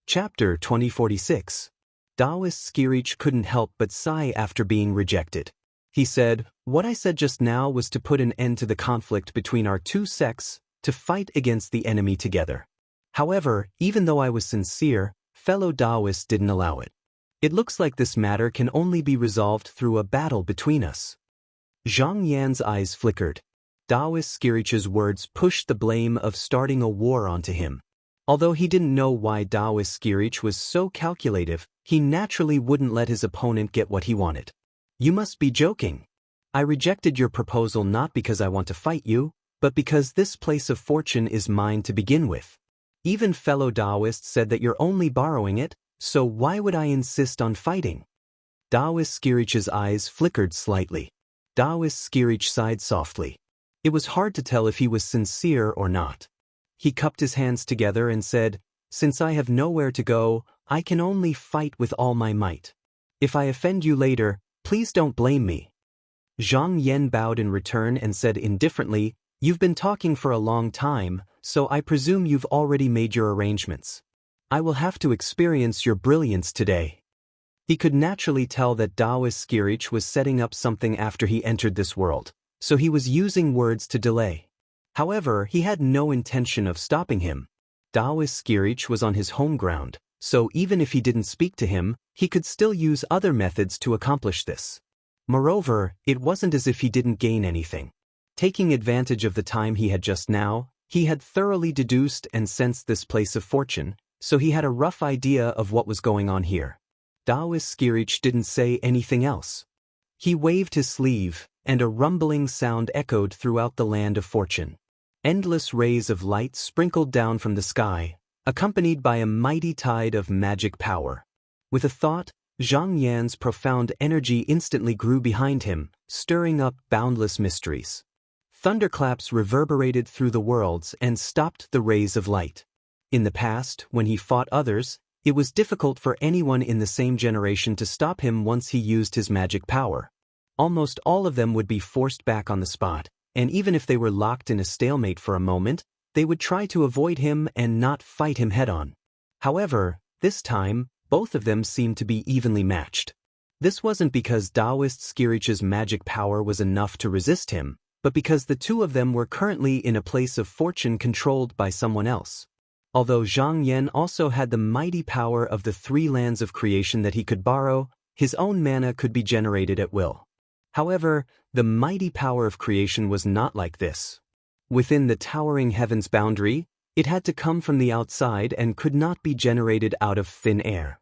Chapter 2046. Taoist Skirich couldn't help but sigh after being rejected. He said, "What I said just now was to put an end to the conflict between our two sects, to fight against the enemy together. However, even though I was sincere, fellow Taoists didn't allow it. It looks like this matter can only be resolved through a battle between us." Zhang Yan's eyes flickered. Taoist Skirich's words pushed the blame of starting a war onto him. Although he didn't know why Taoist Skirich was so calculative, he naturally wouldn't let his opponent get what he wanted. "You must be joking. I rejected your proposal not because I want to fight you, but because this place of fortune is mine to begin with. Even fellow Taoists said that you're only borrowing it, so why would I insist on fighting?" Taoist Skirich's eyes flickered slightly. Taoist Skirich sighed softly. It was hard to tell if he was sincere or not. He cupped his hands together and said, "Since I have nowhere to go, I can only fight with all my might. If I offend you later, please don't blame me." Zhang Yan bowed in return and said indifferently, "You've been talking for a long time, so I presume you've already made your arrangements. I will have to experience your brilliance today." He could naturally tell that Taoist Skirich was setting up something after he entered this world, so he was using words to delay. However, he had no intention of stopping him. Taoist Skirich was on his home ground, so even if he didn't speak to him, he could still use other methods to accomplish this. Moreover, it wasn't as if he didn't gain anything. Taking advantage of the time he had just now, he had thoroughly deduced and sensed this place of fortune, so he had a rough idea of what was going on here. Taoist Skirich didn't say anything else. He waved his sleeve, and a rumbling sound echoed throughout the land of fortune. Endless rays of light sprinkled down from the sky, accompanied by a mighty tide of magic power. With a thought, Zhang Yan's profound energy instantly grew behind him, stirring up boundless mysteries. Thunderclaps reverberated through the worlds and stopped the rays of light. In the past, when he fought others, it was difficult for anyone in the same generation to stop him once he used his magic power. Almost all of them would be forced back on the spot, and even if they were locked in a stalemate for a moment, they would try to avoid him and not fight him head-on. However, this time, both of them seemed to be evenly matched. This wasn't because Taoist Skirich's magic power was enough to resist him, but because the two of them were currently in a place of fortune controlled by someone else. Although Zhang Yan also had the mighty power of the three lands of creation that he could borrow, his own mana could be generated at will. However, the mighty power of creation was not like this. Within the towering heaven's boundary, it had to come from the outside and could not be generated out of thin air.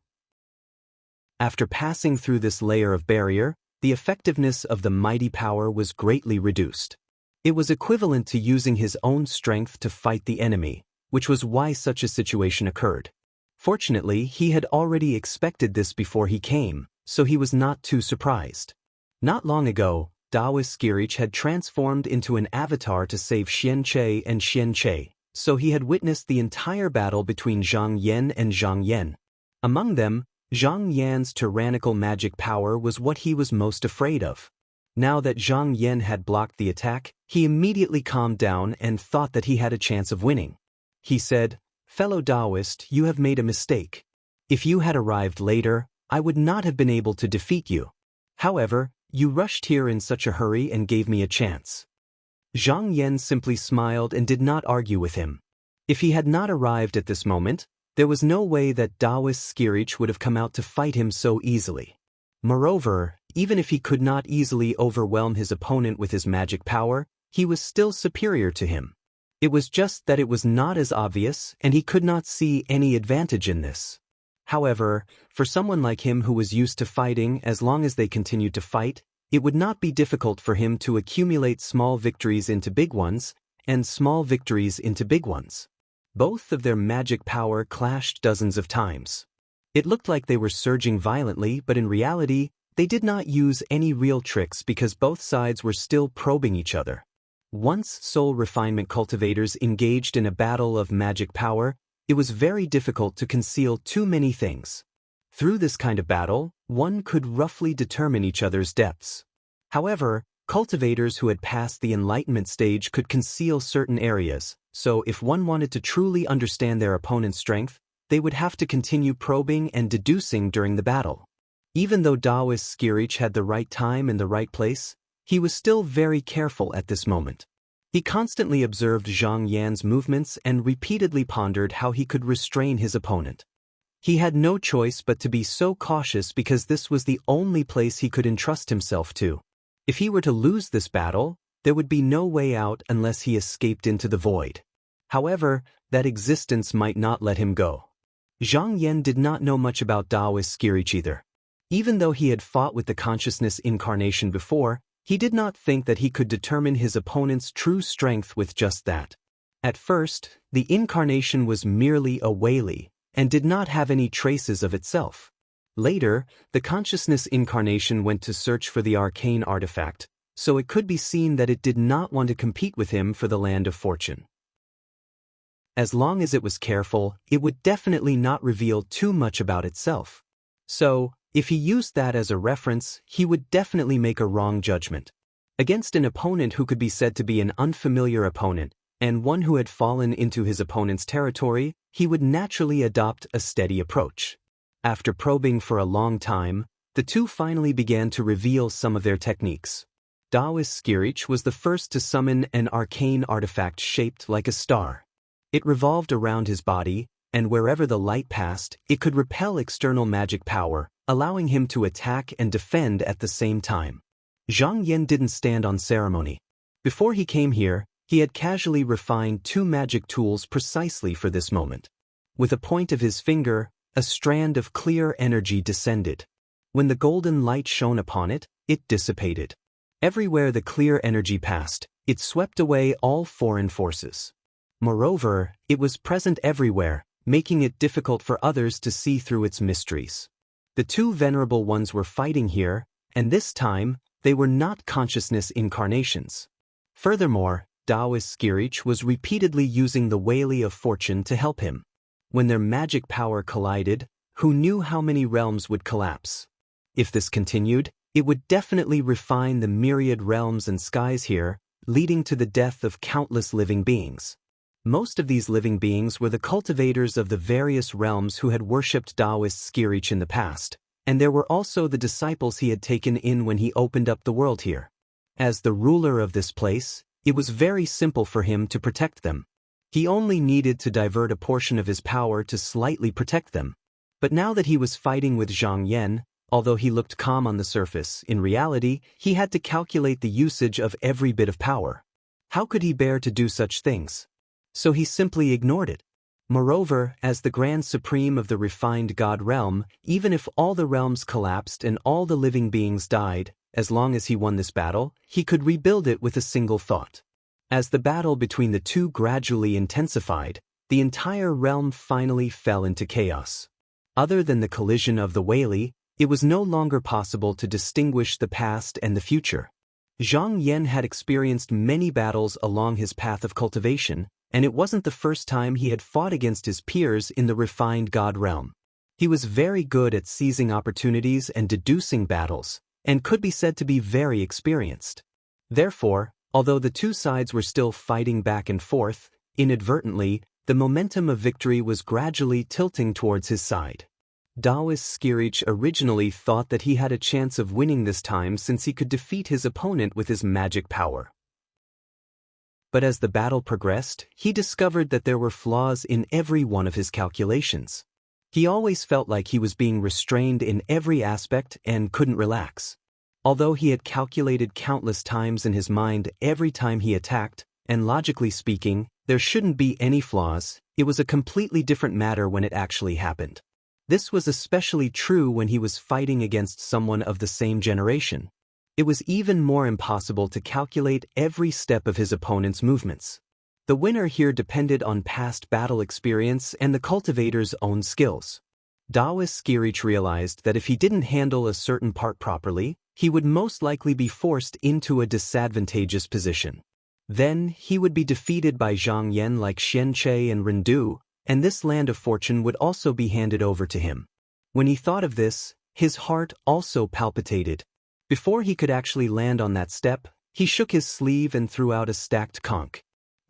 After passing through this layer of barrier, the effectiveness of the mighty power was greatly reduced. It was equivalent to using his own strength to fight the enemy, which was why such a situation occurred. Fortunately, he had already expected this before he came, so he was not too surprised. Not long ago, Taoist Skirich had transformed into an avatar to save Xian Che and Xian Che, so he had witnessed the entire battle between Zhang Yan and Zhang Yan. Among them, Zhang Yan's tyrannical magic power was what he was most afraid of. Now that Zhang Yan had blocked the attack, he immediately calmed down and thought that he had a chance of winning. He said, "Fellow Taoist, you have made a mistake. If you had arrived later, I would not have been able to defeat you. However, you rushed here in such a hurry and gave me a chance." Zhang Yan simply smiled and did not argue with him. If he had not arrived at this moment, there was no way that Taoist Skirich would have come out to fight him so easily. Moreover, even if he could not easily overwhelm his opponent with his magic power, he was still superior to him. It was just that it was not as obvious, and he could not see any advantage in this. However, for someone like him who was used to fighting, as long as they continued to fight, it would not be difficult for him to accumulate small victories into big ones, and small victories into big ones. Both of their magic power clashed dozens of times. It looked like they were surging violently, but in reality, they did not use any real tricks because both sides were still probing each other. Once soul refinement cultivators engaged in a battle of magic power, it was very difficult to conceal too many things. Through this kind of battle, one could roughly determine each other's depths. However, cultivators who had passed the enlightenment stage could conceal certain areas, so if one wanted to truly understand their opponent's strength, they would have to continue probing and deducing during the battle. Even though Taoist Skirich had the right time and the right place, he was still very careful at this moment. He constantly observed Zhang Yan's movements and repeatedly pondered how he could restrain his opponent. He had no choice but to be so cautious because this was the only place he could entrust himself to. If he were to lose this battle, there would be no way out unless he escaped into the void. However, that existence might not let him go. Zhang Yan did not know much about Taoist Skirich either. Even though he had fought with the consciousness incarnation before, he did not think that he could determine his opponent's true strength with just that. At first, the incarnation was merely a Weili, and did not have any traces of itself. Later, the consciousness incarnation went to search for the arcane artifact, so it could be seen that it did not want to compete with him for the land of fortune. As long as it was careful, it would definitely not reveal too much about itself. So, if he used that as a reference, he would definitely make a wrong judgment. Against an opponent who could be said to be an unfamiliar opponent, and one who had fallen into his opponent's territory, he would naturally adopt a steady approach. After probing for a long time, the two finally began to reveal some of their techniques. Taoist Skirich was the first to summon an arcane artifact shaped like a star. It revolved around his body, and wherever the light passed, it could repel external magic power, allowing him to attack and defend at the same time. Zhang Yan didn't stand on ceremony. Before he came here, he had casually refined two magic tools precisely for this moment. With a point of his finger, a strand of clear energy descended. When the golden light shone upon it, it dissipated. Everywhere the clear energy passed, it swept away all foreign forces. Moreover, it was present everywhere, making it difficult for others to see through its mysteries. The two venerable ones were fighting here, and this time, they were not consciousness incarnations. Furthermore, Taoist Skirich was repeatedly using the Weili of Fortune to help him. When their magic power collided, who knew how many realms would collapse? If this continued, it would definitely refine the myriad realms and skies here, leading to the death of countless living beings. Most of these living beings were the cultivators of the various realms who had worshipped Taoist Skirich in the past, and there were also the disciples he had taken in when he opened up the world here. As the ruler of this place, it was very simple for him to protect them. He only needed to divert a portion of his power to slightly protect them. But now that he was fighting with Zhang Yan, although he looked calm on the surface, in reality, he had to calculate the usage of every bit of power. How could he bear to do such things? So he simply ignored it. Moreover, as the Grand Supreme of the refined God realm, even if all the realms collapsed and all the living beings died, as long as he won this battle, he could rebuild it with a single thought. As the battle between the two gradually intensified, the entire realm finally fell into chaos. Other than the collision of the Weili, it was no longer possible to distinguish the past and the future. Zhang Yan had experienced many battles along his path of cultivation, and it wasn't the first time he had fought against his peers in the refined God realm. He was very good at seizing opportunities and deducing battles, and could be said to be very experienced. Therefore, although the two sides were still fighting back and forth, inadvertently, the momentum of victory was gradually tilting towards his side. Taoist Skirich originally thought that he had a chance of winning this time since he could defeat his opponent with his magic power. But as the battle progressed, he discovered that there were flaws in every one of his calculations. He always felt like he was being restrained in every aspect and couldn't relax. Although he had calculated countless times in his mind every time he attacked, and logically speaking, there shouldn't be any flaws, it was a completely different matter when it actually happened. This was especially true when he was fighting against someone of the same generation. It was even more impossible to calculate every step of his opponent's movements. The winner here depended on past battle experience and the cultivator's own skills. Taoist Skirich realized that if he didn't handle a certain part properly, he would most likely be forced into a disadvantageous position. Then, he would be defeated by Zhang Yan like Xianche and Rendu, and this land of fortune would also be handed over to him. When he thought of this, his heart also palpitated. Before he could actually land on that step, he shook his sleeve and threw out a stacked conch.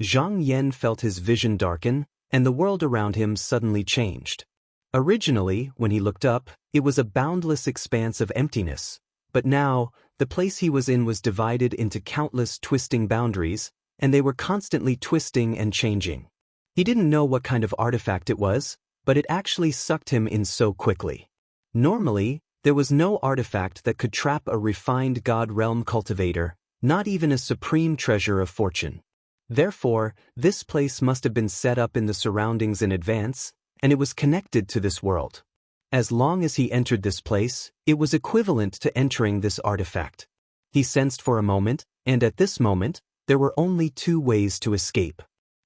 Zhang Yan felt his vision darken, and the world around him suddenly changed. Originally, when he looked up, it was a boundless expanse of emptiness, but now, the place he was in was divided into countless twisting boundaries, and they were constantly twisting and changing. He didn't know what kind of artifact it was, but it actually sucked him in so quickly. Normally, there was no artifact that could trap a refined God realm cultivator, not even a supreme treasure of fortune. Therefore, this place must have been set up in the surroundings in advance, and it was connected to this world. As long as he entered this place, it was equivalent to entering this artifact. He sensed for a moment, and at this moment, there were only two ways to escape.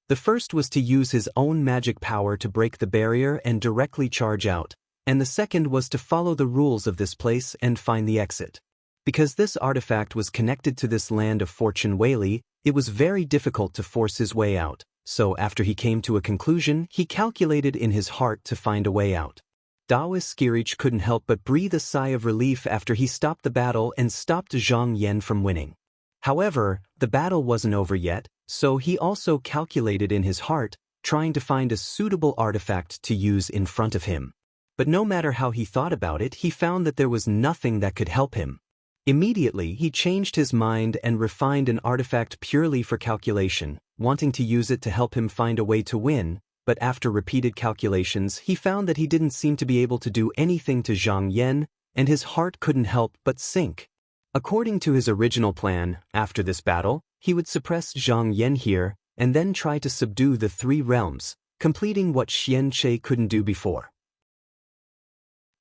The first was to use his own magic power to break the barrier and directly charge out, and the second was to follow the rules of this place and find the exit. Because this artifact was connected to this land of fortune Whaley, it was very difficult to force his way out, so after he came to a conclusion, he calculated in his heart to find a way out. Taoist Skirich couldn't help but breathe a sigh of relief after he stopped the battle and stopped Zhang Yan from winning. However, the battle wasn't over yet, so he also calculated in his heart, trying to find a suitable artifact to use in front of him. But no matter how he thought about it, he found that there was nothing that could help him. Immediately, he changed his mind and refined an artifact purely for calculation, wanting to use it to help him find a way to win, but after repeated calculations, he found that he didn't seem to be able to do anything to Zhang Yan, and his heart couldn't help but sink. According to his original plan, after this battle, he would suppress Zhang Yan here, and then try to subdue the three realms, completing what Xian Che couldn't do before.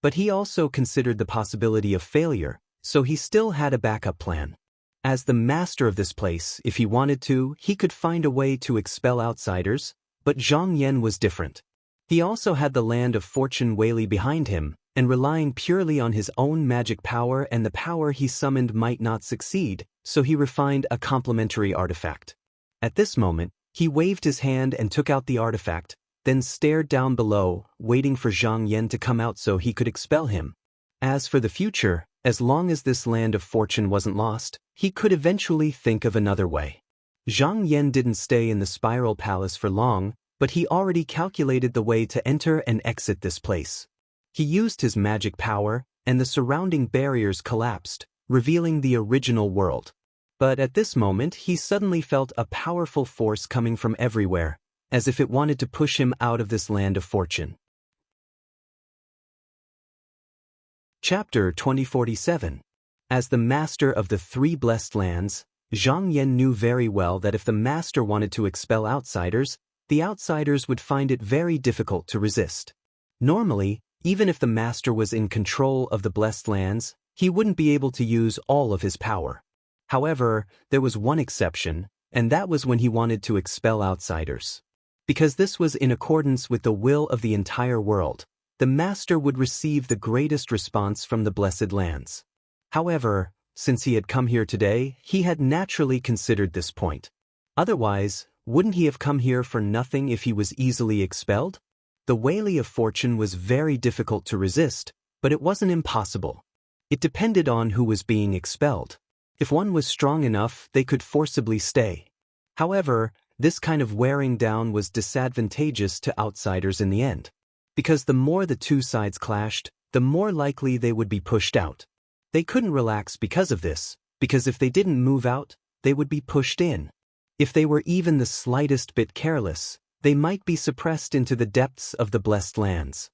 But he also considered the possibility of failure, so he still had a backup plan. As the master of this place, if he wanted to, he could find a way to expel outsiders, but Zhang Yan was different. He also had the land of fortune Whaley behind him, and relying purely on his own magic power and the power he summoned might not succeed, so he refined a complementary artifact. At this moment, he waved his hand and took out the artifact, then stared down below, waiting for Zhang Yan to come out so he could expel him. As for the future, as long as this land of fortune wasn't lost, he could eventually think of another way. Zhang Yan didn't stay in the Spiral Palace for long, but he already calculated the way to enter and exit this place. He used his magic power, and the surrounding barriers collapsed, revealing the original world. But at this moment, he suddenly felt a powerful force coming from everywhere, as if it wanted to push him out of this land of fortune. Chapter 2047. As the master of the three blessed lands, Zhang Yan knew very well that if the master wanted to expel outsiders, the outsiders would find it very difficult to resist. Normally, even if the master was in control of the blessed lands, he wouldn't be able to use all of his power. However, there was one exception, and that was when he wanted to expel outsiders. Because this was in accordance with the will of the entire world, the master would receive the greatest response from the blessed lands. However, since he had come here today, he had naturally considered this point. Otherwise, wouldn't he have come here for nothing if he was easily expelled? The Whaley of Fortune was very difficult to resist, but it wasn't impossible. It depended on who was being expelled. If one was strong enough, they could forcibly stay. However, this kind of wearing down was disadvantageous to outsiders in the end. Because the more the two sides clashed, the more likely they would be pushed out. They couldn't relax because of this, because if they didn't move out, they would be pushed in. If they were even the slightest bit careless, they might be suppressed into the depths of the blessed lands.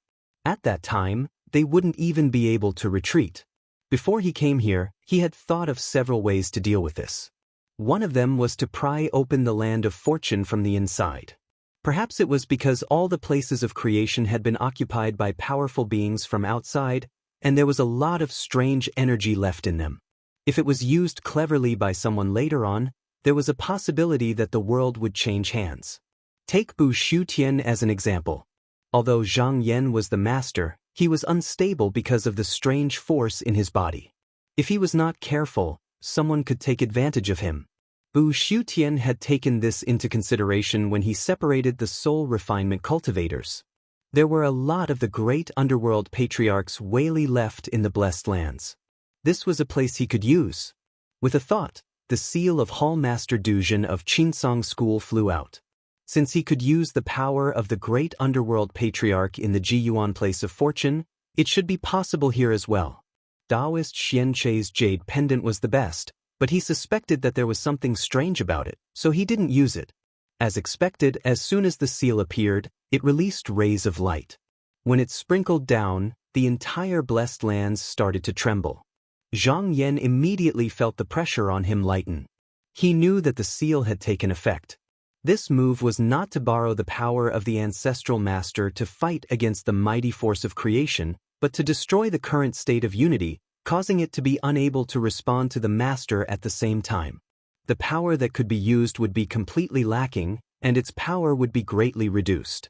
At that time, they wouldn't even be able to retreat. Before he came here, he had thought of several ways to deal with this. One of them was to pry open the land of fortune from the inside. Perhaps it was because all the places of creation had been occupied by powerful beings from outside, and there was a lot of strange energy left in them. If it was used cleverly by someone later on, there was a possibility that the world would change hands. Take Bu Shutian as an example. Although Zhang Yan was the master, he was unstable because of the strange force in his body. If he was not careful, someone could take advantage of him. Bu Shutian had taken this into consideration when he separated the soul refinement cultivators. There were a lot of the great underworld patriarchs Whaley left in the blessed lands. This was a place he could use. With a thought, the seal of Hallmaster Duzhen of Qinsong School flew out. Since he could use the power of the great underworld patriarch in the Jiyuan place of fortune, it should be possible here as well. Taoist Xian Che's jade pendant was the best, but he suspected that there was something strange about it, so he didn't use it. As expected, as soon as the seal appeared, it released rays of light. When it sprinkled down, the entire blessed lands started to tremble. Zhang Yan immediately felt the pressure on him lighten. He knew that the seal had taken effect. This move was not to borrow the power of the ancestral master to fight against the mighty force of creation, but to destroy the current state of unity, causing it to be unable to respond to the master at the same time. The power that could be used would be completely lacking, and its power would be greatly reduced.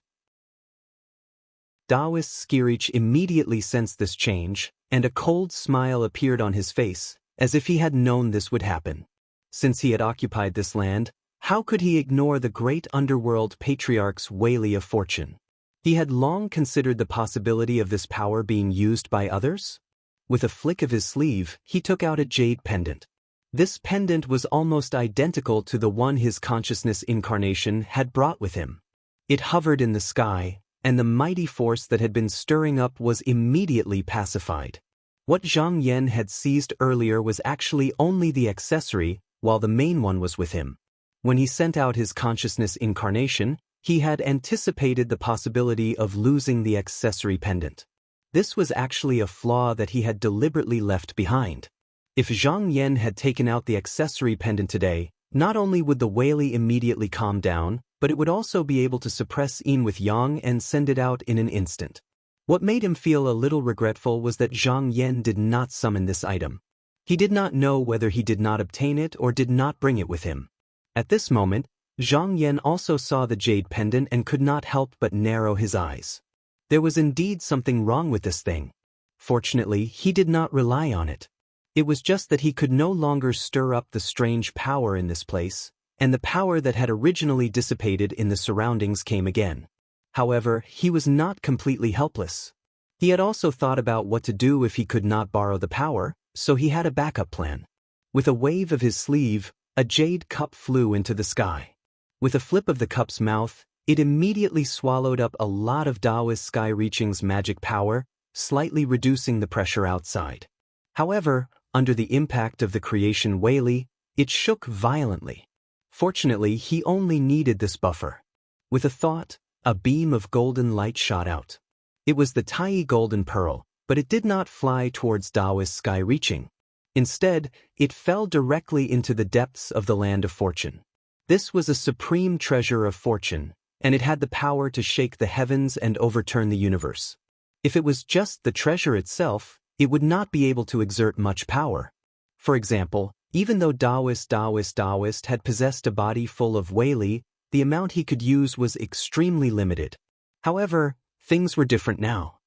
Taoist Skirich immediately sensed this change, and a cold smile appeared on his face, as if he had known this would happen. Since he had occupied this land, how could he ignore the great underworld patriarch's Whaley of Fortune? He had long considered the possibility of this power being used by others. With a flick of his sleeve, he took out a jade pendant. This pendant was almost identical to the one his consciousness incarnation had brought with him. It hovered in the sky, and the mighty force that had been stirring up was immediately pacified. What Zhang Yan had seized earlier was actually only the accessory, while the main one was with him. When he sent out his consciousness incarnation, he had anticipated the possibility of losing the accessory pendant. This was actually a flaw that he had deliberately left behind. If Zhang Yan had taken out the accessory pendant today, not only would the Whaley immediately calm down, but it would also be able to suppress yin with yang and send it out in an instant. What made him feel a little regretful was that Zhang Yan did not summon this item. He did not know whether he did not obtain it or did not bring it with him. At this moment, Zhang Yan also saw the jade pendant and could not help but narrow his eyes. There was indeed something wrong with this thing. Fortunately, he did not rely on it. It was just that he could no longer stir up the strange power in this place, and the power that had originally dissipated in the surroundings came again. However, he was not completely helpless. He had also thought about what to do if he could not borrow the power, so he had a backup plan. With a wave of his sleeve, a jade cup flew into the sky. With a flip of the cup's mouth, it immediately swallowed up a lot of Taoist Skyreaching's magic power, slightly reducing the pressure outside. However, under the impact of the creation Whaley, it shook violently. Fortunately, he only needed this buffer. With a thought, a beam of golden light shot out. It was the tiny golden pearl, but it did not fly towards Taoist Skyreaching. Instead, it fell directly into the depths of the land of fortune. This was a supreme treasure of fortune, and it had the power to shake the heavens and overturn the universe. If it was just the treasure itself, it would not be able to exert much power. For example, even though Taoist had possessed a body full of Whaley, the amount he could use was extremely limited. However, things were different now.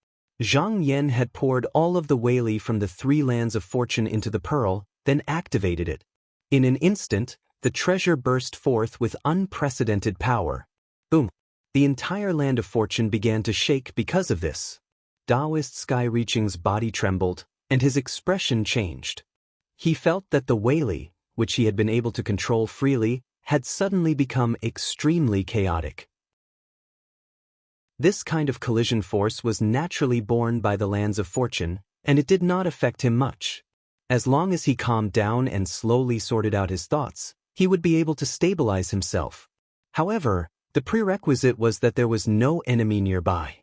Zhang Yan had poured all of the Whaley from the 3 lands of fortune into the pearl, then activated it. In an instant, the treasure burst forth with unprecedented power. Boom! The entire land of fortune began to shake because of this. Taoist Skyreaching's body trembled, and his expression changed. He felt that the Whaley, which he had been able to control freely, had suddenly become extremely chaotic. This kind of collision force was naturally born by the lands of fortune, and it did not affect him much. As long as he calmed down and slowly sorted out his thoughts, he would be able to stabilize himself. However, the prerequisite was that there was no enemy nearby.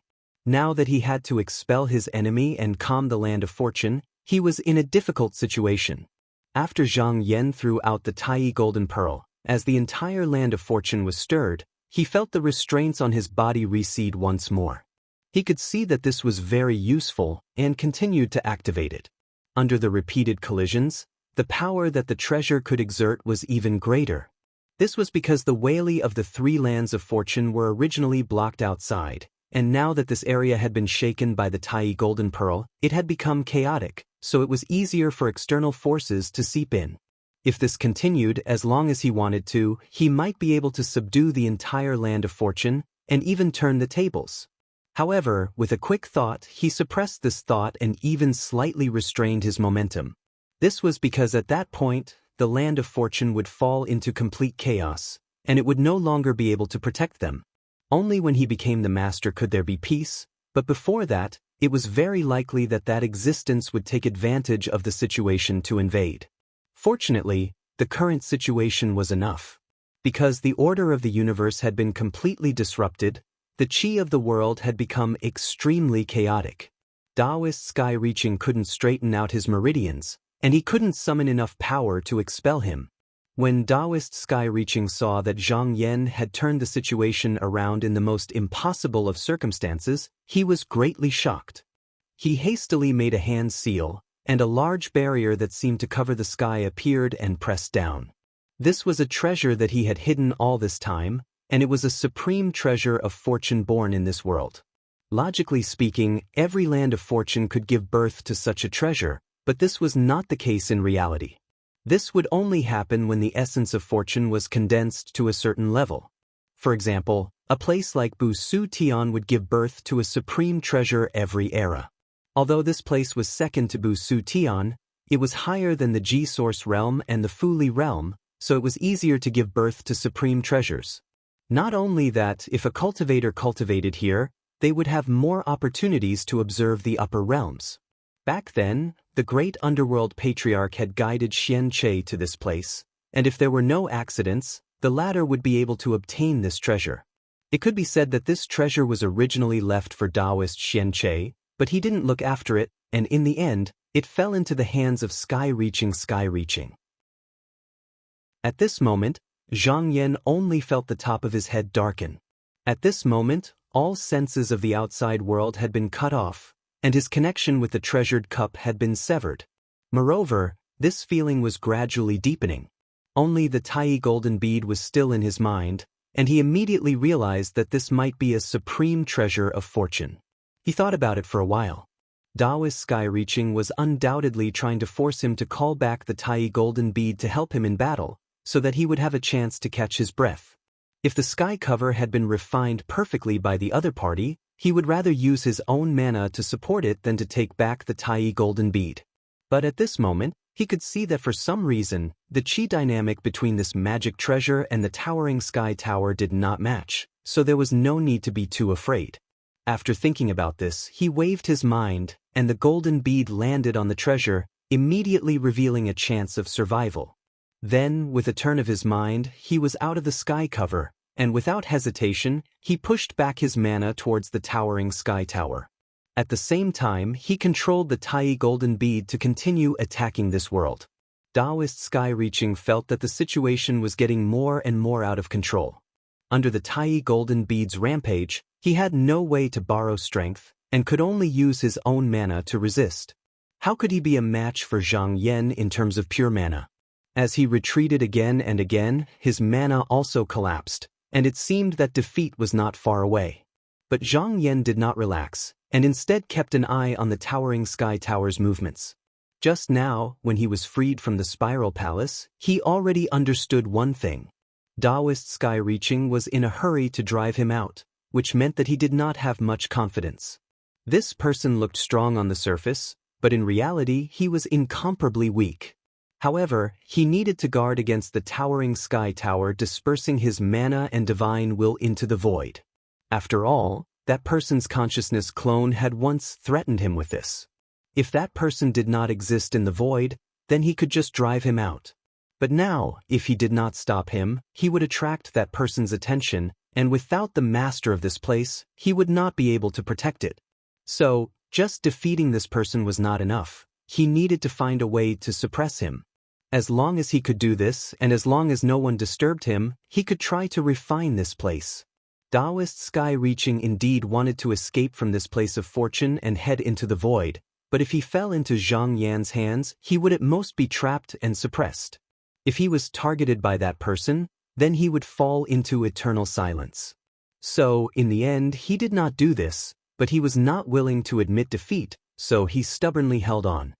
Now that he had to expel his enemy and calm the land of fortune, he was in a difficult situation. After Zhang Yan threw out the tiny golden pearl, as the entire land of fortune was stirred, he felt the restraints on his body recede once more. He could see that this was very useful and continued to activate it. Under the repeated collisions, the power that the treasure could exert was even greater. This was because the Whaley of the 3 lands of fortune were originally blocked outside, and now that this area had been shaken by the tiny golden pearl, it had become chaotic, so it was easier for external forces to seep in. If this continued as long as he wanted to, he might be able to subdue the entire land of fortune and even turn the tables. However, with a quick thought, he suppressed this thought and even slightly restrained his momentum. This was because at that point, the land of fortune would fall into complete chaos, and it would no longer be able to protect them. Only when he became the master could there be peace, but before that, it was very likely that that existence would take advantage of the situation to invade. Fortunately, the current situation was enough. Because the order of the universe had been completely disrupted, the chi of the world had become extremely chaotic. Taoist sky-reaching couldn't straighten out his meridians, and he couldn't summon enough power to expel him. When Taoist sky-reaching saw that Zhang Yan had turned the situation around in the most impossible of circumstances, he was greatly shocked. He hastily made a hand seal, and a large barrier that seemed to cover the sky appeared and pressed down. This was a treasure that he had hidden all this time, and it was a supreme treasure of fortune born in this world. Logically speaking, every land of fortune could give birth to such a treasure, but this was not the case in reality. This would only happen when the essence of fortune was condensed to a certain level. For example, a place like Bu Su Tian would give birth to a supreme treasure every era. Although this place was second to Bu Su Tian, it was higher than the Ji Source realm and the Fu Li realm, so it was easier to give birth to supreme treasures. Not only that, if a cultivator cultivated here, they would have more opportunities to observe the upper realms. Back then, the great underworld patriarch had guided Xian Che to this place, and if there were no accidents, the latter would be able to obtain this treasure. It could be said that this treasure was originally left for Taoist Xian Che, but he didn't look after it, and in the end, it fell into the hands of sky-reaching. At this moment, Zhang Yan only felt the top of his head darken. At this moment, all senses of the outside world had been cut off, and his connection with the treasured cup had been severed. Moreover, this feeling was gradually deepening. Only the Tai golden bead was still in his mind, and he immediately realized that this might be a supreme treasure of fortune. He thought about it for a while. Taoist sky-reaching was undoubtedly trying to force him to call back the Tai golden bead to help him in battle, so that he would have a chance to catch his breath. If the sky cover had been refined perfectly by the other party, he would rather use his own mana to support it than to take back the Tai golden bead. But at this moment, he could see that for some reason, the chi dynamic between this magic treasure and the towering sky tower did not match, so there was no need to be too afraid. After thinking about this, he waved his mind, and the golden bead landed on the treasure, immediately revealing a chance of survival. Then, with a turn of his mind, he was out of the sky cover, and without hesitation, he pushed back his mana towards the towering sky tower. At the same time, he controlled the Tai golden bead to continue attacking this world. Taoist sky-reaching felt that the situation was getting more and more out of control. Under the Tai golden bead's rampage, he had no way to borrow strength, and could only use his own mana to resist. How could he be a match for Zhang Yan in terms of pure mana? As he retreated again and again, his mana also collapsed, and it seemed that defeat was not far away. But Zhang Yan did not relax, and instead kept an eye on the towering sky tower's movements. Just now, when he was freed from the spiral palace, he already understood one thing. Taoist sky-reaching was in a hurry to drive him out, which meant that he did not have much confidence. This person looked strong on the surface, but in reality he was incomparably weak. However, he needed to guard against the towering sky tower dispersing his mana and divine will into the void. After all, that person's consciousness clone had once threatened him with this. If that person did not exist in the void, then he could just drive him out. But now, if he did not stop him, he would attract that person's attention, and without the master of this place, he would not be able to protect it. So, just defeating this person was not enough. He needed to find a way to suppress him. As long as he could do this, and as long as no one disturbed him, he could try to refine this place. Taoist sky-reaching indeed wanted to escape from this place of fortune and head into the void, but if he fell into Zhang Yan's hands, he would at most be trapped and suppressed. If he was targeted by that person, then he would fall into eternal silence. So, in the end, he did not do this, but he was not willing to admit defeat, so he stubbornly held on.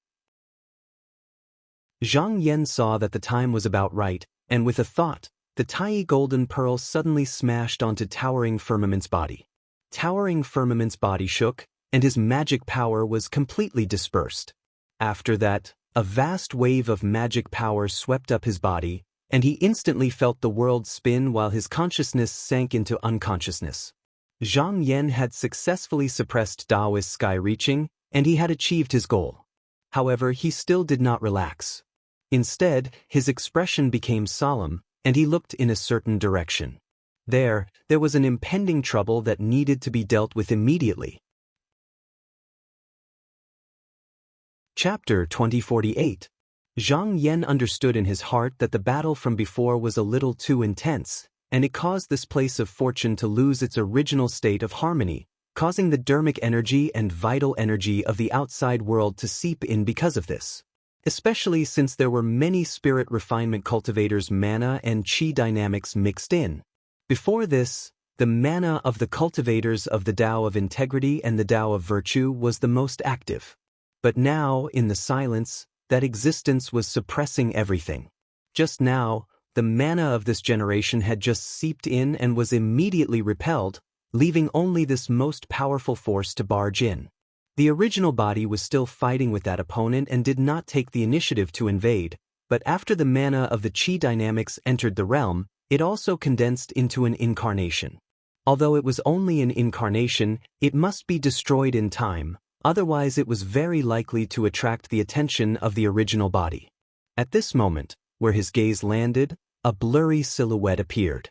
Zhang Yan saw that the time was about right, and with a thought, the Tai golden pearl suddenly smashed onto Towering Firmament's body. Towering Firmament's body shook, and his magic power was completely dispersed. After that, a vast wave of magic power swept up his body, and he instantly felt the world spin while his consciousness sank into unconsciousness. Zhang Yan had successfully suppressed Daoist sky-reaching, and he had achieved his goal. However, he still did not relax. Instead, his expression became solemn, and he looked in a certain direction. There was an impending trouble that needed to be dealt with immediately. Chapter 2048. Zhang Yan understood in his heart that the battle from before was a little too intense, and it caused this place of fortune to lose its original state of harmony, causing the dermic energy and vital energy of the outside world to seep in because of this. Especially since there were many spirit refinement cultivators' mana and chi dynamics mixed in. Before this, the mana of the cultivators of the Tao of integrity and the Tao of virtue was the most active. But now, in the silence, that existence was suppressing everything. Just now, the mana of this generation had just seeped in and was immediately repelled, leaving only this most powerful force to barge in. The original body was still fighting with that opponent and did not take the initiative to invade, but after the mana of the chi dynamics entered the realm, it also condensed into an incarnation. Although it was only an incarnation, it must be destroyed in time, otherwise it was very likely to attract the attention of the original body. At this moment, where his gaze landed, a blurry silhouette appeared.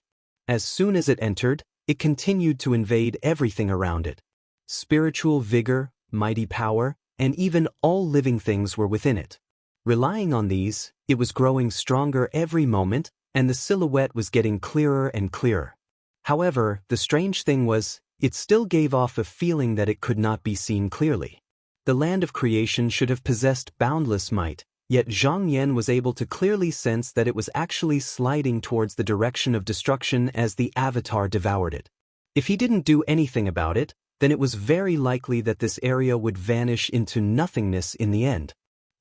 As soon as it entered, it continued to invade everything around it. Spiritual vigor, mighty power, and even all living things were within it. Relying on these, it was growing stronger every moment, and the silhouette was getting clearer and clearer. However, the strange thing was, it still gave off a feeling that it could not be seen clearly. The land of creation should have possessed boundless might, yet Zhang Yan was able to clearly sense that it was actually sliding towards the direction of destruction as the avatar devoured it. If he didn't do anything about it, then it was very likely that this area would vanish into nothingness in the end.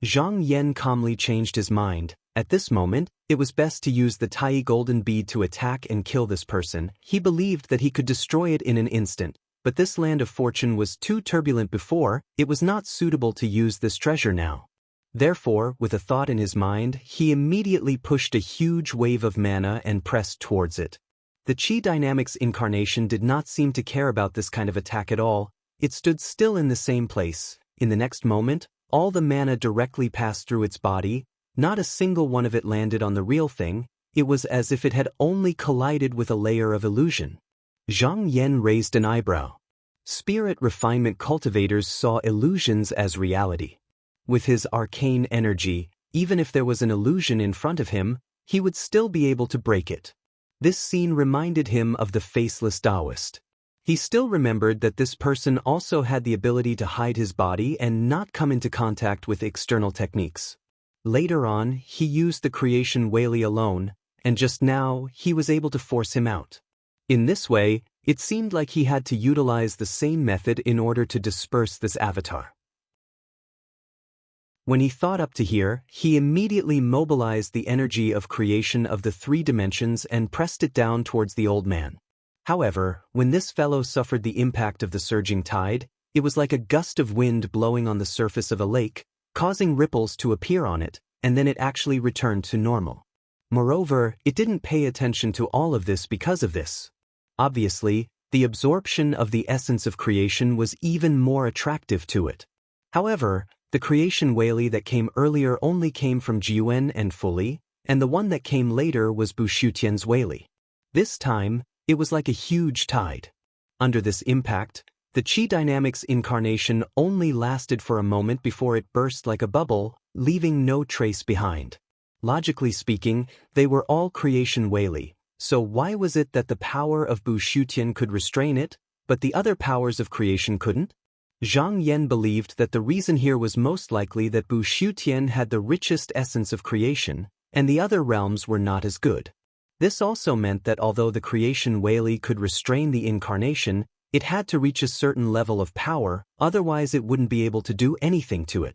Zhang Yan calmly changed his mind. At this moment, it was best to use the Tai golden bead to attack and kill this person. He believed that he could destroy it in an instant, but this land of fortune was too turbulent before, it was not suitable to use this treasure now. Therefore, with a thought in his mind, he immediately pushed a huge wave of mana and pressed towards it. The Chi Dynamics incarnation did not seem to care about this kind of attack at all. It stood still in the same place. In the next moment, all the mana directly passed through its body. Not a single one of it landed on the real thing. It was as if it had only collided with a layer of illusion. Zhang Yan raised an eyebrow. Spirit refinement cultivators saw illusions as reality. With his arcane energy, even if there was an illusion in front of him, he would still be able to break it. This scene reminded him of the faceless Taoist. He still remembered that this person also had the ability to hide his body and not come into contact with external techniques. Later on, he used the creation Whaley alone, and just now, he was able to force him out. In this way, it seemed like he had to utilize the same method in order to disperse this avatar. When he thought up to here, he immediately mobilized the energy of creation of the 3 dimensions and pressed it down towards the old man. However, when this fellow suffered the impact of the surging tide, it was like a gust of wind blowing on the surface of a lake, causing ripples to appear on it, and then it actually returned to normal. Moreover, it didn't pay attention to all of this because of this. Obviously, the absorption of the essence of creation was even more attractive to it. However, the creation Whaley that came earlier only came from Jiuan and Fully, and the one that came later was Bushutian's Whaley. This time, it was like a huge tide. Under this impact, the Chi Dynamics incarnation only lasted for a moment before it burst like a bubble, leaving no trace behind. Logically speaking, they were all creation Whaley, so why was it that the power of Bushutian could restrain it, but the other powers of creation couldn't? Zhang Yan believed that the reason here was most likely that Bushutian had the richest essence of creation, and the other realms were not as good. This also meant that although the creation Whaley could restrain the incarnation, it had to reach a certain level of power, otherwise it wouldn't be able to do anything to it.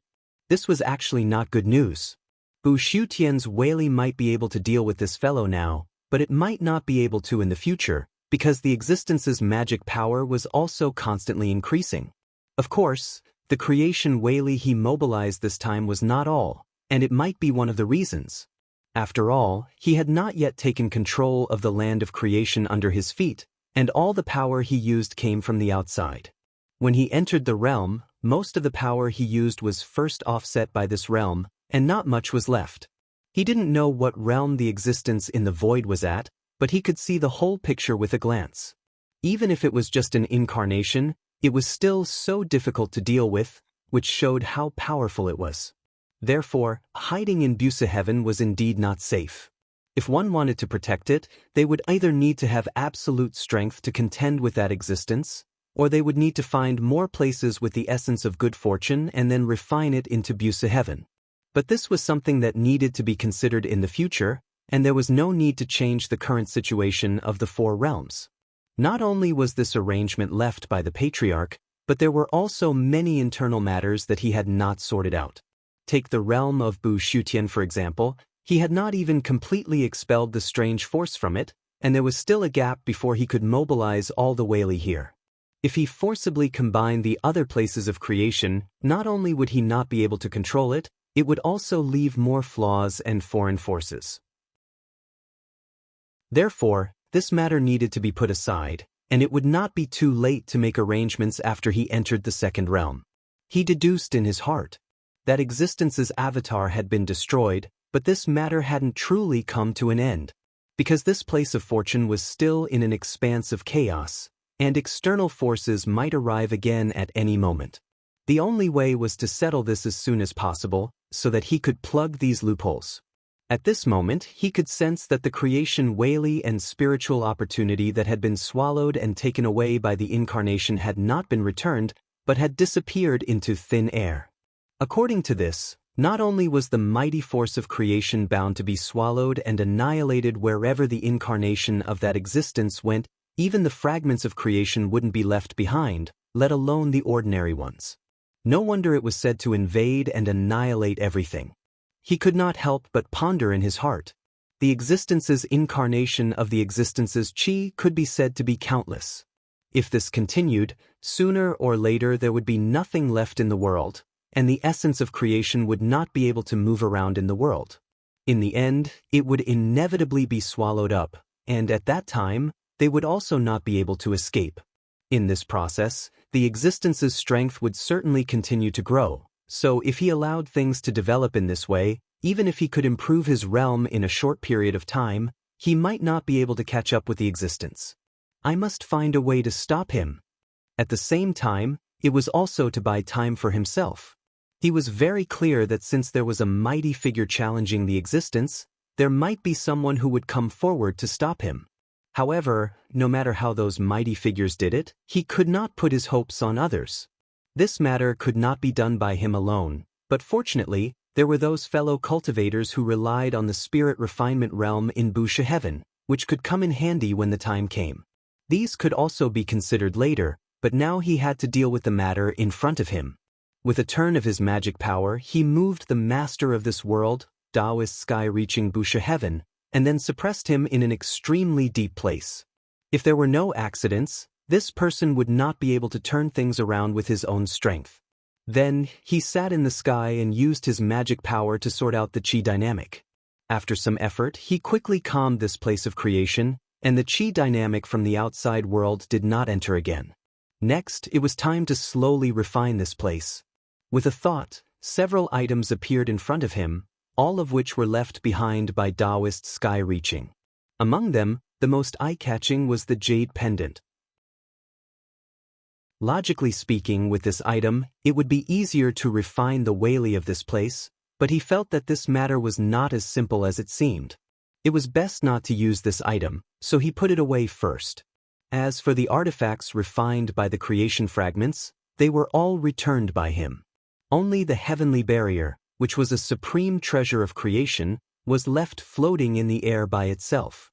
This was actually not good news. Bushutian's Whaley might be able to deal with this fellow now, but it might not be able to in the future, because the existence's magic power was also constantly increasing. Of course, the creation Whaley he mobilized this time was not all, and it might be one of the reasons. After all, he had not yet taken control of the land of creation under his feet, and all the power he used came from the outside. When he entered the realm, most of the power he used was first offset by this realm, and not much was left. He didn't know what realm the existence in the void was at, but he could see the whole picture with a glance. Even if it was just an incarnation, it was still so difficult to deal with, which showed how powerful it was. Therefore, hiding in Busa heaven was indeed not safe. If one wanted to protect it, they would either need to have absolute strength to contend with that existence, or they would need to find more places with the essence of good fortune and then refine it into Busa heaven. But this was something that needed to be considered in the future, and there was no need to change the current situation of the four realms. Not only was this arrangement left by the patriarch, but there were also many internal matters that he had not sorted out. Take the realm of Bu Shutian for example. He had not even completely expelled the strange force from it, and there was still a gap before he could mobilize all the Whaley here. If he forcibly combined the other places of creation, not only would he not be able to control it, it would also leave more flaws and foreign forces. Therefore, this matter needed to be put aside, and it would not be too late to make arrangements after he entered the second realm. He deduced in his heart that existence's avatar had been destroyed, but this matter hadn't truly come to an end, because this place of fortune was still in an expanse of chaos, and external forces might arrive again at any moment. The only way was to settle this as soon as possible, so that he could plug these loopholes. At this moment, he could sense that the creation Whaley and spiritual opportunity that had been swallowed and taken away by the incarnation had not been returned, but had disappeared into thin air. According to this, not only was the mighty force of creation bound to be swallowed and annihilated wherever the incarnation of that existence went, even the fragments of creation wouldn't be left behind, let alone the ordinary ones. No wonder it was said to invade and annihilate everything. He could not help but ponder in his heart. The existence's incarnation of the existence's chi could be said to be countless. If this continued, sooner or later there would be nothing left in the world, and the essence of creation would not be able to move around in the world. In the end, it would inevitably be swallowed up, and at that time, they would also not be able to escape. In this process, the existence's strength would certainly continue to grow, so if he allowed things to develop in this way, even if he could improve his realm in a short period of time, he might not be able to catch up with the existence. I must find a way to stop him. At the same time, it was also to buy time for himself. He was very clear that since there was a mighty figure challenging the existence, there might be someone who would come forward to stop him. However, no matter how those mighty figures did it, he could not put his hopes on others. This matter could not be done by him alone, but fortunately, there were those fellow cultivators who relied on the spirit refinement realm in Busha heaven, which could come in handy when the time came. These could also be considered later, but now he had to deal with the matter in front of him. With a turn of his magic power, he moved the master of this world, Taoist sky-reaching Busha heaven, and then suppressed him in an extremely deep place. If there were no accidents, this person would not be able to turn things around with his own strength. Then, he sat in the sky and used his magic power to sort out the chi dynamic. After some effort, he quickly calmed this place of creation, and the chi dynamic from the outside world did not enter again. Next, it was time to slowly refine this place. With a thought, several items appeared in front of him, all of which were left behind by Taoist sky-reaching. Among them, the most eye-catching was the jade pendant. Logically speaking, with this item, it would be easier to refine the Whaley of this place, but he felt that this matter was not as simple as it seemed. It was best not to use this item, so he put it away first. As for the artifacts refined by the creation fragments, they were all returned by him. Only the heavenly barrier, which was a supreme treasure of creation, was left floating in the air by itself.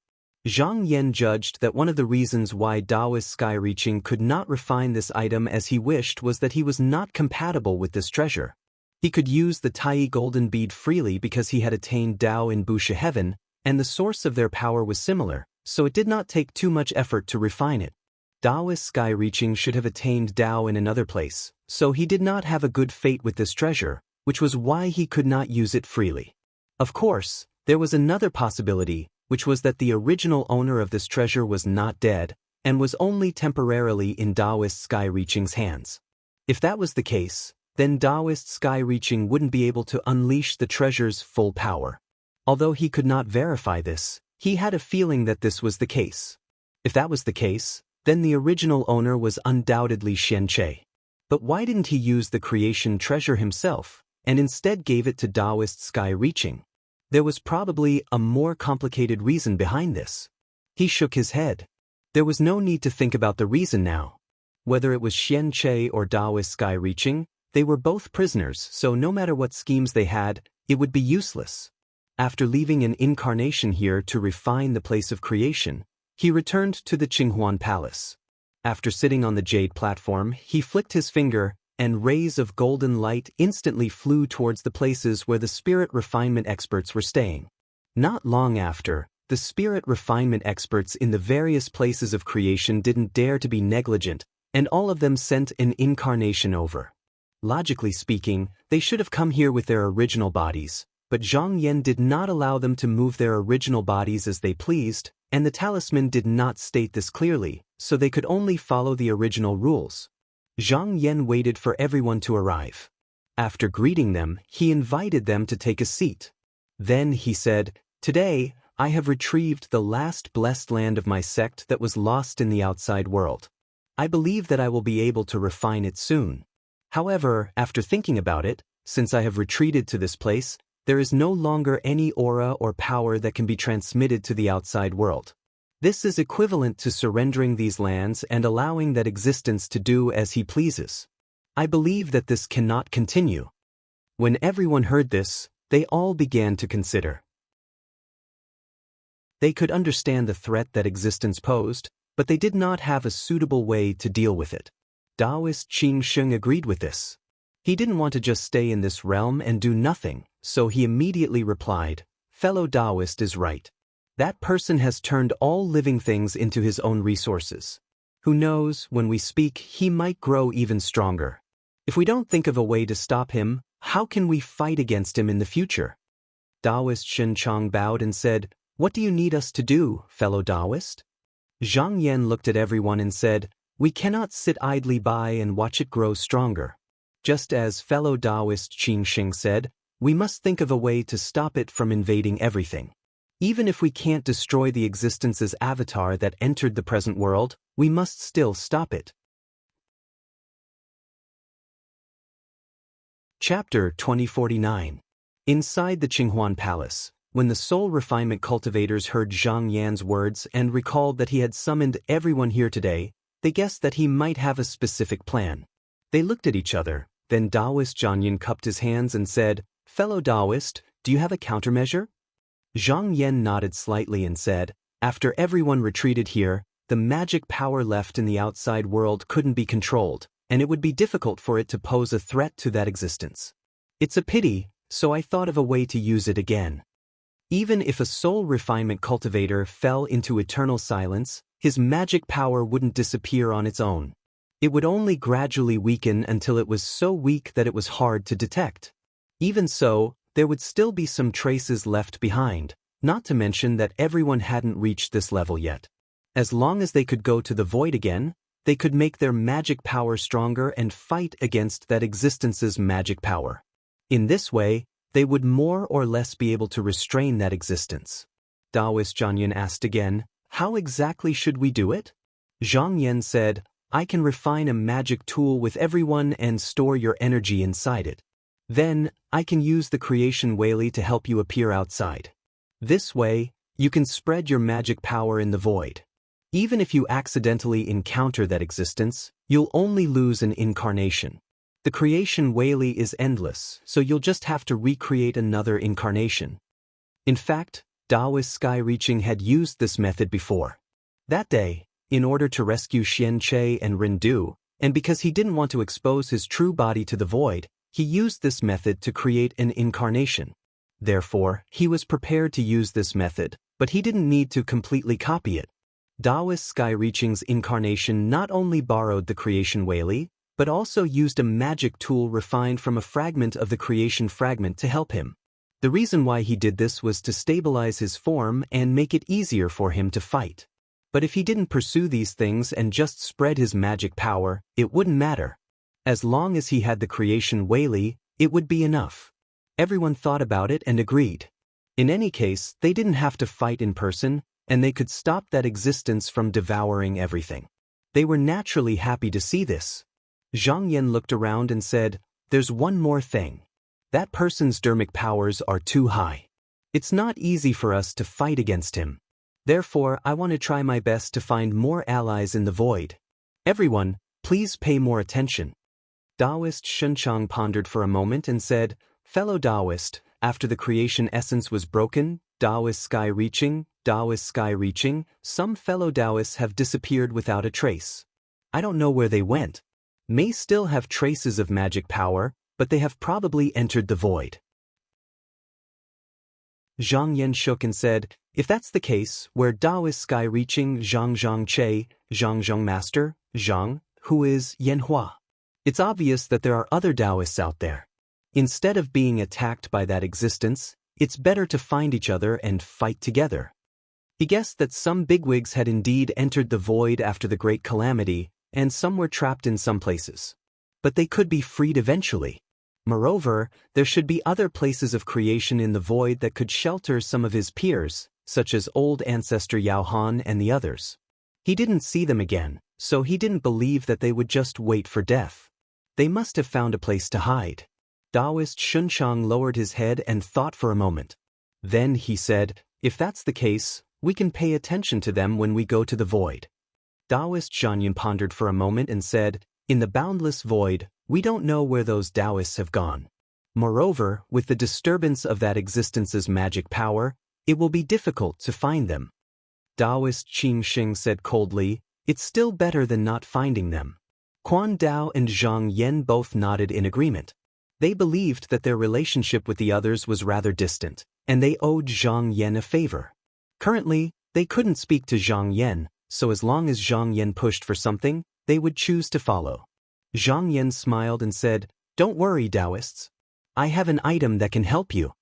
Zhang Yan judged that one of the reasons why Taoist sky-reaching could not refine this item as he wished was that he was not compatible with this treasure. He could use the Tai golden bead freely because he had attained Tao in Busha heaven, and the source of their power was similar, so it did not take too much effort to refine it. Taoist sky-reaching should have attained Tao in another place, so he did not have a good fate with this treasure, which was why he could not use it freely. Of course, There was another possibility, which was that the original owner of this treasure was not dead, and was only temporarily in Taoist Sky-Reaching's hands. If that was the case, then Taoist Sky-Reaching wouldn't be able to unleash the treasure's full power. Although he could not verify this, he had a feeling that this was the case. If that was the case, then the original owner was undoubtedly Xianche. But why didn't he use the creation treasure himself, and instead gave it to Taoist Sky-Reaching? There was probably a more complicated reason behind this. He shook his head. There was no need to think about the reason now. Whether it was Xianche or Taoist Sky-Reaching, they were both prisoners, so no matter what schemes they had, it would be useless. After leaving an incarnation here to refine the place of creation, he returned to the Qinghuan Palace. After sitting on the jade platform, he flicked his finger, and rays of golden light instantly flew towards the places where the spirit refinement experts were staying. Not long after, the spirit refinement experts in the various places of creation didn't dare to be negligent, and all of them sent an incarnation over. Logically speaking, they should have come here with their original bodies, but Zhang Yan did not allow them to move their original bodies as they pleased, and the talisman did not state this clearly, so they could only follow the original rules. Zhang Yan waited for everyone to arrive. After greeting them, he invited them to take a seat. Then he said, "Today, I have retrieved the last blessed land of my sect that was lost in the outside world. I believe that I will be able to refine it soon. However, after thinking about it, since I have retreated to this place, there is no longer any aura or power that can be transmitted to the outside world. This is equivalent to surrendering these lands and allowing that existence to do as he pleases. I believe that this cannot continue." When everyone heard this, they all began to consider. They could understand the threat that existence posed, but they did not have a suitable way to deal with it. Taoist Qing Sheng agreed with this. He didn't want to just stay in this realm and do nothing, so he immediately replied, "Fellow Taoist is right. That person has turned all living things into his own resources. Who knows, when we speak, he might grow even stronger. If we don't think of a way to stop him, how can we fight against him in the future?" Taoist Shen Chong bowed and said, "What do you need us to do, fellow Taoist?" Zhang Yan looked at everyone and said, "We cannot sit idly by and watch it grow stronger. Just as fellow Taoist Qing Sheng said, we must think of a way to stop it from invading everything. Even if we can't destroy the existence's avatar that entered the present world, we must still stop it." Chapter 2049. Inside the Qinghuan Palace, when the soul refinement cultivators heard Zhang Yan's words and recalled that he had summoned everyone here today, they guessed that he might have a specific plan. They looked at each other, then Taoist Zhang Yan cupped his hands and said, "Fellow Taoist, do you have a countermeasure?" Zhang Yan nodded slightly and said, "After everyone retreated here, the magic power left in the outside world couldn't be controlled, and it would be difficult for it to pose a threat to that existence. It's a pity, so I thought of a way to use it again. Even if a soul refinement cultivator fell into eternal silence, his magic power wouldn't disappear on its own. It would only gradually weaken until it was so weak that it was hard to detect. Even so, there would still be some traces left behind, not to mention that everyone hadn't reached this level yet. As long as they could go to the void again, they could make their magic power stronger and fight against that existence's magic power. In this way, they would more or less be able to restrain that existence." Taoist Zhang Yan asked again, "How exactly should we do it?" Zhang Yan said, "I can refine a magic tool with everyone and store your energy inside it. Then, I can use the creation Whaley to help you appear outside. This way, you can spread your magic power in the void. Even if you accidentally encounter that existence, you'll only lose an incarnation. The creation Whaley is endless, so you'll just have to recreate another incarnation." In fact, Taoist Sky-Reaching had used this method before. That day, in order to rescue Xianche and Rindu, and because he didn't want to expose his true body to the void, he used this method to create an incarnation. Therefore, he was prepared to use this method, but he didn't need to completely copy it. Taoist Sky-Reaching's incarnation not only borrowed the creation Whaley, but also used a magic tool refined from a fragment of the creation fragment to help him. The reason why he did this was to stabilize his form and make it easier for him to fight. But if he didn't pursue these things and just spread his magic power, it wouldn't matter. As long as he had the creation Whaley, it would be enough. Everyone thought about it and agreed. In any case, they didn't have to fight in person, and they could stop that existence from devouring everything. They were naturally happy to see this. Zhang Yan looked around and said, "There's one more thing. That person's dermic powers are too high. It's not easy for us to fight against him. Therefore, I want to try my best to find more allies in the void. Everyone, please pay more attention." Taoist Shunchang pondered for a moment and said, "Fellow Taoist, after the creation essence was broken, Taoist sky-reaching, some fellow Taoists have disappeared without a trace. I don't know where they went. May still have traces of magic power, but they have probably entered the void." Zhang Yan shook and said, "If that's the case, where Taoist sky-reaching Zhang Che, Zhang Master, Zhang, who is Yanhua? It's obvious that there are other Taoists out there. Instead of being attacked by that existence, it's better to find each other and fight together." He guessed that some bigwigs had indeed entered the void after the Great Calamity, and some were trapped in some places. But they could be freed eventually. Moreover, there should be other places of creation in the void that could shelter some of his peers, such as old ancestor Yao Han and the others. He didn't see them again, so he didn't believe that they would just wait for death. They must have found a place to hide. Taoist Shunchang lowered his head and thought for a moment. Then he said, "If that's the case, we can pay attention to them when we go to the void." Taoist Zhanyun pondered for a moment and said, "In the boundless void, we don't know where those Taoists have gone. Moreover, with the disturbance of that existence's magic power, it will be difficult to find them." Taoist Qing Xing said coldly, "It's still better than not finding them." Quan Dao and Zhang Yan both nodded in agreement. They believed that their relationship with the others was rather distant, and they owed Zhang Yan a favor. Currently, they couldn't speak to Zhang Yan, so as long as Zhang Yan pushed for something, they would choose to follow. Zhang Yan smiled and said, "Don't worry, Taoists. I have an item that can help you."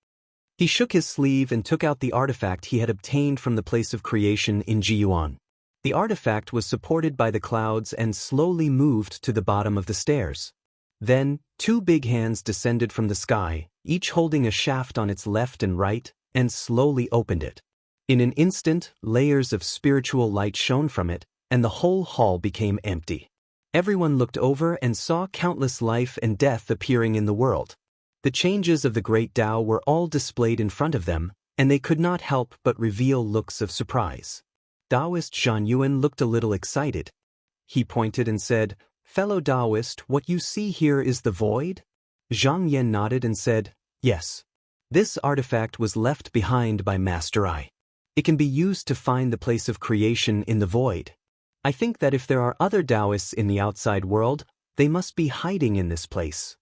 He shook his sleeve and took out the artifact he had obtained from the place of creation in Jiyuan. The artifact was supported by the clouds and slowly moved to the bottom of the stairs. Then, two big hands descended from the sky, each holding a shaft on its left and right, and slowly opened it. In an instant, layers of spiritual light shone from it, and the whole hall became empty. Everyone looked over and saw countless life and death appearing in the world. The changes of the great Tao were all displayed in front of them, and they could not help but reveal looks of surprise. Taoist Zhan Yuan looked a little excited. He pointed and said, "Fellow Taoist, what you see here is the void?" Zhang Yan nodded and said, "Yes. This artifact was left behind by Master I. It can be used to find the place of creation in the void. I think that if there are other Taoists in the outside world, they must be hiding in this place."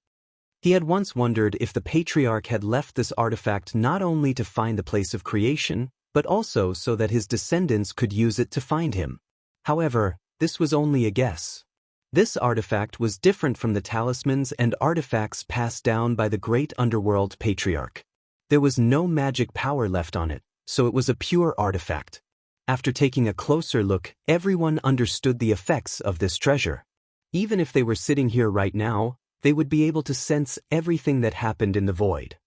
He had once wondered if the patriarch had left this artifact not only to find the place of creation, but also so that his descendants could use it to find him. However, this was only a guess. This artifact was different from the talismans and artifacts passed down by the great underworld patriarch. There was no magic power left on it, so it was a pure artifact. After taking a closer look, everyone understood the effects of this treasure. Even if they were sitting here right now, they would be able to sense everything that happened in the void.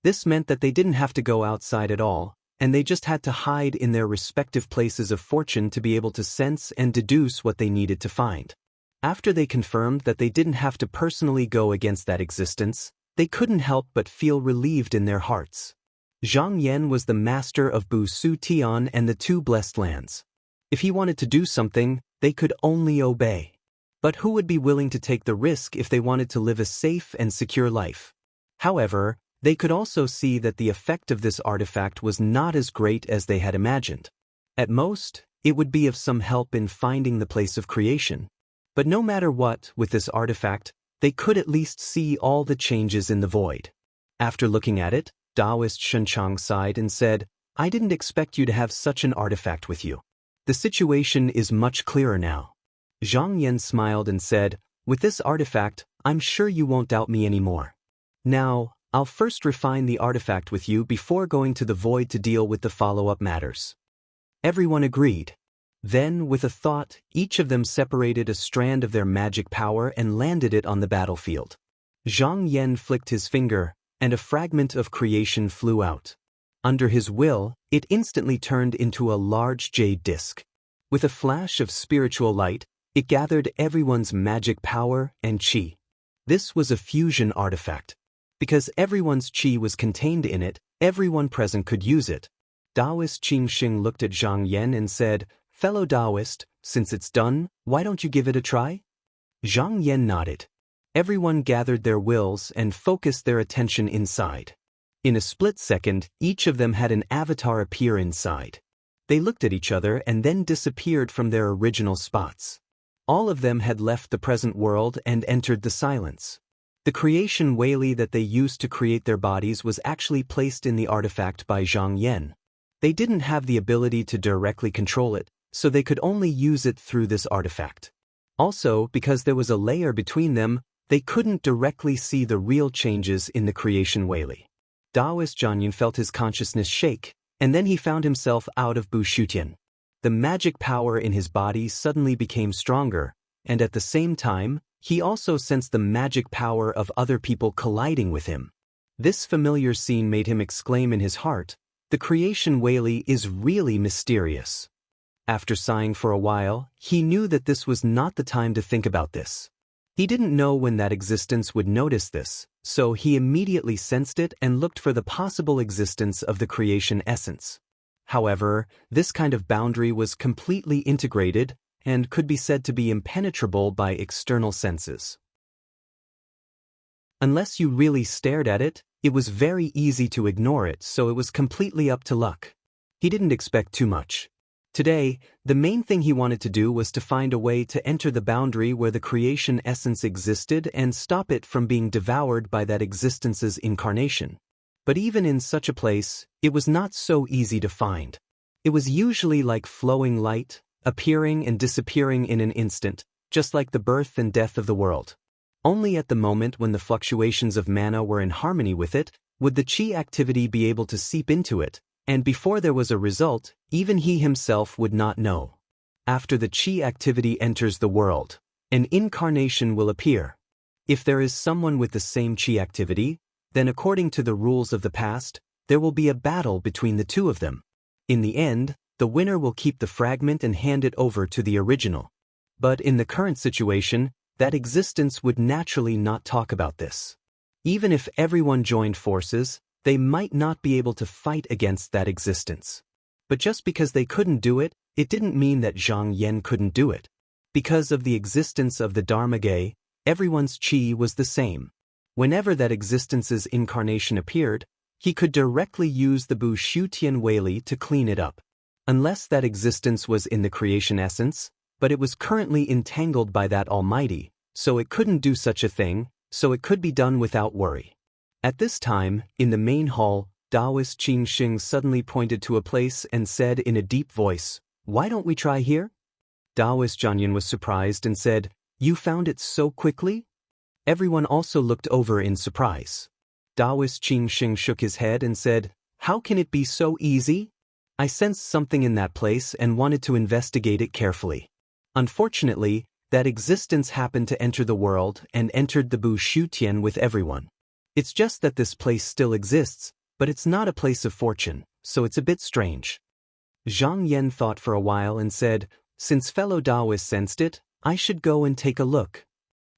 This meant that they didn't have to go outside at all, and they just had to hide in their respective places of fortune to be able to sense and deduce what they needed to find. After they confirmed that they didn't have to personally go against that existence, they couldn't help but feel relieved in their hearts. Zhang Yan was the master of Bu Su Tian and the two blessed lands. If he wanted to do something, they could only obey. But who would be willing to take the risk if they wanted to live a safe and secure life? However, they could also see that the effect of this artifact was not as great as they had imagined. At most, it would be of some help in finding the place of creation. But no matter what, with this artifact, they could at least see all the changes in the void. After looking at it, Taoist Shunchang sighed and said, "I didn't expect you to have such an artifact with you. The situation is much clearer now." Zhang Yan smiled and said, "With this artifact, I'm sure you won't doubt me anymore. Now, I'll first refine the artifact with you before going to the void to deal with the follow-up matters." Everyone agreed. Then, with a thought, each of them separated a strand of their magic power and landed it on the battlefield. Zhang Yan flicked his finger, and a fragment of creation flew out. Under his will, it instantly turned into a large jade disc. With a flash of spiritual light, it gathered everyone's magic power and qi. This was a fusion artifact. Because everyone's qi was contained in it, everyone present could use it. Taoist Qing Xing looked at Zhang Yan and said, "Fellow Taoist, since it's done, why don't you give it a try?" Zhang Yan nodded. Everyone gathered their wills and focused their attention inside. In a split second, each of them had an avatar appear inside. They looked at each other and then disappeared from their original spots. All of them had left the present world and entered the silence. The creation Weili that they used to create their bodies was actually placed in the artifact by Zhang Yan. They didn't have the ability to directly control it, so they could only use it through this artifact. Also, because there was a layer between them, they couldn't directly see the real changes in the creation Weili. Taoist Jianyan felt his consciousness shake, and then he found himself out of Bu Shutian. The magic power in his body suddenly became stronger, and at the same time, he also sensed the magic power of other people colliding with him. This familiar scene made him exclaim in his heart, "The creation Weili is really mysterious." After sighing for a while, he knew that this was not the time to think about this. He didn't know when that existence would notice this, so he immediately sensed it and looked for the possible existence of the creation essence. However, this kind of boundary was completely integrated and could be said to be impenetrable by external senses. Unless you really stared at it, it was very easy to ignore it, so it was completely up to luck. He didn't expect too much. Today, the main thing he wanted to do was to find a way to enter the boundary where the creation essence existed and stop it from being devoured by that existence's incarnation. But even in such a place, it was not so easy to find. It was usually like flowing light, appearing and disappearing in an instant, just like the birth and death of the world. Only at the moment when the fluctuations of mana were in harmony with it, would the qi activity be able to seep into it, and before there was a result, even he himself would not know. After the qi activity enters the world, an incarnation will appear. If there is someone with the same qi activity, then according to the rules of the past, there will be a battle between the two of them. In the end, the winner will keep the fragment and hand it over to the original. But in the current situation, that existence would naturally not talk about this. Even if everyone joined forces, they might not be able to fight against that existence. But just because they couldn't do it, it didn't mean that Zhang Yan couldn't do it. Because of the existence of the Dharma-Ge, everyone's qi was the same. Whenever that existence's incarnation appeared, he could directly use the Bu Shutian Weili to clean it up. Unless that existence was in the creation essence, but it was currently entangled by that Almighty, so it couldn't do such a thing, so it could be done without worry. At this time, in the main hall, Taoist Qing Xing suddenly pointed to a place and said in a deep voice, "Why don't we try here?" Taoist Jianyan was surprised and said, "You found it so quickly?" Everyone also looked over in surprise. Taoist Qing Xing shook his head and said, "How can it be so easy? I sensed something in that place and wanted to investigate it carefully. Unfortunately, that existence happened to enter the world and entered the Bu Shutian with everyone. It's just that this place still exists, but it's not a place of fortune, so it's a bit strange." Zhang Yan thought for a while and said, "Since fellow Taoists sensed it, I should go and take a look."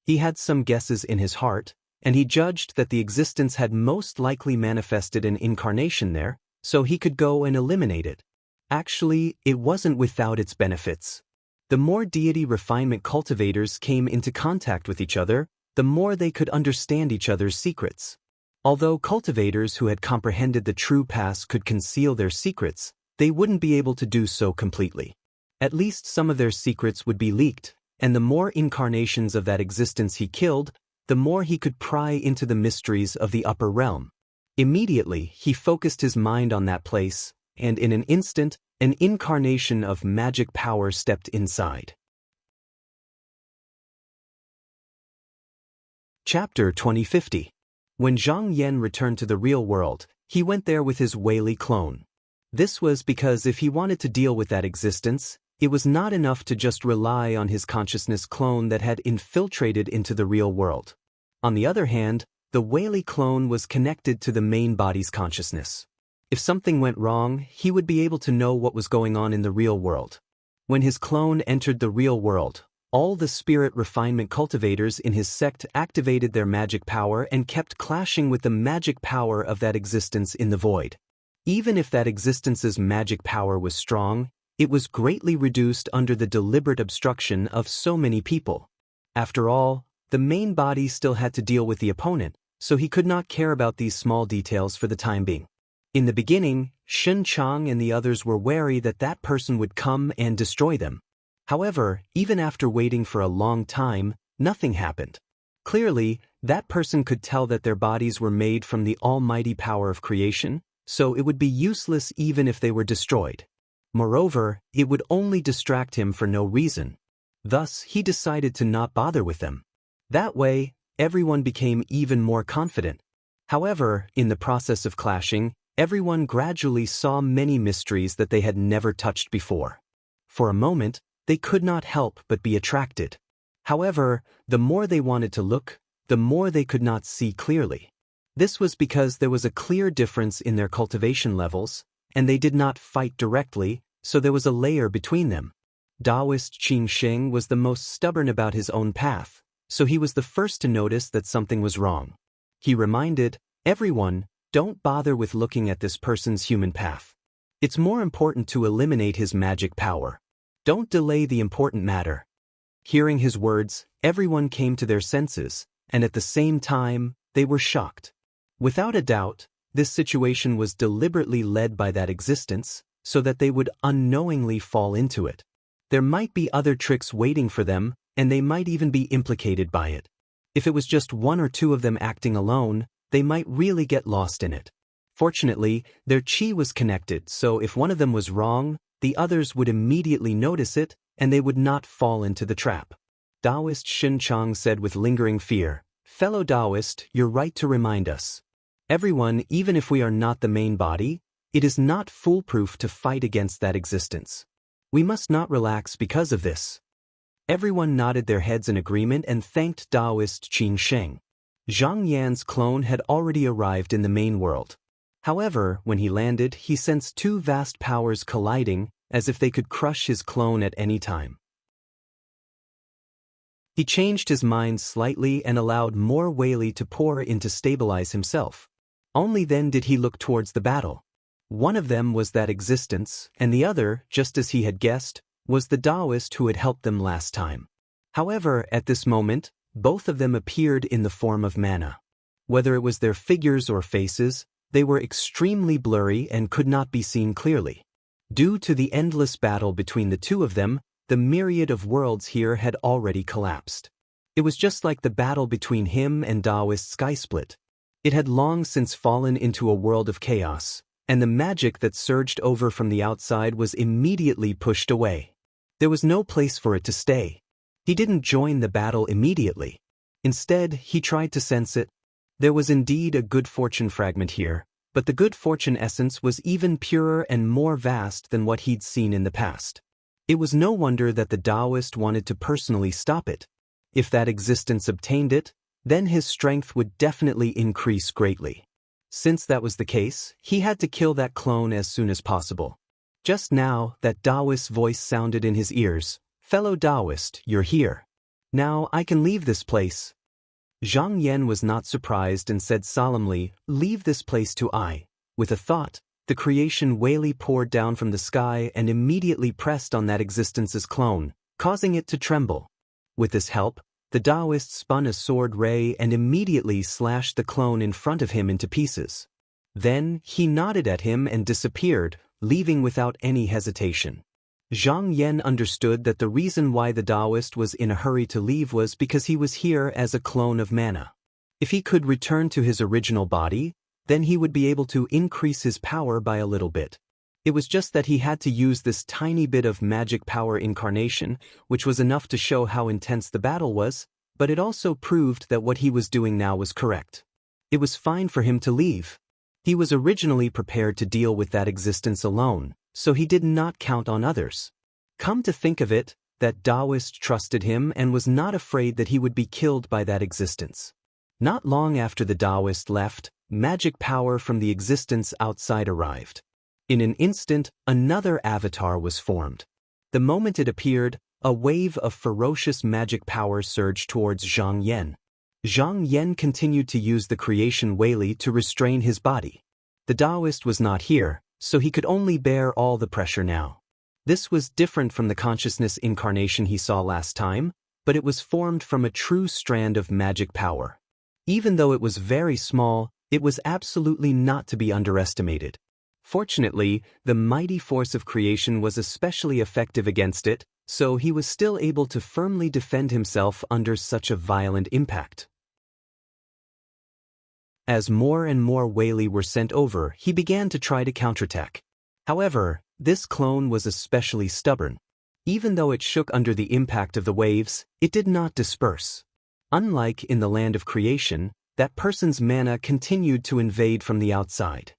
He had some guesses in his heart, and he judged that the existence had most likely manifested an incarnation there, so he could go and eliminate it. Actually, it wasn't without its benefits. The more deity refinement cultivators came into contact with each other, the more they could understand each other's secrets. Although cultivators who had comprehended the true past could conceal their secrets, they wouldn't be able to do so completely. At least some of their secrets would be leaked, and the more incarnations of that existence he killed, the more he could pry into the mysteries of the upper realm. Immediately, he focused his mind on that place, and in an instant, an incarnation of magic power stepped inside. Chapter 2050. When Zhang Yan returned to the real world, he went there with his Weili clone. This was because if he wanted to deal with that existence, it was not enough to just rely on his consciousness clone that had infiltrated into the real world. On the other hand, the Weili clone was connected to the main body's consciousness. If something went wrong, he would be able to know what was going on in the real world. When his clone entered the real world, all the spirit refinement cultivators in his sect activated their magic power and kept clashing with the magic power of that existence in the void. Even if that existence's magic power was strong, it was greatly reduced under the deliberate obstruction of so many people. After all, the main body still had to deal with the opponent, so he could not care about these small details for the time being. In the beginning, Shen Chang and the others were wary that that person would come and destroy them. However, even after waiting for a long time, nothing happened. Clearly, that person could tell that their bodies were made from the almighty power of creation, so it would be useless even if they were destroyed. Moreover, it would only distract him for no reason. Thus, he decided to not bother with them. That way, everyone became even more confident. However, in the process of clashing, everyone gradually saw many mysteries that they had never touched before. For a moment, they could not help but be attracted. However, the more they wanted to look, the more they could not see clearly. This was because there was a clear difference in their cultivation levels, and they did not fight directly, so there was a layer between them. Taoist Qin Sheng was the most stubborn about his own path, so he was the first to notice that something was wrong. He reminded everyone, don't bother with looking at this person's human path. It's more important to eliminate his magic power. Don't delay the important matter. Hearing his words, everyone came to their senses, and at the same time, they were shocked. Without a doubt, this situation was deliberately led by that existence, so that they would unknowingly fall into it. There might be other tricks waiting for them, and they might even be implicated by it. If it was just one or two of them acting alone, they might really get lost in it. Fortunately, their chi was connected, so if one of them was wrong, the others would immediately notice it, and they would not fall into the trap. Taoist Shen Chang said with lingering fear, "Fellow Taoist, you're right to remind us. Everyone, even if we are not the main body, it is not foolproof to fight against that existence. We must not relax because of this." Everyone nodded their heads in agreement and thanked Taoist Qin Sheng. Zhang Yan's clone had already arrived in the main world. However, when he landed, he sensed two vast powers colliding, as if they could crush his clone at any time. He changed his mind slightly and allowed more Weili to pour in to stabilize himself. Only then did he look towards the battle. One of them was that existence, and the other, just as he had guessed, was the Taoist who had helped them last time. However, at this moment, both of them appeared in the form of mana. Whether it was their figures or faces, they were extremely blurry and could not be seen clearly. Due to the endless battle between the two of them, the myriad of worlds here had already collapsed. It was just like the battle between him and Taoist Skysplit. It had long since fallen into a world of chaos, and the magic that surged over from the outside was immediately pushed away. There was no place for it to stay. He didn't join the battle immediately. Instead, he tried to sense it. There was indeed a good fortune fragment here, but the good fortune essence was even purer and more vast than what he'd seen in the past. It was no wonder that the Taoist wanted to personally stop it. If that existence obtained it, then his strength would definitely increase greatly. Since that was the case, he had to kill that clone as soon as possible. Just now, that Taoist's voice sounded in his ears. "Fellow Taoist, you're here. Now I can leave this place." Zhang Yan was not surprised and said solemnly, "Leave this place to I." With a thought, the creation Weili poured down from the sky and immediately pressed on that existence's clone, causing it to tremble. With this help, the Taoist spun a sword ray and immediately slashed the clone in front of him into pieces. Then, he nodded at him and disappeared, leaving without any hesitation. Zhang Yan understood that the reason why the Taoist was in a hurry to leave was because he was here as a clone of mana. If he could return to his original body, then he would be able to increase his power by a little bit. It was just that he had to use this tiny bit of magic power incarnation, which was enough to show how intense the battle was, but it also proved that what he was doing now was correct. It was fine for him to leave. He was originally prepared to deal with that existence alone, so he did not count on others. Come to think of it, that Taoist trusted him and was not afraid that he would be killed by that existence. Not long after the Taoist left, magic power from the existence outside arrived. In an instant, another avatar was formed. The moment it appeared, a wave of ferocious magic power surged towards Zhang Yan. Zhang Yan continued to use the creation Weili to restrain his body. The Taoist was not here, so he could only bear all the pressure now. This was different from the consciousness incarnation he saw last time, but it was formed from a true strand of magic power. Even though it was very small, it was absolutely not to be underestimated. Fortunately, the mighty force of creation was especially effective against it, so he was still able to firmly defend himself under such a violent impact. As more and more Weili were sent over, he began to try to counterattack. However, this clone was especially stubborn. Even though it shook under the impact of the waves, it did not disperse. Unlike in the land of creation, that person's mana continued to invade from the outside.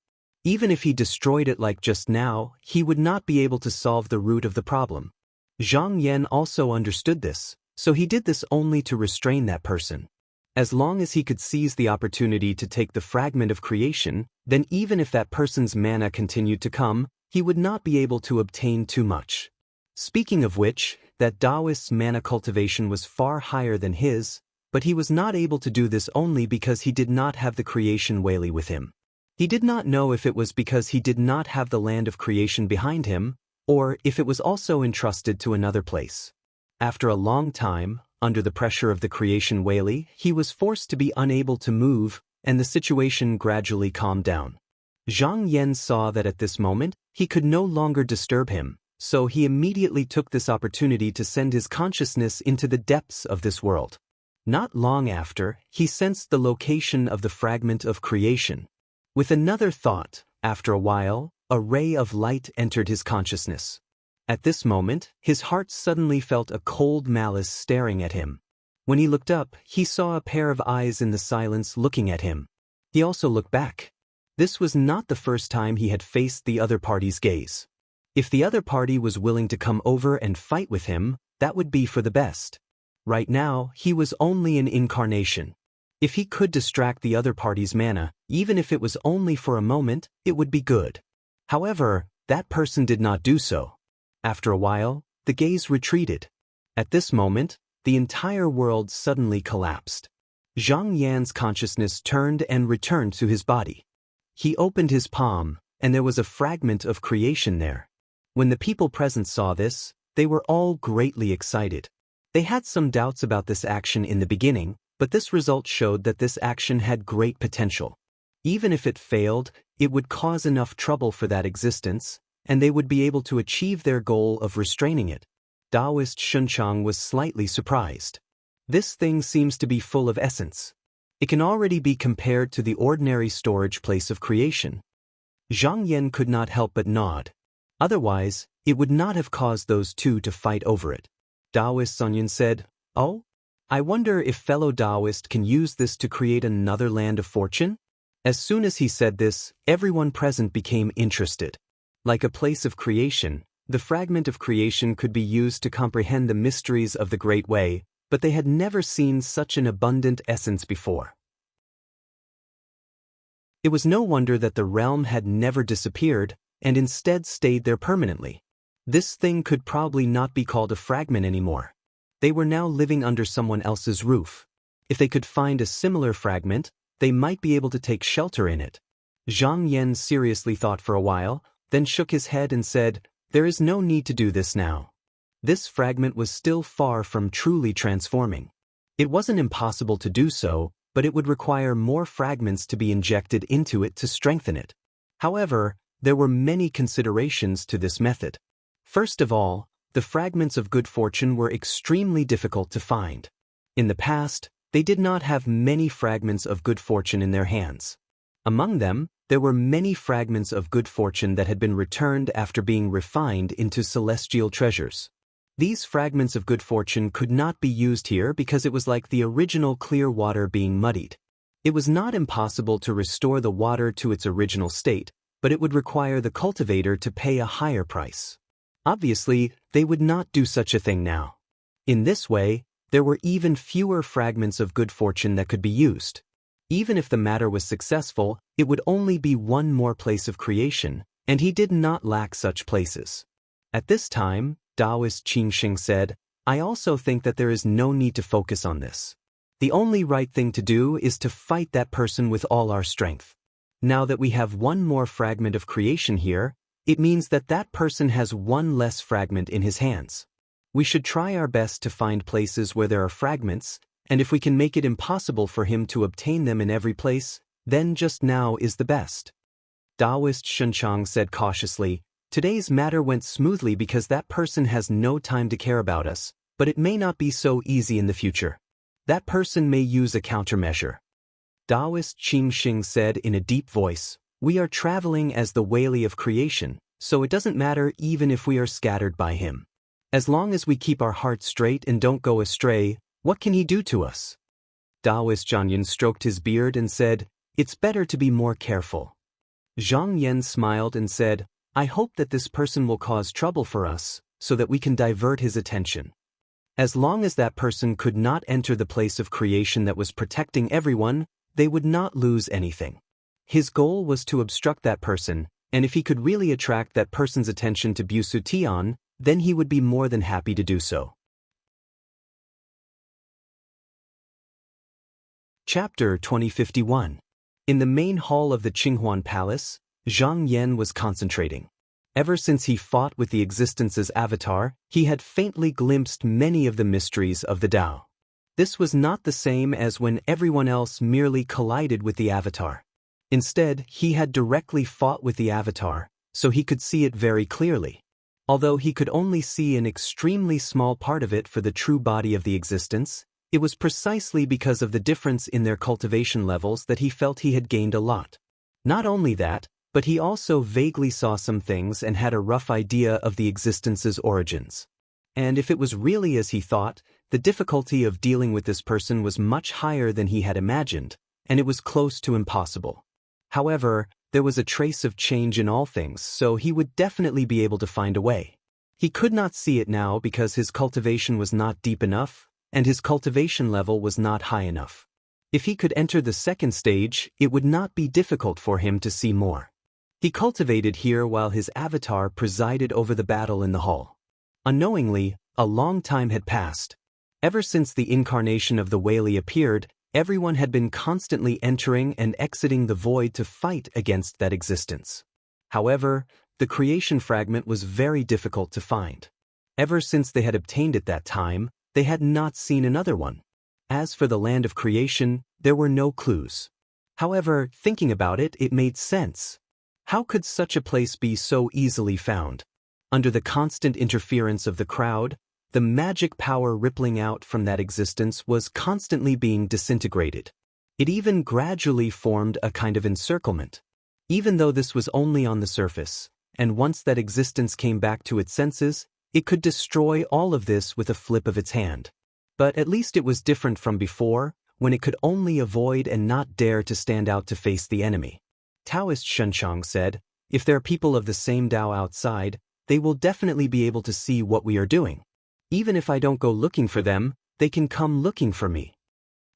Even if he destroyed it like just now, he would not be able to solve the root of the problem. Zhang Yan also understood this, so he did this only to restrain that person. As long as he could seize the opportunity to take the fragment of creation, then even if that person's mana continued to come, he would not be able to obtain too much. Speaking of which, that Taoist's mana cultivation was far higher than his, but he was not able to do this only because he did not have the creation Weili with him. He did not know if it was because he did not have the land of creation behind him, or if it was also entrusted to another place. After a long time, under the pressure of the creation Weili, he was forced to be unable to move, and the situation gradually calmed down. Zhang Yan saw that at this moment, he could no longer disturb him, so he immediately took this opportunity to send his consciousness into the depths of this world. Not long after, he sensed the location of the fragment of creation. With another thought, after a while, a ray of light entered his consciousness. At this moment, his heart suddenly felt a cold malice staring at him. When he looked up, he saw a pair of eyes in the silence looking at him. He also looked back. This was not the first time he had faced the other party's gaze. If the other party was willing to come over and fight with him, that would be for the best. Right now, he was only an incarnation. If he could distract the other party's mana, even if it was only for a moment, it would be good. However, that person did not do so. After a while, the gaze retreated. At this moment, the entire world suddenly collapsed. Zhang Yan's consciousness turned and returned to his body. He opened his palm, and there was a fragment of creation there. When the people present saw this, they were all greatly excited. They had some doubts about this action in the beginning, but this result showed that this action had great potential. Even if it failed, it would cause enough trouble for that existence, and they would be able to achieve their goal of restraining it. Taoist Shunchang was slightly surprised. This thing seems to be full of essence. It can already be compared to the ordinary storage place of creation. Zhang Yan could not help but nod. Otherwise, it would not have caused those two to fight over it. Taoist Sun said, "Oh? I wonder if fellow Taoist can use this to create another land of fortune?" As soon as he said this, everyone present became interested. Like a place of creation, the fragment of creation could be used to comprehend the mysteries of the Great Way, but they had never seen such an abundant essence before. It was no wonder that the realm had never disappeared, and instead stayed there permanently. This thing could probably not be called a fragment anymore. They were now living under someone else's roof. If they could find a similar fragment, they might be able to take shelter in it. Zhang Yan seriously thought for a while, then shook his head and said, "There is no need to do this now." This fragment was still far from truly transforming. It wasn't impossible to do so, but it would require more fragments to be injected into it to strengthen it. However, there were many considerations to this method. First of all, the fragments of good fortune were extremely difficult to find. In the past, they did not have many fragments of good fortune in their hands. Among them, there were many fragments of good fortune that had been returned after being refined into celestial treasures. These fragments of good fortune could not be used here because it was like the original clear water being muddied. It was not impossible to restore the water to its original state, but it would require the cultivator to pay a higher price. Obviously, they would not do such a thing now. In this way, there were even fewer fragments of good fortune that could be used. Even if the matter was successful, it would only be one more place of creation, and he did not lack such places. At this time, Taoist Qingxing said, "I also think that there is no need to focus on this. The only right thing to do is to fight that person with all our strength. Now that we have one more fragment of creation here, it means that that person has one less fragment in his hands. We should try our best to find places where there are fragments, and if we can make it impossible for him to obtain them in every place, then just now is the best." Taoist Shunchang said cautiously, "Today's matter went smoothly because that person has no time to care about us, but it may not be so easy in the future. That person may use a countermeasure." Taoist Qingxing said in a deep voice, "We are traveling as the Whaley of creation, so it doesn't matter even if we are scattered by him. As long as we keep our heart straight and don't go astray, what can he do to us?" Taoist Zhangyan stroked his beard and said, "It's better to be more careful." Zhang Yan smiled and said, "I hope that this person will cause trouble for us, so that we can divert his attention. As long as that person could not enter the place of creation that was protecting everyone, they would not lose anything. His goal was to obstruct that person, and if he could really attract that person's attention to Busu Tian, then he would be more than happy to do so." Chapter 2051. In the main hall of the Qinghuan Palace, Zhang Yan was concentrating. Ever since he fought with the existence's avatar, he had faintly glimpsed many of the mysteries of the Tao. This was not the same as when everyone else merely collided with the avatar. Instead, he had directly fought with the avatar, so he could see it very clearly. Although he could only see an extremely small part of it for the true body of the existence, it was precisely because of the difference in their cultivation levels that he felt he had gained a lot. Not only that, but he also vaguely saw some things and had a rough idea of the existence's origins. And if it was really as he thought, the difficulty of dealing with this person was much higher than he had imagined, and it was close to impossible. However, there was a trace of change in all things, so he would definitely be able to find a way. He could not see it now because his cultivation was not deep enough, and his cultivation level was not high enough. If he could enter the second stage, it would not be difficult for him to see more. He cultivated here while his avatar presided over the battle in the hall. Unknowingly, a long time had passed. Ever since the incarnation of the Whaley appeared, everyone had been constantly entering and exiting the void to fight against that existence. However, the creation fragment was very difficult to find. Ever since they had obtained it that time, they had not seen another one. As for the land of creation, there were no clues. However, thinking about it, it made sense. How could such a place be so easily found? Under the constant interference of the crowd, the magic power rippling out from that existence was constantly being disintegrated. It even gradually formed a kind of encirclement. Even though this was only on the surface, and once that existence came back to its senses, it could destroy all of this with a flip of its hand. But at least it was different from before, when it could only avoid and not dare to stand out to face the enemy. Taoist Shunchang said, "If there are people of the same Tao outside, they will definitely be able to see what we are doing. Even if I don't go looking for them, they can come looking for me."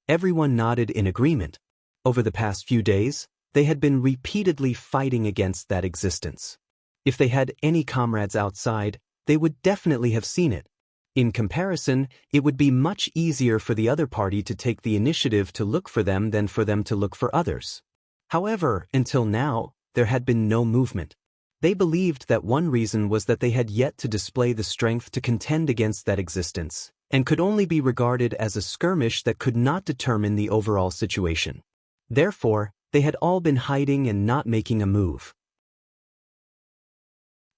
Everyone nodded in agreement. Over the past few days, they had been repeatedly fighting against that existence. If they had any comrades outside, they would definitely have seen it. In comparison, it would be much easier for the other party to take the initiative to look for them than for them to look for others. However, until now, there had been no movement. They believed that one reason was that they had yet to display the strength to contend against that existence, and could only be regarded as a skirmish that could not determine the overall situation. Therefore, they had all been hiding and not making a move.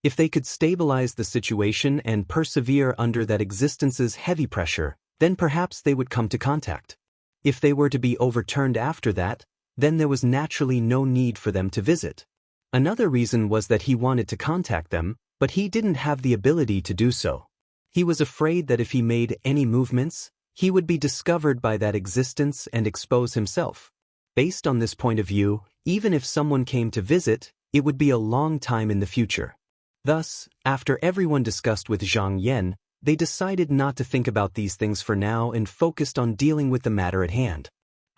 If they could stabilize the situation and persevere under that existence's heavy pressure, then perhaps they would come to contact. If they were to be overturned after that, then there was naturally no need for them to visit. Another reason was that he wanted to contact them, but he didn't have the ability to do so. He was afraid that if he made any movements, he would be discovered by that existence and expose himself. Based on this point of view, even if someone came to visit, it would be a long time in the future. Thus, after everyone discussed with Zhang Yan, they decided not to think about these things for now and focused on dealing with the matter at hand.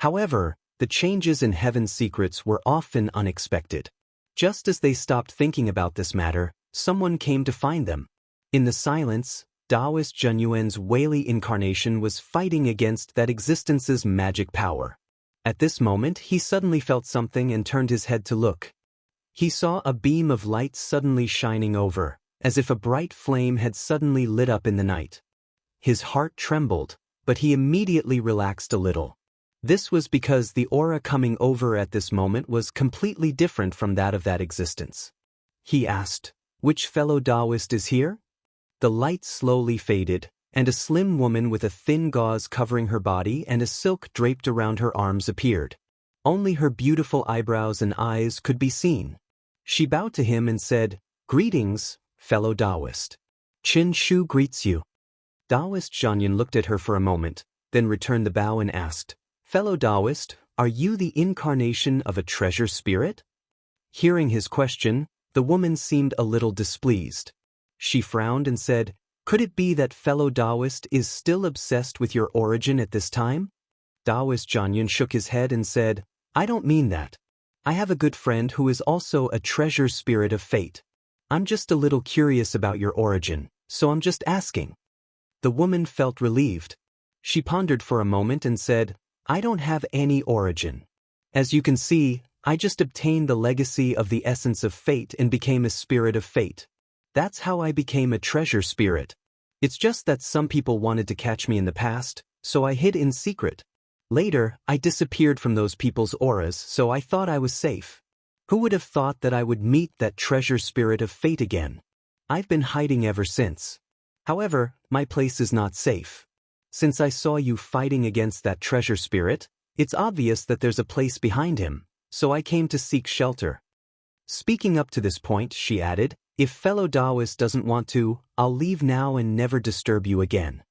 However, the changes in Heaven's secrets were often unexpected. Just as they stopped thinking about this matter, someone came to find them. In the silence, Taoist Zhenyuan's Weili incarnation was fighting against that existence's magic power. At this moment, he suddenly felt something and turned his head to look. He saw a beam of light suddenly shining over, as if a bright flame had suddenly lit up in the night. His heart trembled, but he immediately relaxed a little. This was because the aura coming over at this moment was completely different from that of that existence. He asked, "Which fellow Taoist is here?" The light slowly faded, and a slim woman with a thin gauze covering her body and a silk draped around her arms appeared. Only her beautiful eyebrows and eyes could be seen. She bowed to him and said, "Greetings, fellow Taoist. Qin Shu greets you." Taoist Zhanyan looked at her for a moment, then returned the bow and asked, "Fellow Taoist, are you the incarnation of a treasure spirit?" Hearing his question, the woman seemed a little displeased. She frowned and said, "Could it be that fellow Taoist is still obsessed with your origin at this time?" Taoist Zhanyan shook his head and said, "I don't mean that. I have a good friend who is also a treasure spirit of fate. I'm just a little curious about your origin, so I'm just asking." The woman felt relieved. She pondered for a moment and said, "I don't have any origin. As you can see, I just obtained the legacy of the essence of fate and became a spirit of fate. That's how I became a treasure spirit. It's just that some people wanted to catch me in the past, so I hid in secret. Later, I disappeared from those people's auras, so I thought I was safe. Who would have thought that I would meet that treasure spirit of fate again? I've been hiding ever since. However, my place is not safe. Since I saw you fighting against that treasure spirit, it's obvious that there's a place behind him, so I came to seek shelter." Speaking up to this point, she added, "If fellow Taoist doesn't want to, I'll leave now and never disturb you again."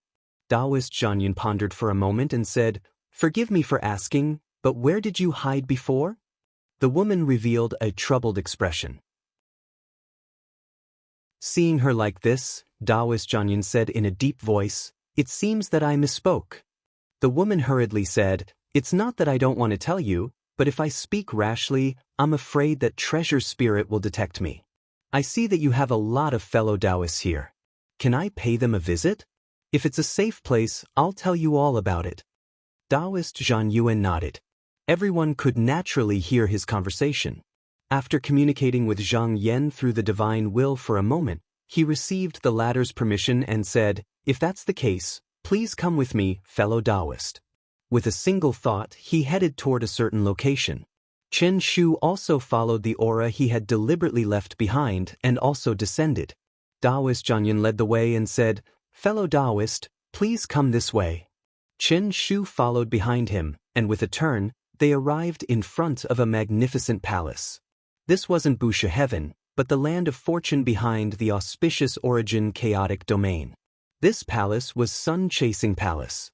Taoist Zhanyan pondered for a moment and said, "Forgive me for asking, but where did you hide before?" The woman revealed a troubled expression. Seeing her like this, Taoist Zhanyan said in a deep voice, "It seems that I misspoke." The woman hurriedly said, "It's not that I don't want to tell you, but if I speak rashly, I'm afraid that treasure spirit will detect me. I see that you have a lot of fellow Taoists here. Can I pay them a visit? If it's a safe place, I'll tell you all about it." Taoist Zhanyuan nodded. Everyone could naturally hear his conversation. After communicating with Zhang Yan through the divine will for a moment, he received the latter's permission and said, "If that's the case, please come with me, fellow Taoist." With a single thought, he headed toward a certain location. Chen Shu also followed the aura he had deliberately left behind and also descended. Taoist Zhanyan led the way and said, "Fellow Taoist, please come this way." Chen Shu followed behind him, and with a turn, they arrived in front of a magnificent palace. This wasn't Busha Heaven, but the land of fortune behind the auspicious origin chaotic domain. This palace was Sun-Chasing Palace.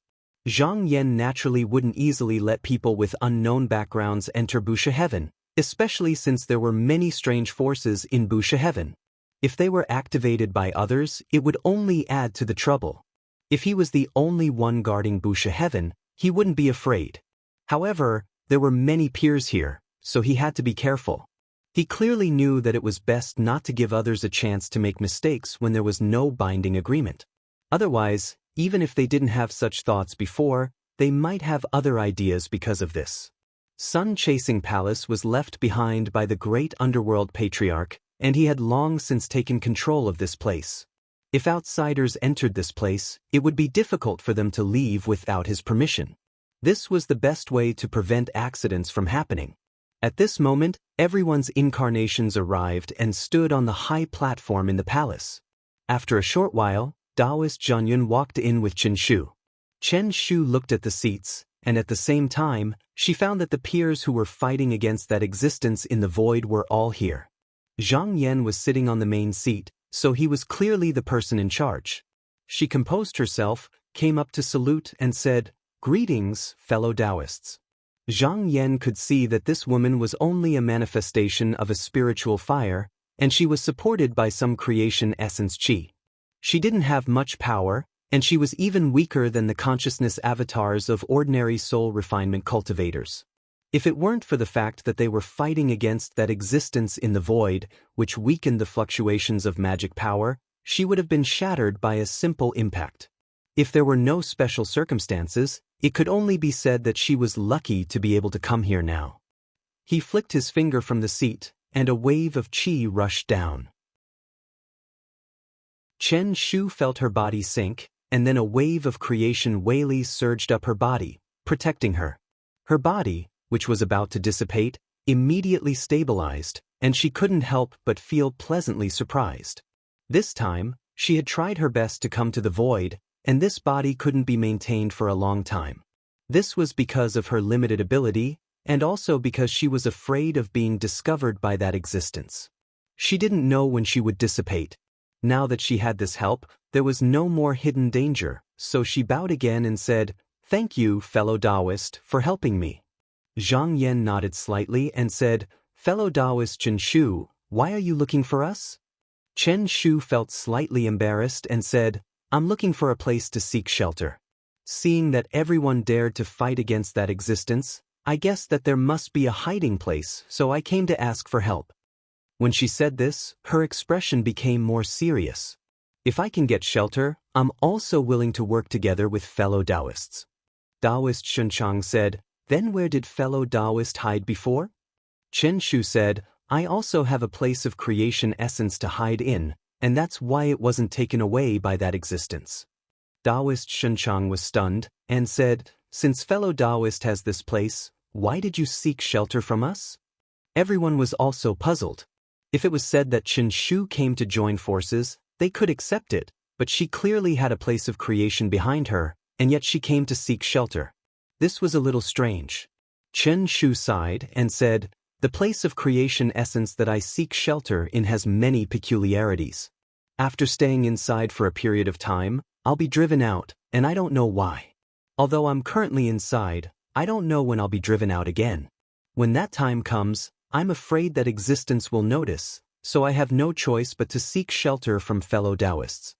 Zhang Yan naturally wouldn't easily let people with unknown backgrounds enter Busha Heaven, especially since there were many strange forces in Busha Heaven. If they were activated by others, it would only add to the trouble. If he was the only one guarding Busha Heaven, he wouldn't be afraid. However, there were many peers here, so he had to be careful. He clearly knew that it was best not to give others a chance to make mistakes when there was no binding agreement. Otherwise, even if they didn't have such thoughts before, they might have other ideas because of this. Sun-Chasing Palace was left behind by the great underworld patriarch, and he had long since taken control of this place. If outsiders entered this place, it would be difficult for them to leave without his permission. This was the best way to prevent accidents from happening. At this moment, everyone's incarnations arrived and stood on the high platform in the palace. After a short while, Taoist Zhanyun walked in with Chen Shu. Chen Shu looked at the seats, and at the same time, she found that the peers who were fighting against that existence in the void were all here. Zhang Yan was sitting on the main seat, so he was clearly the person in charge. She composed herself, came up to salute and said, "Greetings, fellow Taoists." Zhang Yan could see that this woman was only a manifestation of a spiritual fire, and she was supported by some creation essence qi. She didn't have much power, and she was even weaker than the consciousness avatars of ordinary soul refinement cultivators. If it weren't for the fact that they were fighting against that existence in the void, which weakened the fluctuations of magic power, she would have been shattered by a simple impact. If there were no special circumstances, it could only be said that she was lucky to be able to come here now. He flicked his finger from the seat, and a wave of qi rushed down. Chen Shu felt her body sink, and then a wave of creation Wei surged up her body, protecting her. Her body, which was about to dissipate, immediately stabilized, and she couldn't help but feel pleasantly surprised. This time, she had tried her best to come to the void, and this body couldn't be maintained for a long time. This was because of her limited ability, and also because she was afraid of being discovered by that existence. She didn't know when she would dissipate. Now that she had this help, there was no more hidden danger, so she bowed again and said, "Thank you, fellow Taoist, for helping me." Zhang Yan nodded slightly and said, "Fellow Taoist Chen Shu, why are you looking for us?" Chen Shu felt slightly embarrassed and said, "I'm looking for a place to seek shelter. Seeing that everyone dared to fight against that existence, I guessed that there must be a hiding place, so I came to ask for help." When she said this, her expression became more serious. "If I can get shelter, I'm also willing to work together with fellow Taoists." Taoist Shunchang said, "Then where did fellow Taoist hide before?" Chen Shu said, "I also have a place of creation essence to hide in, and that's why it wasn't taken away by that existence." Taoist Shunchang was stunned, and said, "Since fellow Taoist has this place, why did you seek shelter from us?" Everyone was also puzzled. If it was said that Chen Shu came to join forces, they could accept it, but she clearly had a place of creation behind her, and yet she came to seek shelter. This was a little strange. Chen Shu sighed and said, "The place of creation essence that I seek shelter in has many peculiarities. After staying inside for a period of time, I'll be driven out, and I don't know why. Although I'm currently inside, I don't know when I'll be driven out again. When that time comes, I'm afraid that existence will notice, so I have no choice but to seek shelter from fellow Taoists."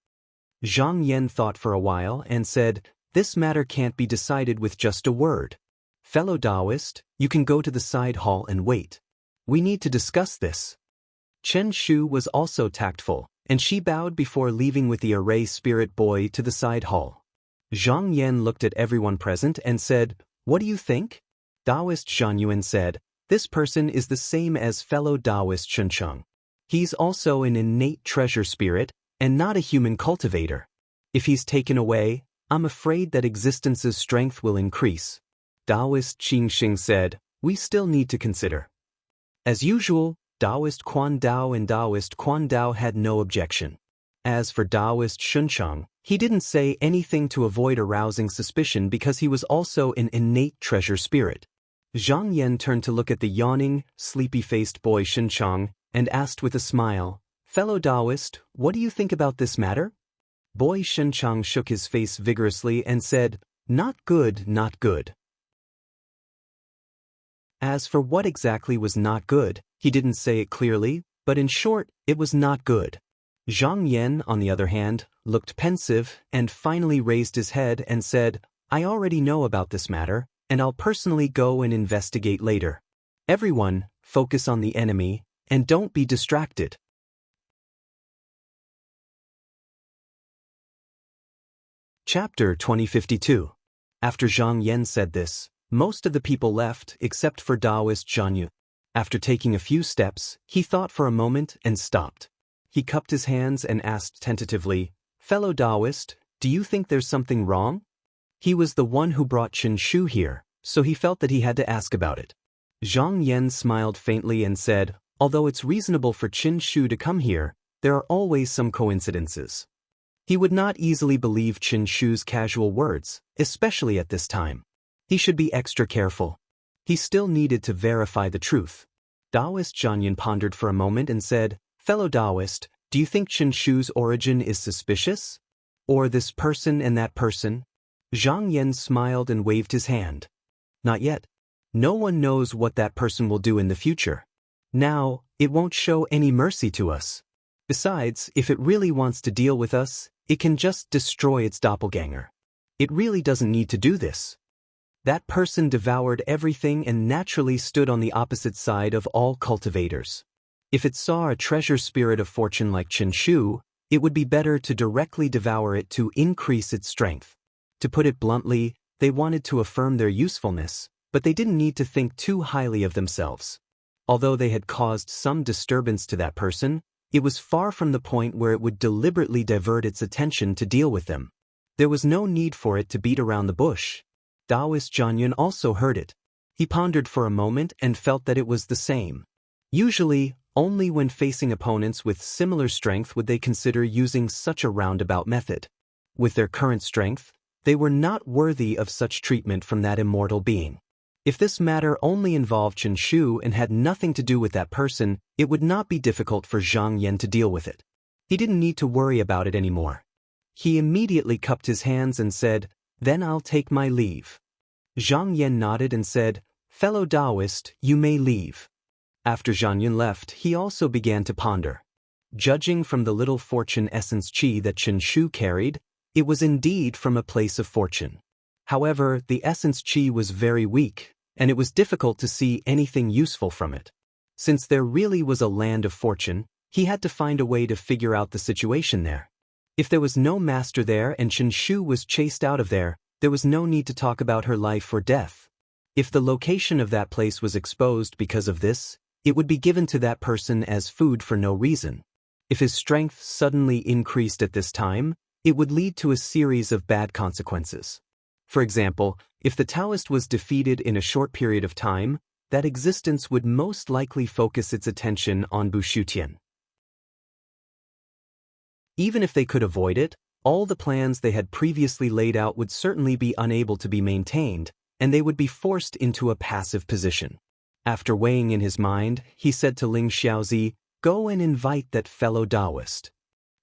Zhang Yan thought for a while and said, "This matter can't be decided with just a word. Fellow Taoist, you can go to the side hall and wait. We need to discuss this." Chen Shu was also tactful, and she bowed before leaving with the array spirit boy to the side hall. Zhang Yan looked at everyone present and said, "What do you think?" Taoist Zhan Yuan said, "This person is the same as fellow Taoist Shuncheng. He's also an innate treasure spirit, and not a human cultivator. If he's taken away, I'm afraid that existence's strength will increase." Taoist Qingxing said, "We still need to consider." As usual, Taoist Quan Dao and Taoist Quan Dao had no objection. As for Taoist Shuncheng, he didn't say anything to avoid arousing suspicion because he was also an innate treasure spirit. Zhang Yan turned to look at the yawning, sleepy-faced boy Shuncheng and asked with a smile, "Fellow Taoist, what do you think about this matter?" Boy Shuncheng shook his face vigorously and said, "Not good, not good." As for what exactly was not good, he didn't say it clearly, but in short, it was not good. Zhang Yan, on the other hand, looked pensive and finally raised his head and said, "I already know about this matter, and I'll personally go and investigate later. Everyone, focus on the enemy, and don't be distracted." Chapter 2052. After Zhang Yan said this, most of the people left except for Taoist Zhan Yu. After taking a few steps, he thought for a moment and stopped. He cupped his hands and asked tentatively, "Fellow Taoist, do you think there's something wrong?" He was the one who brought Chen Shu here, so he felt that he had to ask about it. Zhang Yan smiled faintly and said, "Although it's reasonable for Chen Shu to come here, there are always some coincidences." He would not easily believe Chen Shu's casual words, especially at this time. He should be extra careful. He still needed to verify the truth. Taoist Zhan Yan pondered for a moment and said, "Fellow Taoist, do you think Chen Shu's origin is suspicious? Or this person and that person?" Zhang Yan smiled and waved his hand. "Not yet. No one knows what that person will do in the future. Now, it won't show any mercy to us. Besides, if it really wants to deal with us, it can just destroy its doppelganger. It really doesn't need to do this. That person devoured everything and naturally stood on the opposite side of all cultivators. If it saw a treasure spirit of fortune like Qinshu, it would be better to directly devour it to increase its strength. To put it bluntly, they wanted to affirm their usefulness, but they didn't need to think too highly of themselves. Although they had caused some disturbance to that person, it was far from the point where it would deliberately divert its attention to deal with them. There was no need for it to beat around the bush. Taoist Zhang also heard it. He pondered for a moment and felt that it was the same. Usually, only when facing opponents with similar strength would they consider using such a roundabout method. With their current strength, they were not worthy of such treatment from that immortal being. If this matter only involved Qinshu and had nothing to do with that person, it would not be difficult for Zhang Yan to deal with it. He didn't need to worry about it anymore. He immediately cupped his hands and said, "Then I'll take my leave." Zhang Yan nodded and said, "Fellow Taoist, you may leave." After Zhang Yan left, he also began to ponder. Judging from the little fortune essence qi that Qinshu carried, it was indeed from a place of fortune. However, the essence qi was very weak, and it was difficult to see anything useful from it. Since there really was a land of fortune, he had to find a way to figure out the situation there. If there was no master there and Qinshu was chased out of there was no need to talk about her life or death. If the location of that place was exposed because of this, it would be given to that person as food for no reason. If his strength suddenly increased at this time, it would lead to a series of bad consequences. For example, if the Taoist was defeated in a short period of time, that existence would most likely focus its attention on Bushutian. Even if they could avoid it, all the plans they had previously laid out would certainly be unable to be maintained, and they would be forced into a passive position. After weighing in his mind, he said to Ling Xiaozi, "Go and invite that fellow Taoist."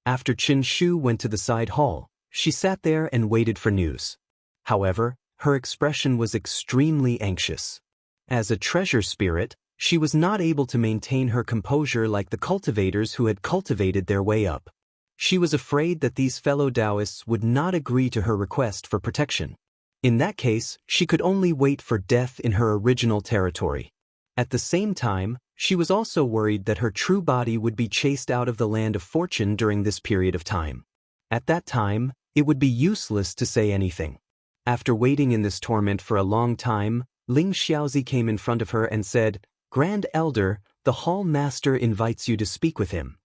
After Qinshu went to the side hall, she sat there and waited for news. However, her expression was extremely anxious. As a treasure spirit, she was not able to maintain her composure like the cultivators who had cultivated their way up. She was afraid that these fellow Taoists would not agree to her request for protection. In that case, she could only wait for death in her original territory. At the same time, she was also worried that her true body would be chased out of the land of fortune during this period of time. At that time, it would be useless to say anything. After waiting in this torment for a long time, Ling Xiaozi came in front of her and said, "Grand Elder, the hall master invites you to speak with him."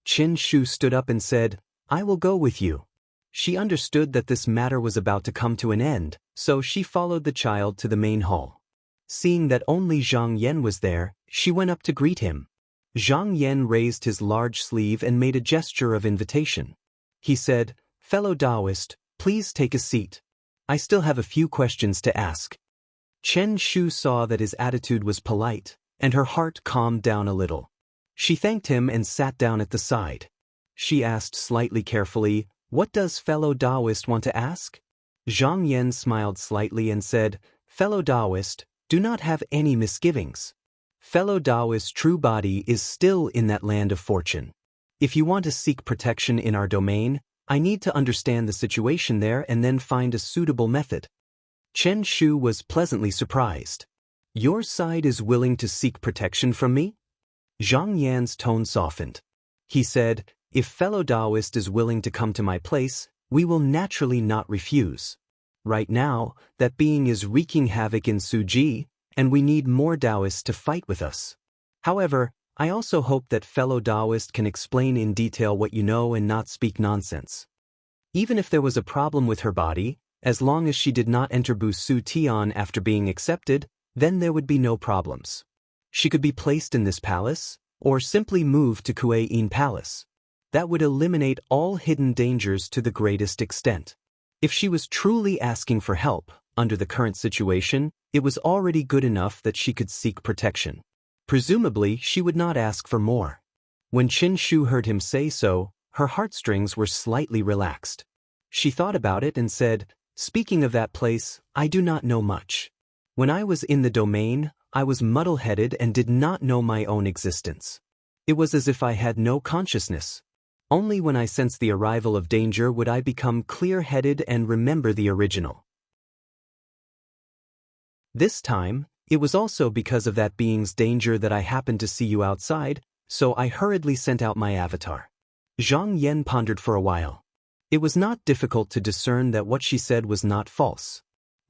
Qinshu stood up and said, "I will go with you." She understood that this matter was about to come to an end, so she followed the child to the main hall. Seeing that only Zhang Yan was there, she went up to greet him. Zhang Yan raised his large sleeve and made a gesture of invitation. He said, "Fellow Taoist, please take a seat. I still have a few questions to ask." Qinshu saw that his attitude was polite, and her heart calmed down a little. She thanked him and sat down at the side. She asked slightly carefully, "What does fellow Taoist want to ask?" Zhang Yan smiled slightly and said, "Fellow Taoist, do not have any misgivings. Fellow Taoist's true body is still in that land of fortune. If you want to seek protection in our domain, I need to understand the situation there and then find a suitable method." Qinshu was pleasantly surprised. "Your side is willing to seek protection from me?" Zhang Yan's tone softened. He said, "If fellow Taoist is willing to come to my place, we will naturally not refuse. Right now, that being is wreaking havoc in Suji, and we need more Taoists to fight with us. However, I also hope that fellow Taoist can explain in detail what you know and not speak nonsense. Even if there was a problem with her body, as long as she did not enter Busu Tian after being accepted, then there would be no problems. She could be placed in this palace, or simply moved to Kuei-in Palace. That would eliminate all hidden dangers to the greatest extent. If she was truly asking for help, under the current situation, it was already good enough that she could seek protection. Presumably, she would not ask for more. When Qinshu heard him say so, her heartstrings were slightly relaxed. She thought about it and said, "Speaking of that place, I do not know much. When I was in the domain, I was muddle-headed and did not know my own existence. It was as if I had no consciousness. Only when I sensed the arrival of danger would I become clear-headed and remember the original. This time, it was also because of that being's danger that I happened to see you outside, so I hurriedly sent out my avatar. Zhang Yan pondered for a while. It was not difficult to discern that what she said was not false.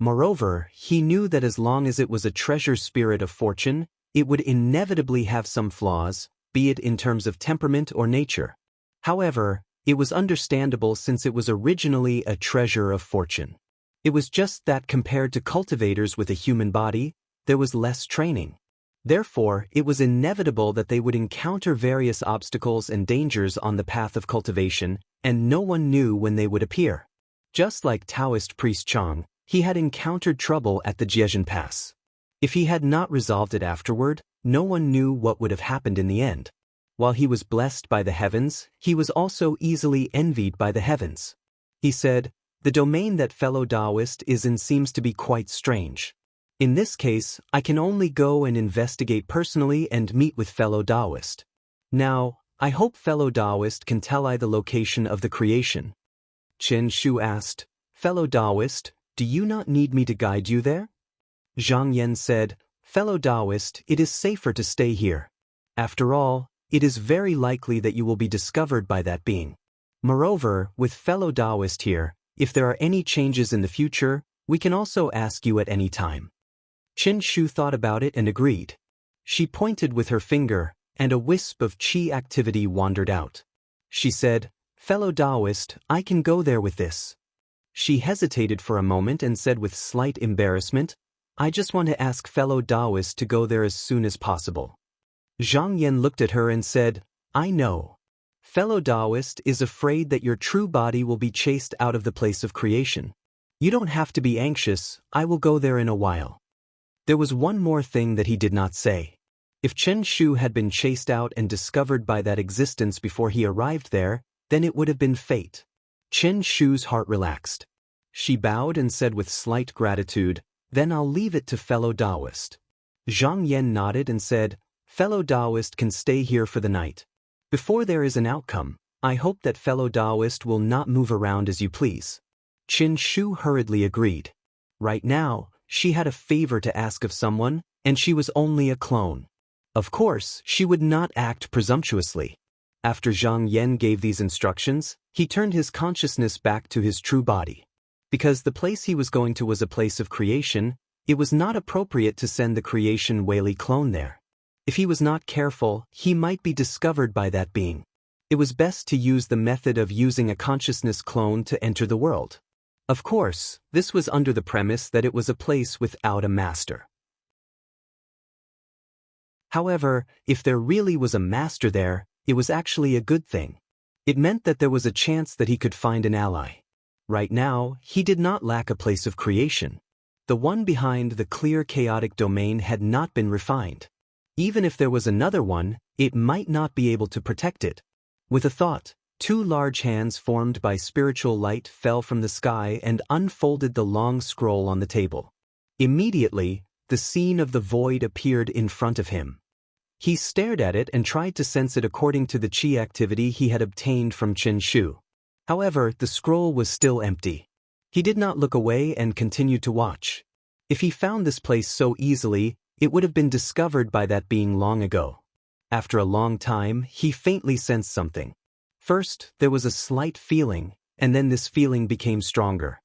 Moreover, he knew that as long as it was a treasure spirit of fortune, it would inevitably have some flaws, be it in terms of temperament or nature. However, it was understandable since it was originally a treasure of fortune. It was just that compared to cultivators with a human body, there was less training. Therefore, it was inevitable that they would encounter various obstacles and dangers on the path of cultivation, and no one knew when they would appear. Just like Taoist priest Chang, he had encountered trouble at the Jiezhen Pass. If he had not resolved it afterward, no one knew what would have happened in the end. While he was blessed by the heavens, he was also easily envied by the heavens. He said, "The domain that fellow Taoist is in seems to be quite strange. In this case, I can only go and investigate personally and meet with fellow Taoist. Now, I hope fellow Taoist can tell I the location of the creation." Chen Shu asked, "Fellow Taoist, do you not need me to guide you there?" Zhang Yan said, "Fellow Taoist, it is safer to stay here. After all, it is very likely that you will be discovered by that being. Moreover, with fellow Taoist here, if there are any changes in the future, we can also ask you at any time." Chen Shu thought about it and agreed. She pointed with her finger, and a wisp of qi activity wandered out. She said, "Fellow Taoist, I can go there with this." She hesitated for a moment and said with slight embarrassment, "I just want to ask fellow Taoist to go there as soon as possible." Zhang Yan looked at her and said, "I know. Fellow Taoist is afraid that your true body will be chased out of the place of creation. You don't have to be anxious, I will go there in a while." There was one more thing that he did not say. If Chen Shu had been chased out and discovered by that existence before he arrived there, then it would have been fate. Chen Shu's heart relaxed. She bowed and said with slight gratitude, "Then I'll leave it to fellow Taoist." Zhang Yan nodded and said, "Fellow Taoist can stay here for the night. Before there is an outcome, I hope that fellow Taoist will not move around as you please." Chen Shu hurriedly agreed. Right now, she had a favor to ask of someone, and she was only a clone. Of course, she would not act presumptuously. After Zhang Yan gave these instructions, he turned his consciousness back to his true body. Because the place he was going to was a place of creation, it was not appropriate to send the creation Whaley clone there. If he was not careful, he might be discovered by that being. It was best to use the method of using a consciousness clone to enter the world. Of course, this was under the premise that it was a place without a master. However, if there really was a master there, it was actually a good thing. It meant that there was a chance that he could find an ally. Right now, he did not lack a place of creation. The one behind the clear chaotic domain had not been refined. Even if there was another one, it might not be able to protect it. With a thought, two large hands formed by spiritual light fell from the sky and unfolded the long scroll on the table. Immediately, the scene of the void appeared in front of him. He stared at it and tried to sense it according to the qi activity he had obtained from Chen Shu. However, the scroll was still empty. He did not look away and continued to watch. If he found this place so easily, it would have been discovered by that being long ago. After a long time, he faintly sensed something. First, there was a slight feeling, and then this feeling became stronger.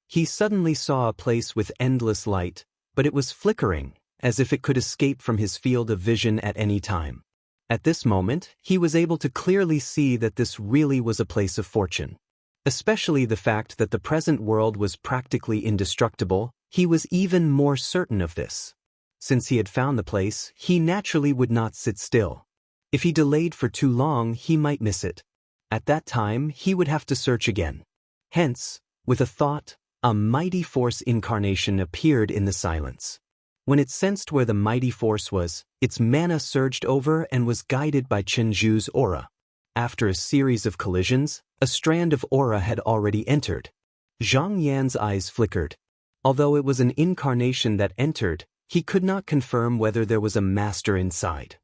He suddenly saw a place with endless light, but it was flickering, as if it could escape from his field of vision at any time. At this moment, he was able to clearly see that this really was a place of fortune. Especially the fact that the present world was practically indestructible, he was even more certain of this. Since he had found the place, he naturally would not sit still. If he delayed for too long, he might miss it. At that time, he would have to search again. Hence, with a thought, a mighty force incarnation appeared in the silence. When it sensed where the mighty force was, its mana surged over and was guided by Chen Shu's aura. After a series of collisions, a strand of aura had already entered. Zhang Yan's eyes flickered. Although it was an incarnation that entered, he could not confirm whether there was a master inside.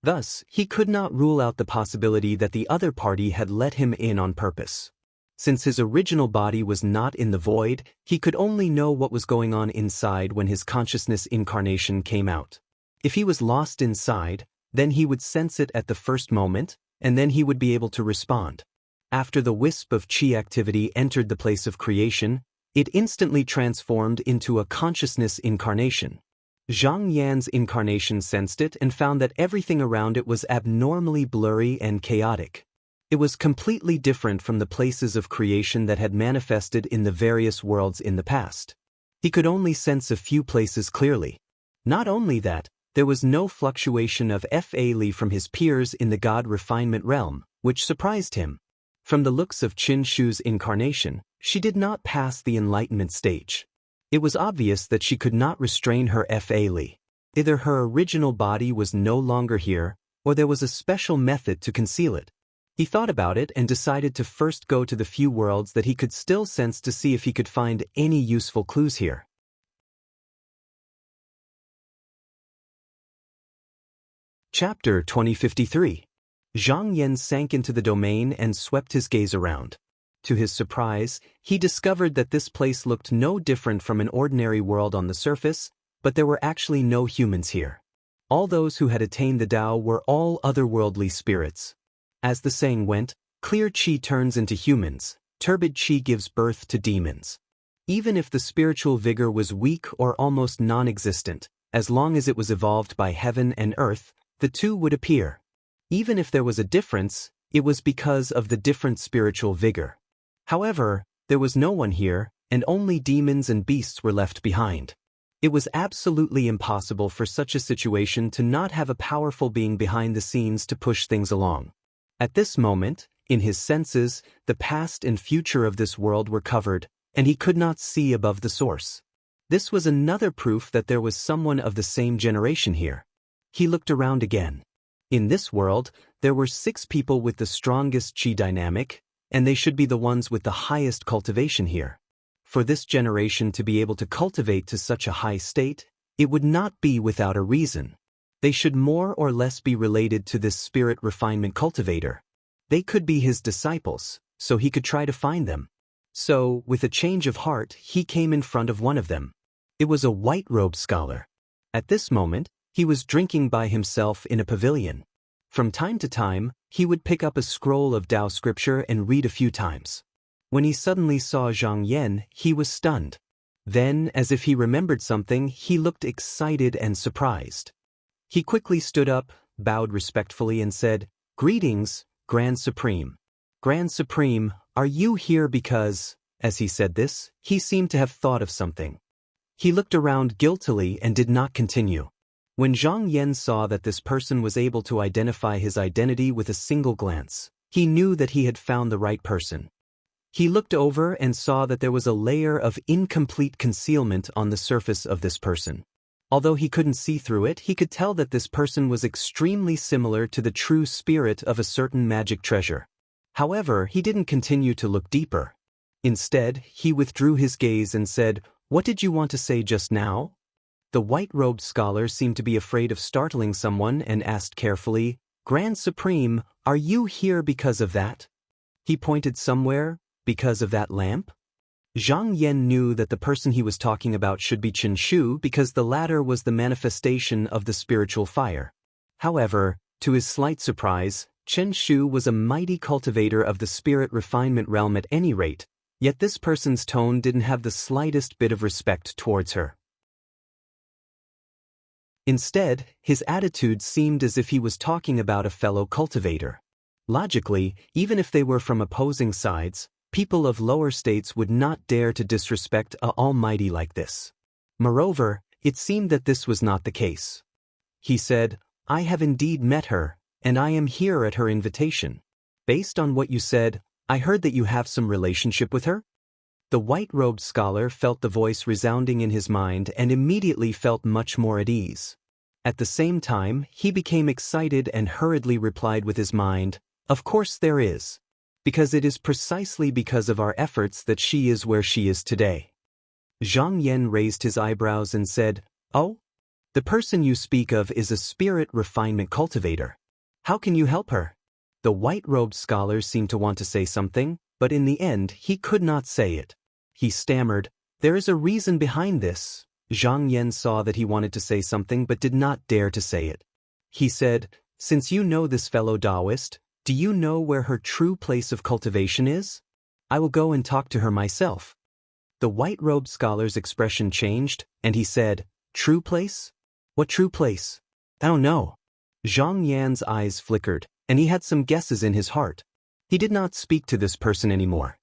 Thus, he could not rule out the possibility that the other party had let him in on purpose. Since his original body was not in the void, he could only know what was going on inside when his consciousness incarnation came out. If he was lost inside, then he would sense it at the first moment, and then he would be able to respond. After the wisp of chi activity entered the place of creation, it instantly transformed into a consciousness incarnation. Zhang Yan's incarnation sensed it and found that everything around it was abnormally blurry and chaotic. It was completely different from the places of creation that had manifested in the various worlds in the past. He could only sense a few places clearly. Not only that, there was no fluctuation of Fa from his peers in the God refinement realm, which surprised him. From the looks of Qin Shu's incarnation, she did not pass the enlightenment stage. It was obvious that she could not restrain her Fa. Either her original body was no longer here, or there was a special method to conceal it. He thought about it and decided to first go to the few worlds that he could still sense to see if he could find any useful clues here. Chapter 2053. Zhang Yan sank into the domain and swept his gaze around. To his surprise, he discovered that this place looked no different from an ordinary world on the surface, but there were actually no humans here. All those who had attained the Tao were all otherworldly spirits. As the saying went, clear qi turns into humans, turbid qi gives birth to demons. Even if the spiritual vigor was weak or almost non-existent, as long as it was evolved by heaven and earth, the two would appear. Even if there was a difference, it was because of the different spiritual vigor. However, there was no one here, and only demons and beasts were left behind. It was absolutely impossible for such a situation to not have a powerful being behind the scenes to push things along. At this moment, in his senses, the past and future of this world were covered, and he could not see above the source. This was another proof that there was someone of the same generation here. He looked around again. In this world, there were 6 people with the strongest chi dynamic, and they should be the ones with the highest cultivation here. For this generation to be able to cultivate to such a high state, it would not be without a reason. They should more or less be related to this spirit refinement cultivator. They could be his disciples, so he could try to find them. So, with a change of heart, he came in front of one of them. It was a white-robed scholar. At this moment, he was drinking by himself in a pavilion. From time to time, he would pick up a scroll of Tao scripture and read a few times. When he suddenly saw Zhang Yan, he was stunned. Then, as if he remembered something, he looked excited and surprised. He quickly stood up, bowed respectfully and said, "Greetings, Grand Supreme. Grand Supreme, are you here because..." As he said this, he seemed to have thought of something. He looked around guiltily and did not continue. When Zhang Yan saw that this person was able to identify his identity with a single glance, he knew that he had found the right person. He looked over and saw that there was a layer of incomplete concealment on the surface of this person. Although he couldn't see through it, he could tell that this person was extremely similar to the true spirit of a certain magic treasure. However, he didn't continue to look deeper. Instead, he withdrew his gaze and said, "What did you want to say just now?" The white-robed scholar seemed to be afraid of startling someone and asked carefully, "Grand Supreme, are you here because of that?" He pointed somewhere, because of that lamp? Zhang Yan knew that the person he was talking about should be Qin Shu because the latter was the manifestation of the spiritual fire. However, to his slight surprise, Qin Shu was a mighty cultivator of the spirit refinement realm at any rate, yet this person's tone didn't have the slightest bit of respect towards her. Instead, his attitude seemed as if he was talking about a fellow cultivator. Logically, even if they were from opposing sides, people of lower states would not dare to disrespect a almighty like this. Moreover, it seemed that this was not the case. He said, "I have indeed met her, and I am here at her invitation. Based on what you said, I heard that you have some relationship with her?" The white-robed scholar felt the voice resounding in his mind and immediately felt much more at ease. At the same time, he became excited and hurriedly replied with his mind, "Of course there is. Because it is precisely because of our efforts that she is where she is today." Zhang Yan raised his eyebrows and said, "Oh? The person you speak of is a spirit refinement cultivator. How can you help her?" The white-robed scholar seemed to want to say something, but in the end he could not say it. He stammered, "There is a reason behind this." Zhang Yan saw that he wanted to say something but did not dare to say it. He said, "Since you know this fellow Taoist, do you know where her true place of cultivation is? I will go and talk to her myself." The white-robed scholar's expression changed, and he said, "True place? What true place? I don't know." Zhang Yan's eyes flickered, and he had some guesses in his heart. He did not speak to this person anymore.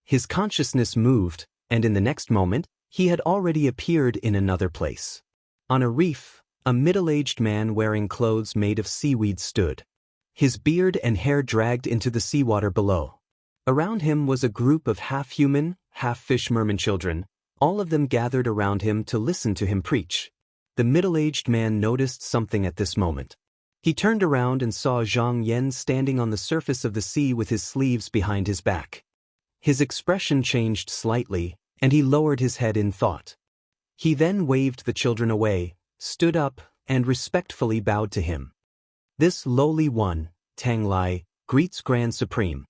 His consciousness moved, and in the next moment, he had already appeared in another place. On a reef, a middle-aged man wearing clothes made of seaweed stood. His beard and hair dragged into the seawater below. Around him was a group of half-human, half-fish merman children, all of them gathered around him to listen to him preach. The middle-aged man noticed something at this moment. He turned around and saw Zhang Yan standing on the surface of the sea with his sleeves behind his back. His expression changed slightly, and he lowered his head in thought. He then waved the children away, stood up, and respectfully bowed to him. "This lowly one, Tang Lai, greets Grand Supreme."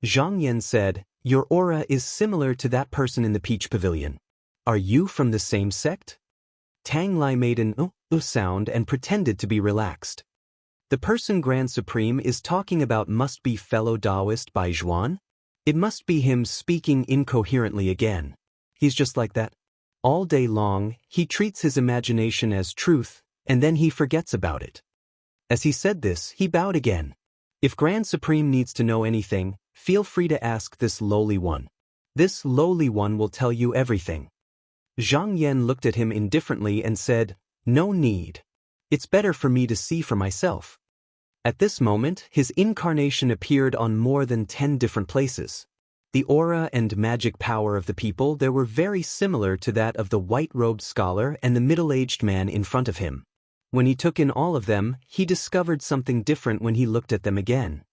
Zhang Yan said, "Your aura is similar to that person in the peach pavilion. Are you from the same sect?" Tang Lai made an sound and pretended to be relaxed. "The person Grand Supreme is talking about must be fellow Taoist Bai Zhuan? It must be him speaking incoherently again. He's just like that. All day long, he treats his imagination as truth, and then he forgets about it." As he said this, he bowed again. "If Grand Supreme needs to know anything, feel free to ask this lowly one. This lowly one will tell you everything." Zhang Yan looked at him indifferently and said, "No need. It's better for me to see for myself." At this moment, his incarnation appeared on more than 10 different places. The aura and magic power of the people there were very similar to that of the white-robed scholar and the middle-aged man in front of him. When he took in all of them, he discovered something different when he looked at them again.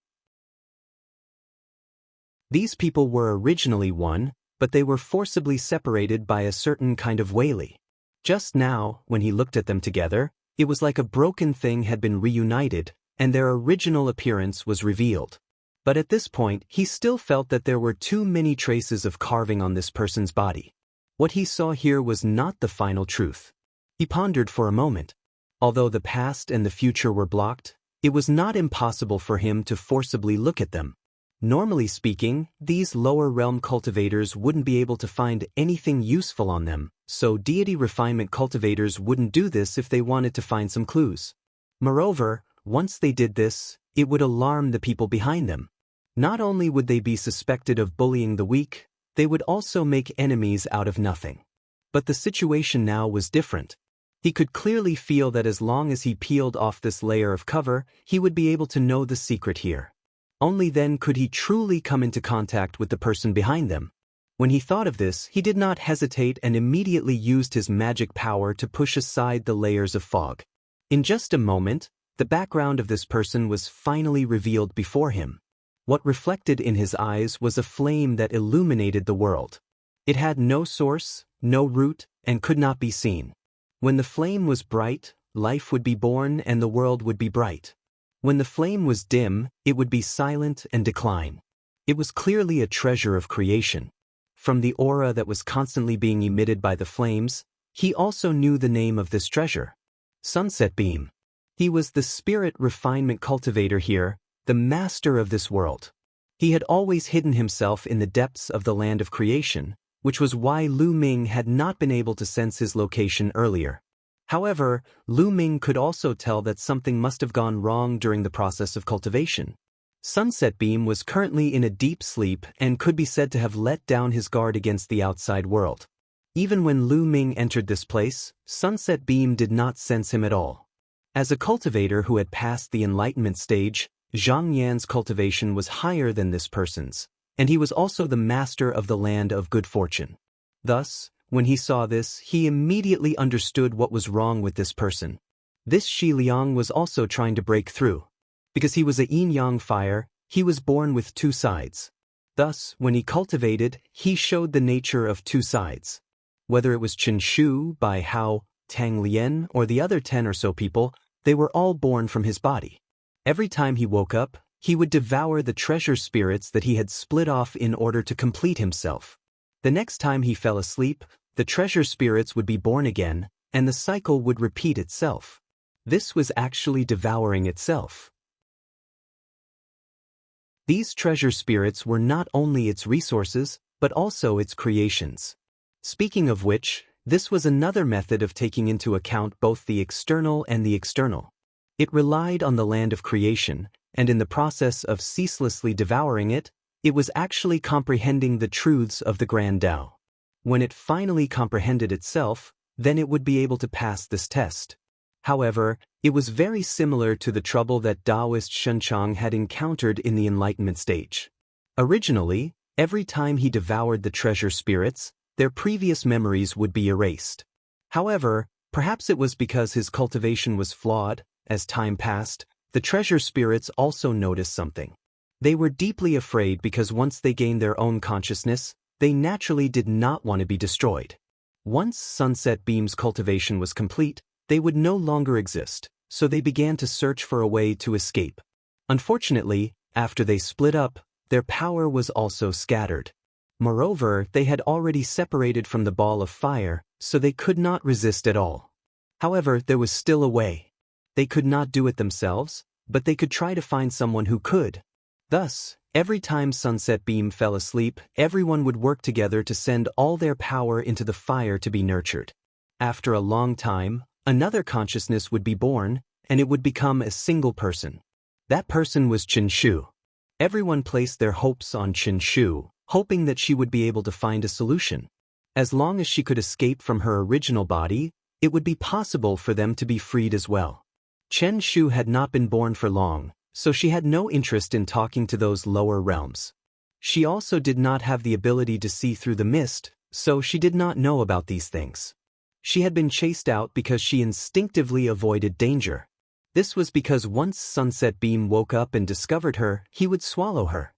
These people were originally one, but they were forcibly separated by a certain kind of whaley. Just now, when he looked at them together, it was like a broken thing had been reunited, and their original appearance was revealed. But at this point, he still felt that there were too many traces of carving on this person's body. What he saw here was not the final truth. He pondered for a moment. Although the past and the future were blocked, it was not impossible for him to forcibly look at them. Normally speaking, these lower realm cultivators wouldn't be able to find anything useful on them, so deity refinement cultivators wouldn't do this if they wanted to find some clues. Moreover, once they did this, it would alarm the people behind them. Not only would they be suspected of bullying the weak, they would also make enemies out of nothing. But the situation now was different. He could clearly feel that as long as he peeled off this layer of cover, he would be able to know the secret here. Only then could he truly come into contact with the person behind them. When he thought of this, he did not hesitate and immediately used his magic power to push aside the layers of fog. In just a moment, the background of this person was finally revealed before him. What reflected in his eyes was a flame that illuminated the world. It had no source, no root, and could not be seen. When the flame was bright, life would be born and the world would be bright. When the flame was dim, it would be silent and decline. It was clearly a treasure of creation. From the aura that was constantly being emitted by the flames, he also knew the name of this treasure: Sunset Beam. He was the spirit refinement cultivator here, the master of this world. He had always hidden himself in the depths of the land of creation, which was why Lu Ming had not been able to sense his location earlier. However, Lu Ming could also tell that something must have gone wrong during the process of cultivation. Sunset Beam was currently in a deep sleep and could be said to have let down his guard against the outside world. Even when Lu Ming entered this place, Sunset Beam did not sense him at all. As a cultivator who had passed the enlightenment stage, Zhang Yan's cultivation was higher than this person's, and he was also the master of the land of good fortune. Thus, when he saw this, he immediately understood what was wrong with this person. This Xi Liang was also trying to break through. Because he was a yin-yang fire, he was born with two sides. Thus, when he cultivated, he showed the nature of two sides. Whether it was Chen Shu, Bai Hao, Tang Lian, or the other 10 or so people, they were all born from his body. Every time he woke up, he would devour the treasure spirits that he had split off in order to complete himself. The next time he fell asleep, the treasure spirits would be born again, and the cycle would repeat itself. This was actually devouring itself. These treasure spirits were not only its resources, but also its creations. Speaking of which, this was another method of taking into account both the external and the external. It relied on the land of creation, and in the process of ceaselessly devouring it, it was actually comprehending the truths of the Grand Tao. When it finally comprehended itself, then it would be able to pass this test. However, it was very similar to the trouble that Taoist Shunchang had encountered in the Enlightenment stage. Originally, every time he devoured the treasure spirits, their previous memories would be erased. However, perhaps it was because his cultivation was flawed. As time passed, the treasure spirits also noticed something. They were deeply afraid because once they gained their own consciousness, they naturally did not want to be destroyed. Once Sunset Beam's cultivation was complete, they would no longer exist, so they began to search for a way to escape. Unfortunately, after they split up, their power was also scattered. Moreover, they had already separated from the ball of fire, so they could not resist at all. However, there was still a way. They could not do it themselves, but they could try to find someone who could. Thus, every time Sunset Beam fell asleep, everyone would work together to send all their power into the fire to be nurtured. After a long time, another consciousness would be born, and it would become a single person. That person was Chen Shu. Everyone placed their hopes on Chen Shu, hoping that she would be able to find a solution. As long as she could escape from her original body, it would be possible for them to be freed as well. Chen Shu had not been born for long, so she had no interest in talking to those lower realms. She also did not have the ability to see through the mist, so she did not know about these things. She had been chased out because she instinctively avoided danger. This was because once Sunset Beam woke up and discovered her, he would swallow her.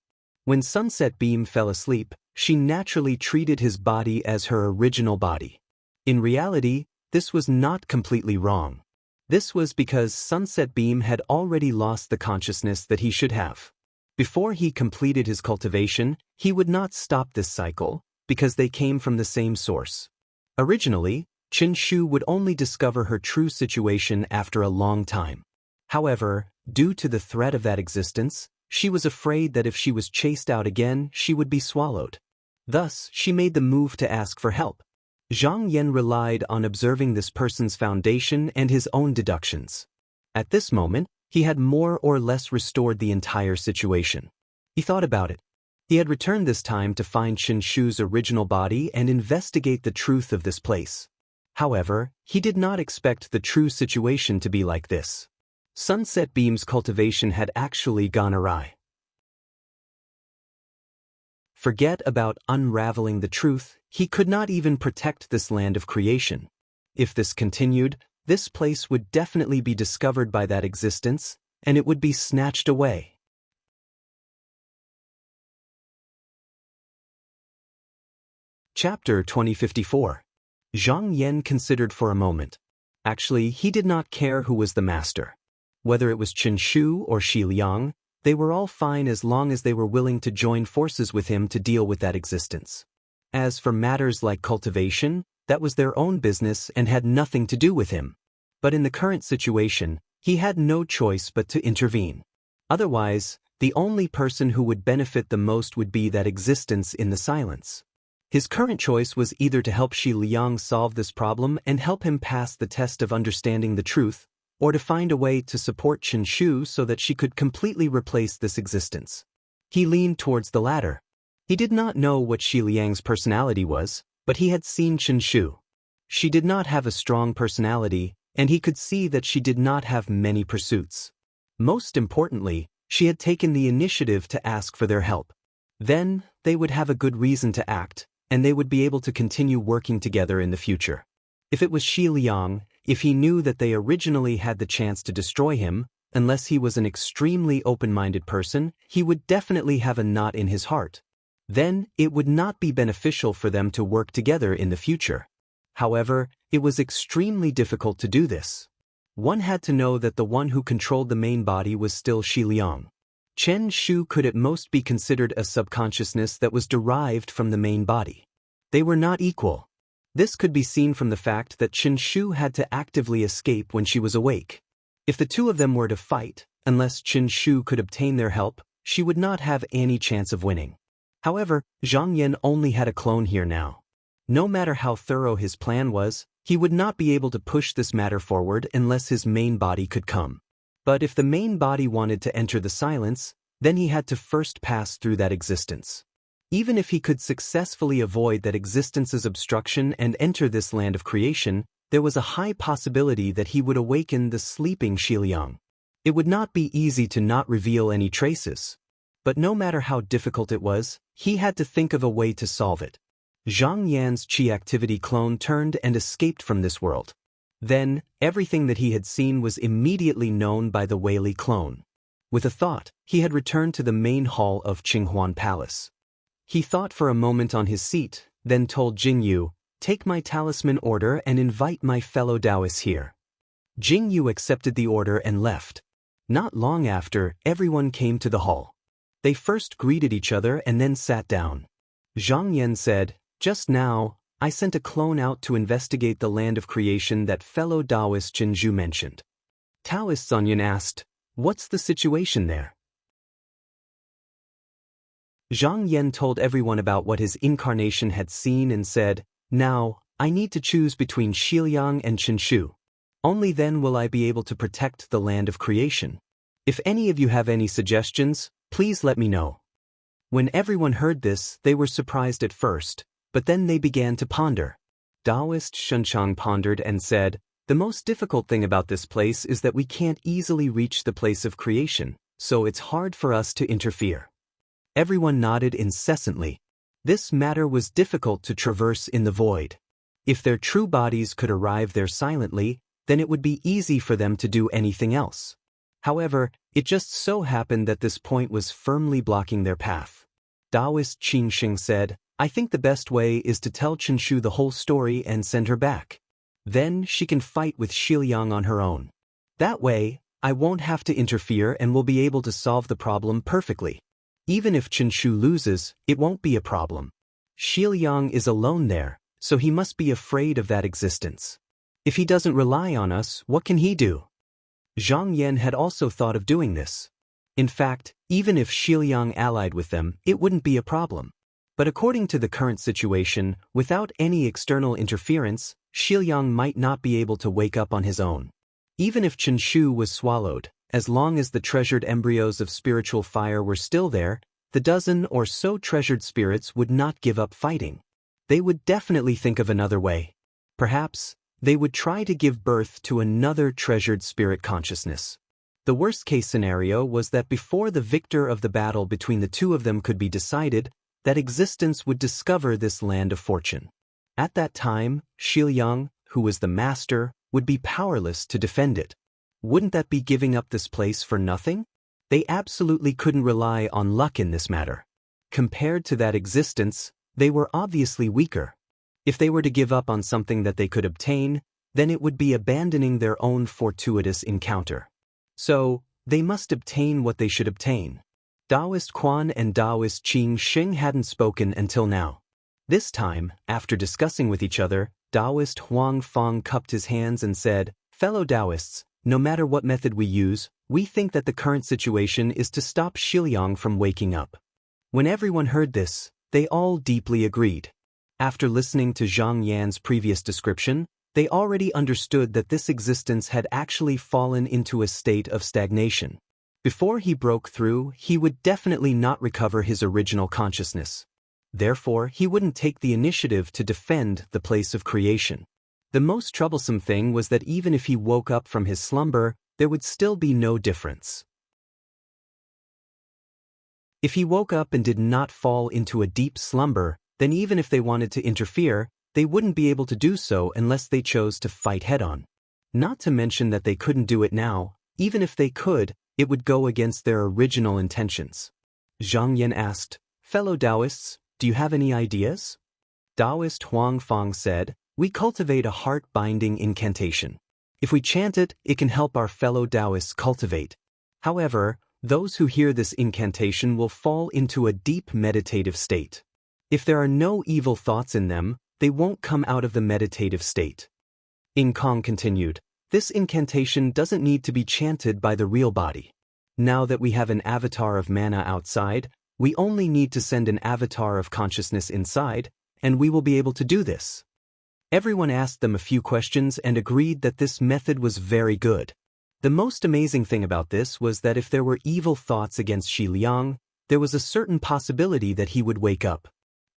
When Sunset Beam fell asleep, she naturally treated his body as her original body. In reality, this was not completely wrong. This was because Sunset Beam had already lost the consciousness that he should have. Before he completed his cultivation, he would not stop this cycle, because they came from the same source. Originally, Chen Shu would only discover her true situation after a long time. However, due to the threat of that existence, she was afraid that if she was chased out again, she would be swallowed. Thus, she made the move to ask for help. Zhang Yan relied on observing this person's foundation and his own deductions. At this moment, he had more or less restored the entire situation. He thought about it. He had returned this time to find Chen Shu's original body and investigate the truth of this place. However, he did not expect the true situation to be like this. Sunset Beam's cultivation had actually gone awry. Forget about unraveling the truth, he could not even protect this land of creation. If this continued, this place would definitely be discovered by that existence, and it would be snatched away. Chapter 2054. Zhang Yan considered for a moment. Actually, he did not care who was the master. Whether it was Chen Shu or Xi Liang, they were all fine as long as they were willing to join forces with him to deal with that existence. As for matters like cultivation, that was their own business and had nothing to do with him. But in the current situation, he had no choice but to intervene. Otherwise, the only person who would benefit the most would be that existence in the silence. His current choice was either to help Xi Liang solve this problem and help him pass the test of understanding the truth, or to find a way to support Chen Shu so that she could completely replace this existence. He leaned towards the latter. He did not know what Xi Liang's personality was, but he had seen Chen Shu. She did not have a strong personality, and he could see that she did not have many pursuits. Most importantly, she had taken the initiative to ask for their help. Then, they would have a good reason to act, and they would be able to continue working together in the future. If it was Xi Liang, if he knew that they originally had the chance to destroy him, unless he was an extremely open-minded person, he would definitely have a knot in his heart. Then, it would not be beneficial for them to work together in the future. However, it was extremely difficult to do this. One had to know that the one who controlled the main body was still Shi Liang. Chen Shu could at most be considered a subconsciousness that was derived from the main body. They were not equal. This could be seen from the fact that Chen Shu had to actively escape when she was awake. If the two of them were to fight, unless Chen Shu could obtain their help, she would not have any chance of winning. However, Zhang Yan only had a clone here now. No matter how thorough his plan was, he would not be able to push this matter forward unless his main body could come. But if the main body wanted to enter the silence, then he had to first pass through that existence. Even if he could successfully avoid that existence's obstruction and enter this land of creation, there was a high possibility that he would awaken the sleeping Shi Liang. It would not be easy to not reveal any traces. But no matter how difficult it was, he had to think of a way to solve it. Zhang Yan's Qi activity clone turned and escaped from this world. Then, everything that he had seen was immediately known by the Wei Li clone. With a thought, he had returned to the main hall of Qinghuan Palace. He thought for a moment on his seat, then told Jingyu, "Take my talisman order and invite my fellow Taoists here." Jingyu accepted the order and left. Not long after, everyone came to the hall. They first greeted each other and then sat down. Zhang Yan said, "Just now, I sent a clone out to investigate the land of creation that fellow Taoist Chen Zhu mentioned." Taoist Sun asked, "What's the situation there?" Zhang Yan told everyone about what his incarnation had seen and said, "Now, I need to choose between Xiliang and Chen Shu. Only then will I be able to protect the land of creation. If any of you have any suggestions, please let me know." When everyone heard this, they were surprised at first, but then they began to ponder. Taoist Shunchang pondered and said, "The most difficult thing about this place is that we can't easily reach the place of creation, so it's hard for us to interfere." Everyone nodded incessantly. This matter was difficult to traverse in the void. If their true bodies could arrive there silently, then it would be easy for them to do anything else. However, it just so happened that this point was firmly blocking their path. Taoist Qing Xing said, "I think the best way is to tell Chen Shu the whole story and send her back. Then she can fight with Xiliang on her own. That way, I won't have to interfere and will be able to solve the problem perfectly. Even if Chen Shu loses, it won't be a problem. Xiliang is alone there, so he must be afraid of that existence. If he doesn't rely on us, what can he do?" Zhang Yan had also thought of doing this. In fact, even if Xiliang allied with them, it wouldn't be a problem. But according to the current situation, without any external interference, Xiliang might not be able to wake up on his own. Even if Chen Shu was swallowed, as long as the treasured embryos of spiritual fire were still there, the dozen or so treasured spirits would not give up fighting. They would definitely think of another way. Perhaps, they would try to give birth to another treasured spirit consciousness. The worst-case scenario was that before the victor of the battle between the two of them could be decided, that existence would discover this land of fortune. At that time, Xiliang, who was the master, would be powerless to defend it. Wouldn't that be giving up this place for nothing? They absolutely couldn't rely on luck in this matter. Compared to that existence, they were obviously weaker. If they were to give up on something that they could obtain, then it would be abandoning their own fortuitous encounter. So, they must obtain what they should obtain. Taoist Quan and Taoist Qing Xing hadn't spoken until now. This time, after discussing with each other, Taoist Huang Fong cupped his hands and said, "Fellow Taoists, no matter what method we use, we think that the current situation is to stop Xiliang from waking up." When everyone heard this, they all deeply agreed. After listening to Zhang Yan's previous description, they already understood that this existence had actually fallen into a state of stagnation. Before he broke through, he would definitely not recover his original consciousness. Therefore, he wouldn't take the initiative to defend the place of creation. The most troublesome thing was that even if he woke up from his slumber, there would still be no difference. If he woke up and did not fall into a deep slumber, then even if they wanted to interfere, they wouldn't be able to do so unless they chose to fight head-on. Not to mention that they couldn't do it now. Even if they could, it would go against their original intentions. Zhang Yan asked, "Fellow Taoists, do you have any ideas?" Taoist Huang Fong said, we cultivate a heart-binding incantation. If we chant it, it can help our fellow Taoists cultivate. However, those who hear this incantation will fall into a deep meditative state. If there are no evil thoughts in them, they won't come out of the meditative state. Kong continued, this incantation doesn't need to be chanted by the real body. Now that we have an avatar of mana outside, we only need to send an avatar of consciousness inside, and we will be able to do this. Everyone asked them a few questions and agreed that this method was very good. The most amazing thing about this was that if there were evil thoughts against Xi Liang, there was a certain possibility that he would wake up.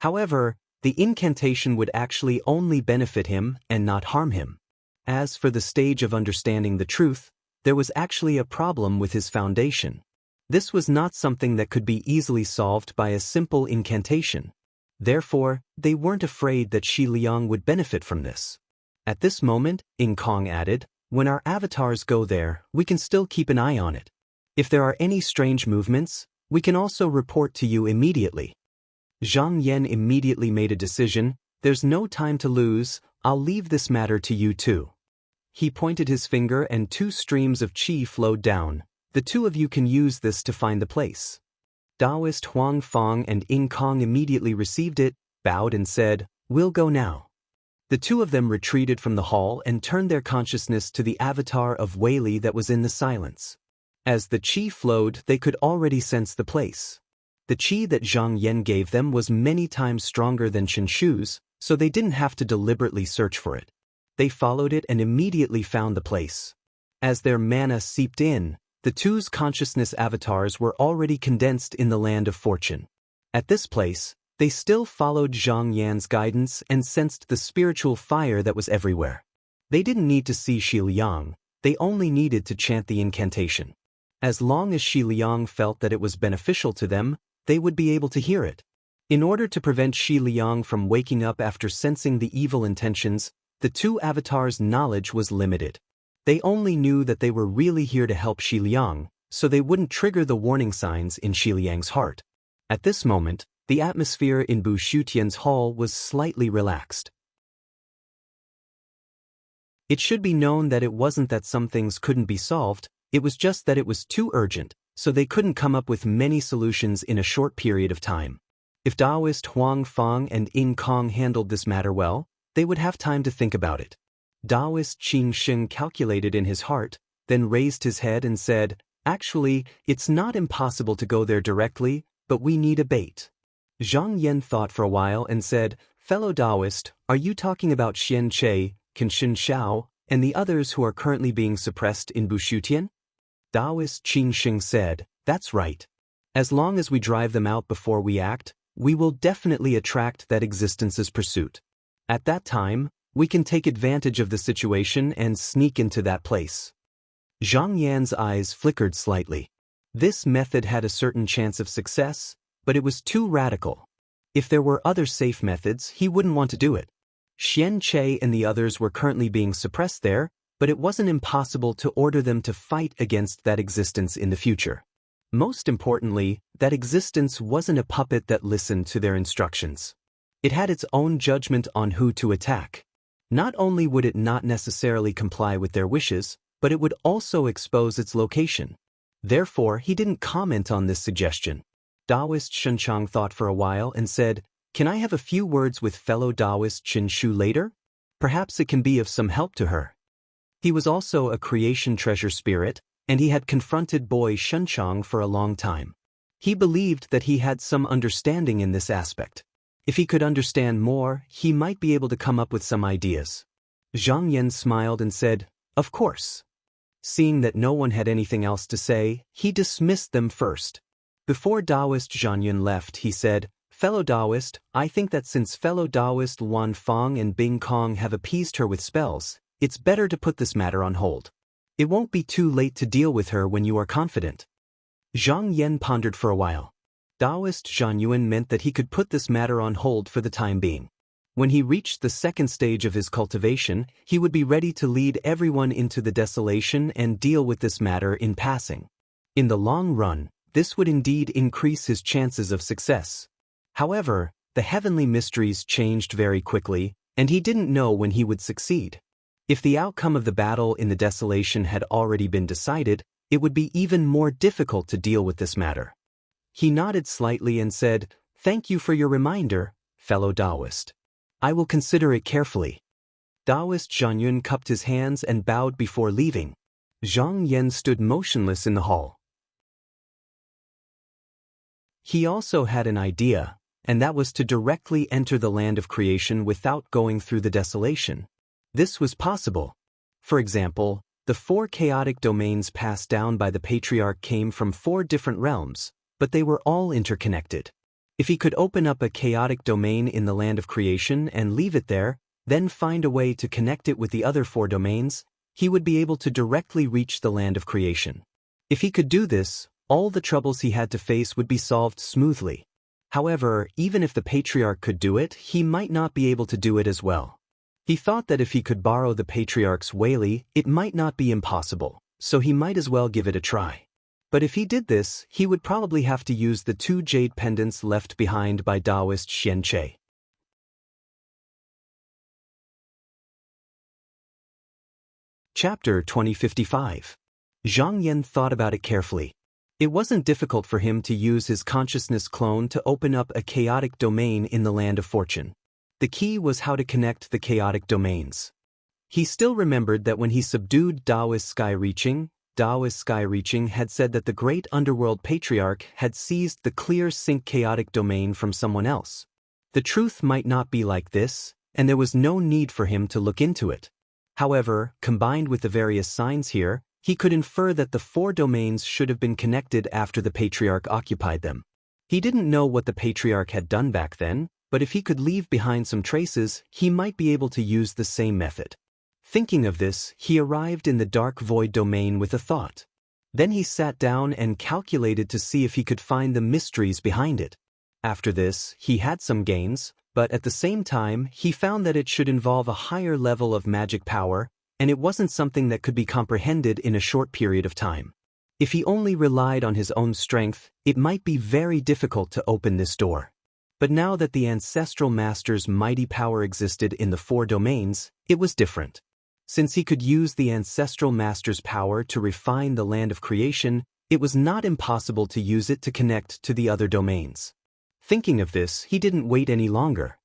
However, the incantation would actually only benefit him and not harm him. As for the stage of understanding the truth, there was actually a problem with his foundation. This was not something that could be easily solved by a simple incantation. Therefore, they weren't afraid that Xi Liang would benefit from this. At this moment, Kong added, when our avatars go there, we can still keep an eye on it. If there are any strange movements, we can also report to you immediately. Zhang Yan immediately made a decision, there's no time to lose, I'll leave this matter to you too. He pointed his finger and 2 streams of qi flowed down. The 2 of you can use this to find the place. Taoist Huang Fong and Kong immediately received it, bowed and said, we'll go now. The 2 of them retreated from the hall and turned their consciousness to the avatar of Weili that was in the silence. As the qi flowed, they could already sense the place. The qi that Zhang Yan gave them was many times stronger than Chen Shu's, so they didn't have to deliberately search for it. They followed it and immediately found the place. As their mana seeped in, the 2's consciousness avatars were already condensed in the land of fortune. At this place, they still followed Zhang Yan's guidance and sensed the spiritual fire that was everywhere. They didn't need to see Xi Liang, they only needed to chant the incantation. As long as Xi Liang felt that it was beneficial to them, they would be able to hear it. In order to prevent Xi Liang from waking up after sensing the evil intentions, the 2 avatars' knowledge was limited. They only knew that they were really here to help Xi Liang, so they wouldn't trigger the warning signs in Xi Liang's heart. At this moment, the atmosphere in Bu Shutian's hall was slightly relaxed. It should be known that it wasn't that some things couldn't be solved, it was just that it was too urgent, so they couldn't come up with many solutions in a short period of time. If Taoist Huang Fong and Kong handled this matter well, they would have time to think about it. Taoist Qing Sheng calculated in his heart, then raised his head and said, actually, it's not impossible to go there directly, but we need a bait. Zhang Yan thought for a while and said, fellow Taoist, are you talking about Xian Che, Kenshin Xiao, and the others who are currently being suppressed in Bushutian? Taoist Qing Sheng said, that's right. As long as we drive them out before we act, we will definitely attract that existence's pursuit. At that time, we can take advantage of the situation and sneak into that place. Zhang Yan's eyes flickered slightly. This method had a certain chance of success, but it was too radical. If there were other safe methods, he wouldn't want to do it. Xian Che and the others were currently being suppressed there, but it wasn't impossible to order them to fight against that existence in the future. Most importantly, that existence wasn't a puppet that listened to their instructions. It had its own judgment on who to attack. Not only would it not necessarily comply with their wishes, but it would also expose its location. Therefore, he didn't comment on this suggestion. Taoist Shunchang thought for a while and said, can I have a few words with fellow Taoist Chen Shu later? Perhaps it can be of some help to her. He was also a creation treasure spirit, and he had confronted boy Shunchang for a long time. He believed that he had some understanding in this aspect. If he could understand more, he might be able to come up with some ideas. Zhang Yan smiled and said, of course. Seeing that no one had anything else to say, he dismissed them first. Before Taoist Zhang Yan left, he said, fellow Taoist, I think that since fellow Taoist Wan Fong and Bing Kong have appeased her with spells, it's better to put this matter on hold. It won't be too late to deal with her when you are confident. Zhang Yan pondered for a while. Taoist Zhang Yuan meant that he could put this matter on hold for the time being. When he reached the second stage of his cultivation, he would be ready to lead everyone into the desolation and deal with this matter in passing. In the long run, this would indeed increase his chances of success. However, the heavenly mysteries changed very quickly, and he didn't know when he would succeed. If the outcome of the battle in the desolation had already been decided, it would be even more difficult to deal with this matter. He nodded slightly and said, "Thank you for your reminder, fellow Taoist. I will consider it carefully." Taoist Zhang Yun cupped his hands and bowed before leaving. Zhang Yan stood motionless in the hall. He also had an idea, and that was to directly enter the land of creation without going through the desolation. This was possible. For example, the 4 chaotic domains passed down by the patriarch came from 4 different realms, but they were all interconnected. If he could open up a chaotic domain in the land of creation and leave it there, then find a way to connect it with the other 4 domains, he would be able to directly reach the land of creation. If he could do this, all the troubles he had to face would be solved smoothly. However, even if the patriarch could do it, he might not be able to do it as well. He thought that if he could borrow the patriarch's Whaley, it might not be impossible, so he might as well give it a try. But if he did this, he would probably have to use the 2 jade pendants left behind by Taoist Xianche. Chapter 2055. Zhang Yan thought about it carefully. It wasn't difficult for him to use his consciousness clone to open up a chaotic domain in the land of fortune. The key was how to connect the chaotic domains. He still remembered that when he subdued Taoist Sky-Reaching had said that the great underworld patriarch had seized the clear sync chaotic domain from someone else. The truth might not be like this, and there was no need for him to look into it. However, combined with the various signs here, he could infer that the 4 domains should have been connected after the patriarch occupied them. He didn't know what the patriarch had done back then, but if he could leave behind some traces, he might be able to use the same method. Thinking of this, he arrived in the dark void domain with a thought. Then he sat down and calculated to see if he could find the mysteries behind it. After this, he had some gains, but at the same time, he found that it should involve a higher level of magic power, and it wasn't something that could be comprehended in a short period of time. If he only relied on his own strength, it might be very difficult to open this door. But now that the ancestral master's mighty power existed in the 4 domains, it was different. Since he could use the ancestral master's power to refine the land of creation, it was not impossible to use it to connect to the other domains. Thinking of this, he didn't wait any longer.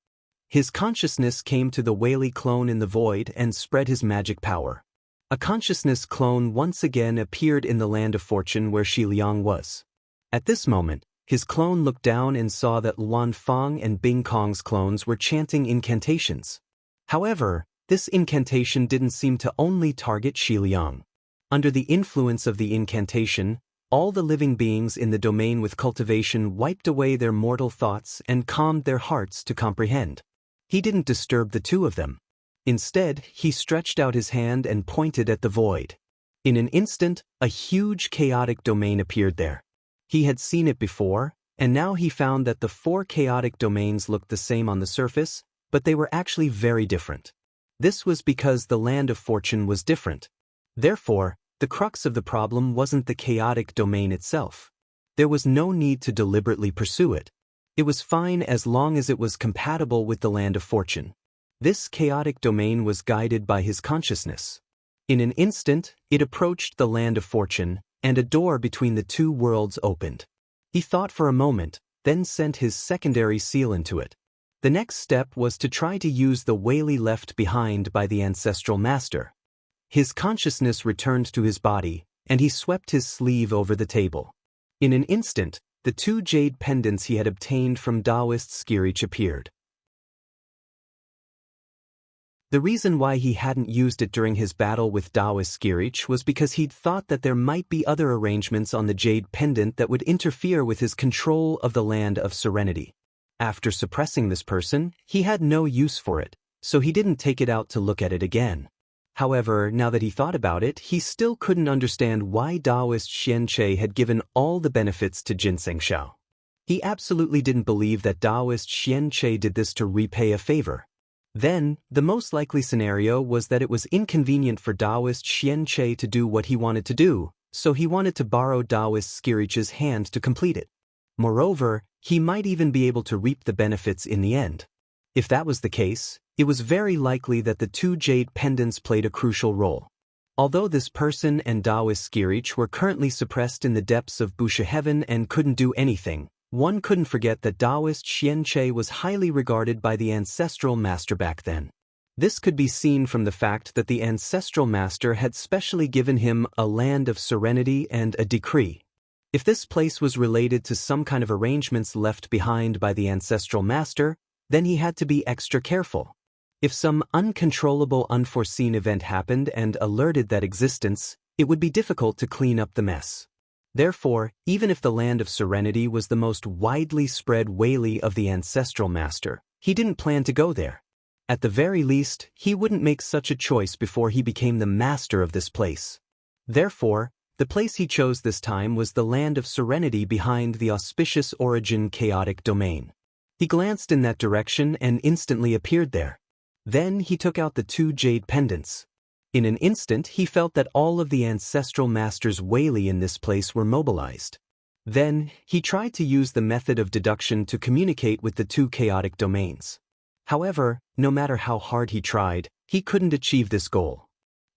His consciousness came to the Whaley clone in the void and spread his magic power. A consciousness clone once again appeared in the land of fortune where Xi Liang was. At this moment, his clone looked down and saw that Luan Fang and Bing Kong's clones were chanting incantations. However, this incantation didn't seem to only target Xi Liang. Under the influence of the incantation, all the living beings in the domain with cultivation wiped away their mortal thoughts and calmed their hearts to comprehend. He didn't disturb the 2 of them. Instead, he stretched out his hand and pointed at the void. In an instant, a huge chaotic domain appeared there. He had seen it before, and now he found that the 4 chaotic domains looked the same on the surface, but they were actually very different. This was because the land of fortune was different. Therefore, the crux of the problem wasn't the chaotic domain itself. There was no need to deliberately pursue it. It was fine as long as it was compatible with the land of fortune. This chaotic domain was guided by his consciousness. In an instant, it approached the land of fortune, and a door between the 2 worlds opened. He thought for a moment, then sent his secondary seal into it. The next step was to try to use the Whaley left behind by the ancestral master. His consciousness returned to his body, and he swept his sleeve over the table. In an instant, the 2 jade pendants he had obtained from Taoist Skirich appeared. The reason why he hadn't used it during his battle with Taoist Skirich was because he'd thought that there might be other arrangements on the jade pendant that would interfere with his control of the land of serenity. After suppressing this person, he had no use for it, so he didn't take it out to look at it again. However, now that he thought about it, he still couldn't understand why Taoist Xianche had given all the benefits to Ginseng Shao. He absolutely didn't believe that Taoist Xianche did this to repay a favor. Then, the most likely scenario was that it was inconvenient for Taoist Xianche to do what he wanted to do, so he wanted to borrow Taoist Skirich's hand to complete it. Moreover, he might even be able to reap the benefits in the end. If that was the case, It was very likely that the two jade pendants played a crucial role. Although this person and Taoist Skirich were currently suppressed in the depths of Busha Heaven and couldn't do anything, one couldn't forget that Taoist Xianche was highly regarded by the ancestral master back then. This could be seen from the fact that the ancestral master had specially given him a land of serenity and a decree. If this place was related to some kind of arrangements left behind by the ancestral master, then he had to be extra careful. If some uncontrollable unforeseen event happened and alerted that existence, it would be difficult to clean up the mess. Therefore, even if the land of serenity was the most widely spread Whaley of the ancestral master, he didn't plan to go there. At the very least, he wouldn't make such a choice before he became the master of this place. Therefore, the place he chose this time was the land of serenity behind the auspicious origin chaotic domain. He glanced in that direction and instantly appeared there. Then he took out the two jade pendants. In an instant he felt that all of the ancestral master's Whaley in this place were mobilized. Then, he tried to use the method of deduction to communicate with the two chaotic domains. However, no matter how hard he tried, he couldn't achieve this goal.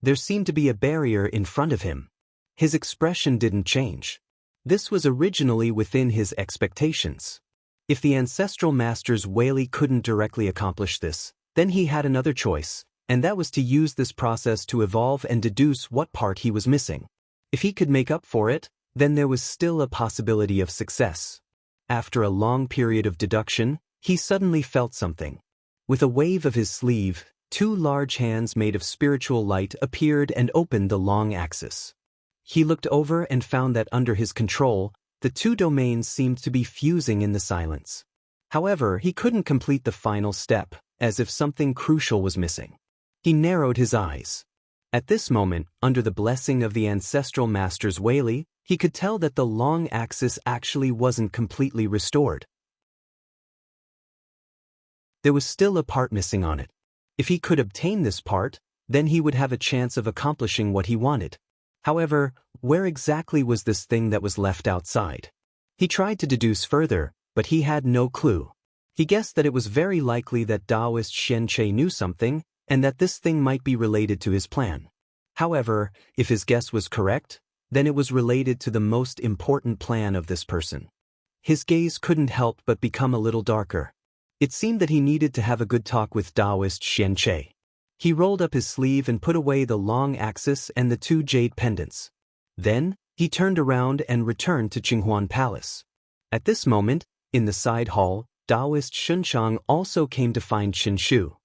There seemed to be a barrier in front of him. His expression didn't change. This was originally within his expectations. If the ancestral master's Whaley couldn't directly accomplish this, then he had another choice, and that was to use this process to evolve and deduce what part he was missing. If he could make up for it, then there was still a possibility of success. After a long period of deduction, he suddenly felt something. With a wave of his sleeve, two large hands made of spiritual light appeared and opened the long axis. He looked over and found that under his control, the two domains seemed to be fusing in the silence. However, he couldn't complete the final step, as if something crucial was missing. He narrowed his eyes. At this moment, under the blessing of the ancestral master's Whaley, he could tell that the long axis actually wasn't completely restored. There was still a part missing on it. If he could obtain this part, then he would have a chance of accomplishing what he wanted. However, where exactly was this thing that was left outside? He tried to deduce further, but he had no clue. He guessed that it was very likely that Taoist Xianche knew something, and that this thing might be related to his plan. However, if his guess was correct, then it was related to the most important plan of this person. His gaze couldn't help but become a little darker. It seemed that he needed to have a good talk with Taoist Xianche. He rolled up his sleeve and put away the long axis and the two jade pendants. Then, he turned around and returned to Qinghuan Palace. At this moment, in the side hall, Taoist Shunchang also came to find Qin Shu.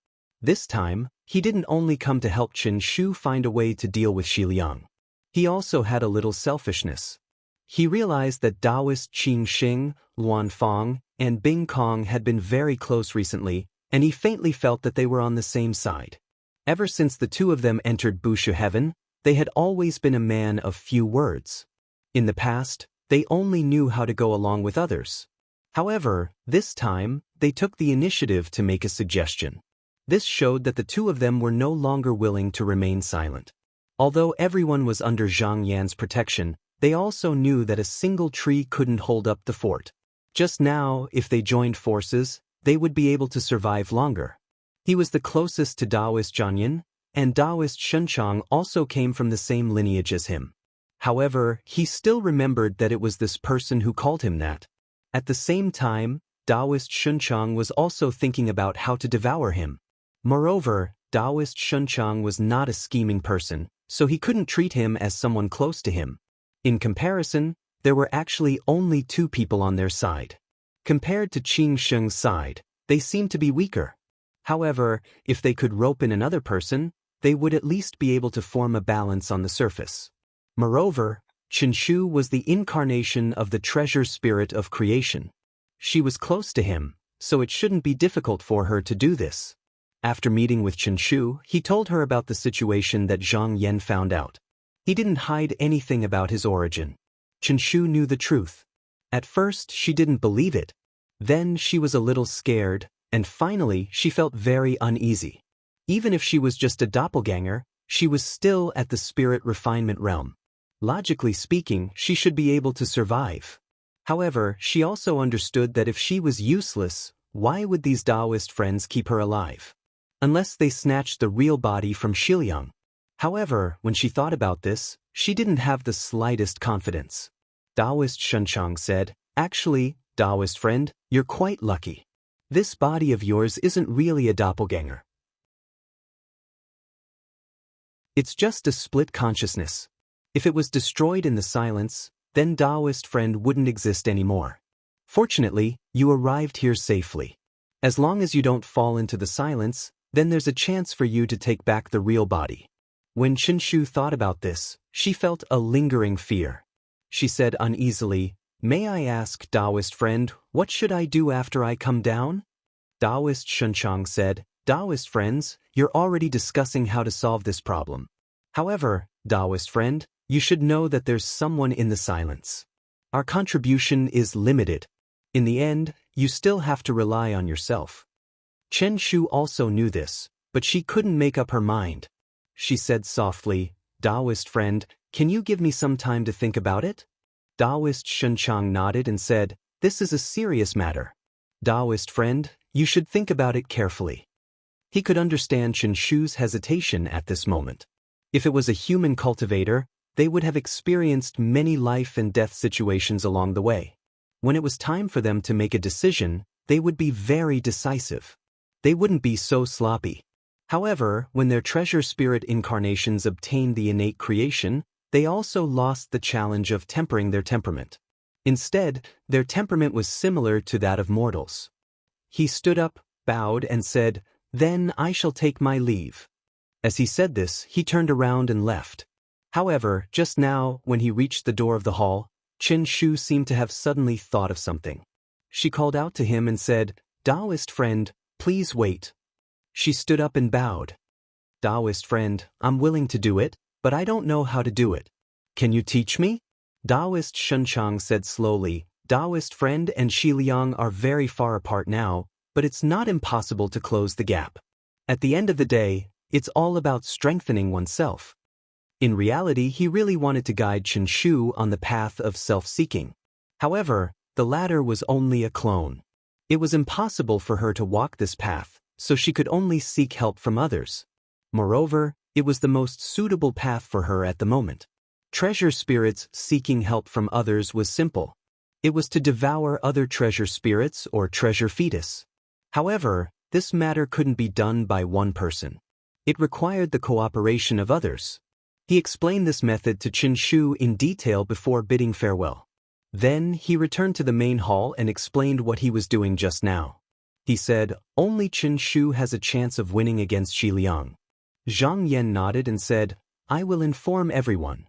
This time, he didn't only come to help Qin Shu find a way to deal with Xi Liang. He also had a little selfishness. He realized that Taoist Qing Xing, Luan Fong, and Bing Kong had been very close recently, and he faintly felt that they were on the same side. Ever since the two of them entered Busha Heaven, they had always been a man of few words. In the past, they only knew how to go along with others. However, this time, they took the initiative to make a suggestion. This showed that the two of them were no longer willing to remain silent. Although everyone was under Zhang Yan's protection, they also knew that a single tree couldn't hold up the fort. Just now, if they joined forces, they would be able to survive longer. He was the closest to Taoist Zhangyan, and Taoist Shunchang also came from the same lineage as him. However, he still remembered that it was this person who called him that. At the same time, Taoist Shunchang was also thinking about how to devour him. Moreover, Taoist Shunchang was not a scheming person, so he couldn't treat him as someone close to him. In comparison, there were actually only two people on their side. Compared to Qing Sheng's side, they seemed to be weaker. However, if they could rope in another person, they would at least be able to form a balance on the surface. Moreover, Qin Shu was the incarnation of the treasure spirit of creation. She was close to him, so it shouldn't be difficult for her to do this. After meeting with Qin Shu, he told her about the situation that Zhang Yan found out. He didn't hide anything about his origin. Qin Shu knew the truth. At first, she didn't believe it. Then she was a little scared, and finally she felt very uneasy. Even if she was just a doppelganger, she was still at the spirit refinement realm. Logically speaking, she should be able to survive. However, she also understood that if she was useless, why would these Taoist friends keep her alive? unless they snatched the real body from Shiliang. However, when she thought about this, she didn't have the slightest confidence. Taoist Shunchang said, "Actually, Taoist friend, you're quite lucky. This body of yours isn't really a doppelganger. It's just a split consciousness. If it was destroyed in the silence, then Taoist friend wouldn't exist anymore. Fortunately, you arrived here safely. As long as you don't fall into the silence, then there's a chance for you to take back the real body." When Qinshu thought about this, she felt a lingering fear. She said uneasily, "May I ask, Taoist friend, what should I do after I come down?" Taoist Shunchang said, "Taoist friends, you're already discussing how to solve this problem. However, Taoist friend, you should know that there's someone in the silence. Our contribution is limited. In the end, you still have to rely on yourself." Chen Shu also knew this, but she couldn't make up her mind. She said softly, "Taoist friend, can you give me some time to think about it?" Taoist Shunchang nodded and said, "This is a serious matter. Taoist friend, you should think about it carefully." He could understand Chen Shu's hesitation at this moment. If it was a human cultivator, they would have experienced many life and death situations along the way. When it was time for them to make a decision, they would be very decisive. They wouldn't be so sloppy. However, when their treasure spirit incarnations obtained the innate creation, they also lost the challenge of tempering their temperament. Instead, their temperament was similar to that of mortals. He stood up, bowed, and said, "Then I shall take my leave." As he said this, he turned around and left. However, just now, when he reached the door of the hall, Chen Shu seemed to have suddenly thought of something. She called out to him and said, "Taoist friend, please wait." She stood up and bowed. "Taoist friend, I'm willing to do it, but I don't know how to do it. Can you teach me?" Taoist Shunchang said slowly, "Taoist friend and Shiliang are very far apart now, but it's not impossible to close the gap. At the end of the day, it's all about strengthening oneself." In reality, he really wanted to guide Chen Shu on the path of self-seeking. However, the latter was only a clone. It was impossible for her to walk this path, so she could only seek help from others. Moreover, it was the most suitable path for her at the moment. Treasure spirits seeking help from others was simple. It was to devour other treasure spirits or treasure fetus. However, this matter couldn't be done by one person. It required the cooperation of others. He explained this method to Chen Shu in detail before bidding farewell. Then he returned to the main hall and explained what he was doing just now. He said, "Only Chen Shu has a chance of winning against Xiliang." Zhang Yan nodded and said, "I will inform everyone."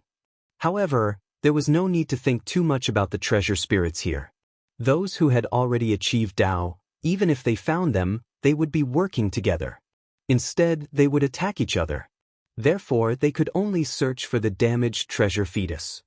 However, there was no need to think too much about the treasure spirits here. Those who had already achieved Tao, even if they found them, they would be working together. Instead, they would attack each other. Therefore, they could only search for the damaged treasure fetus.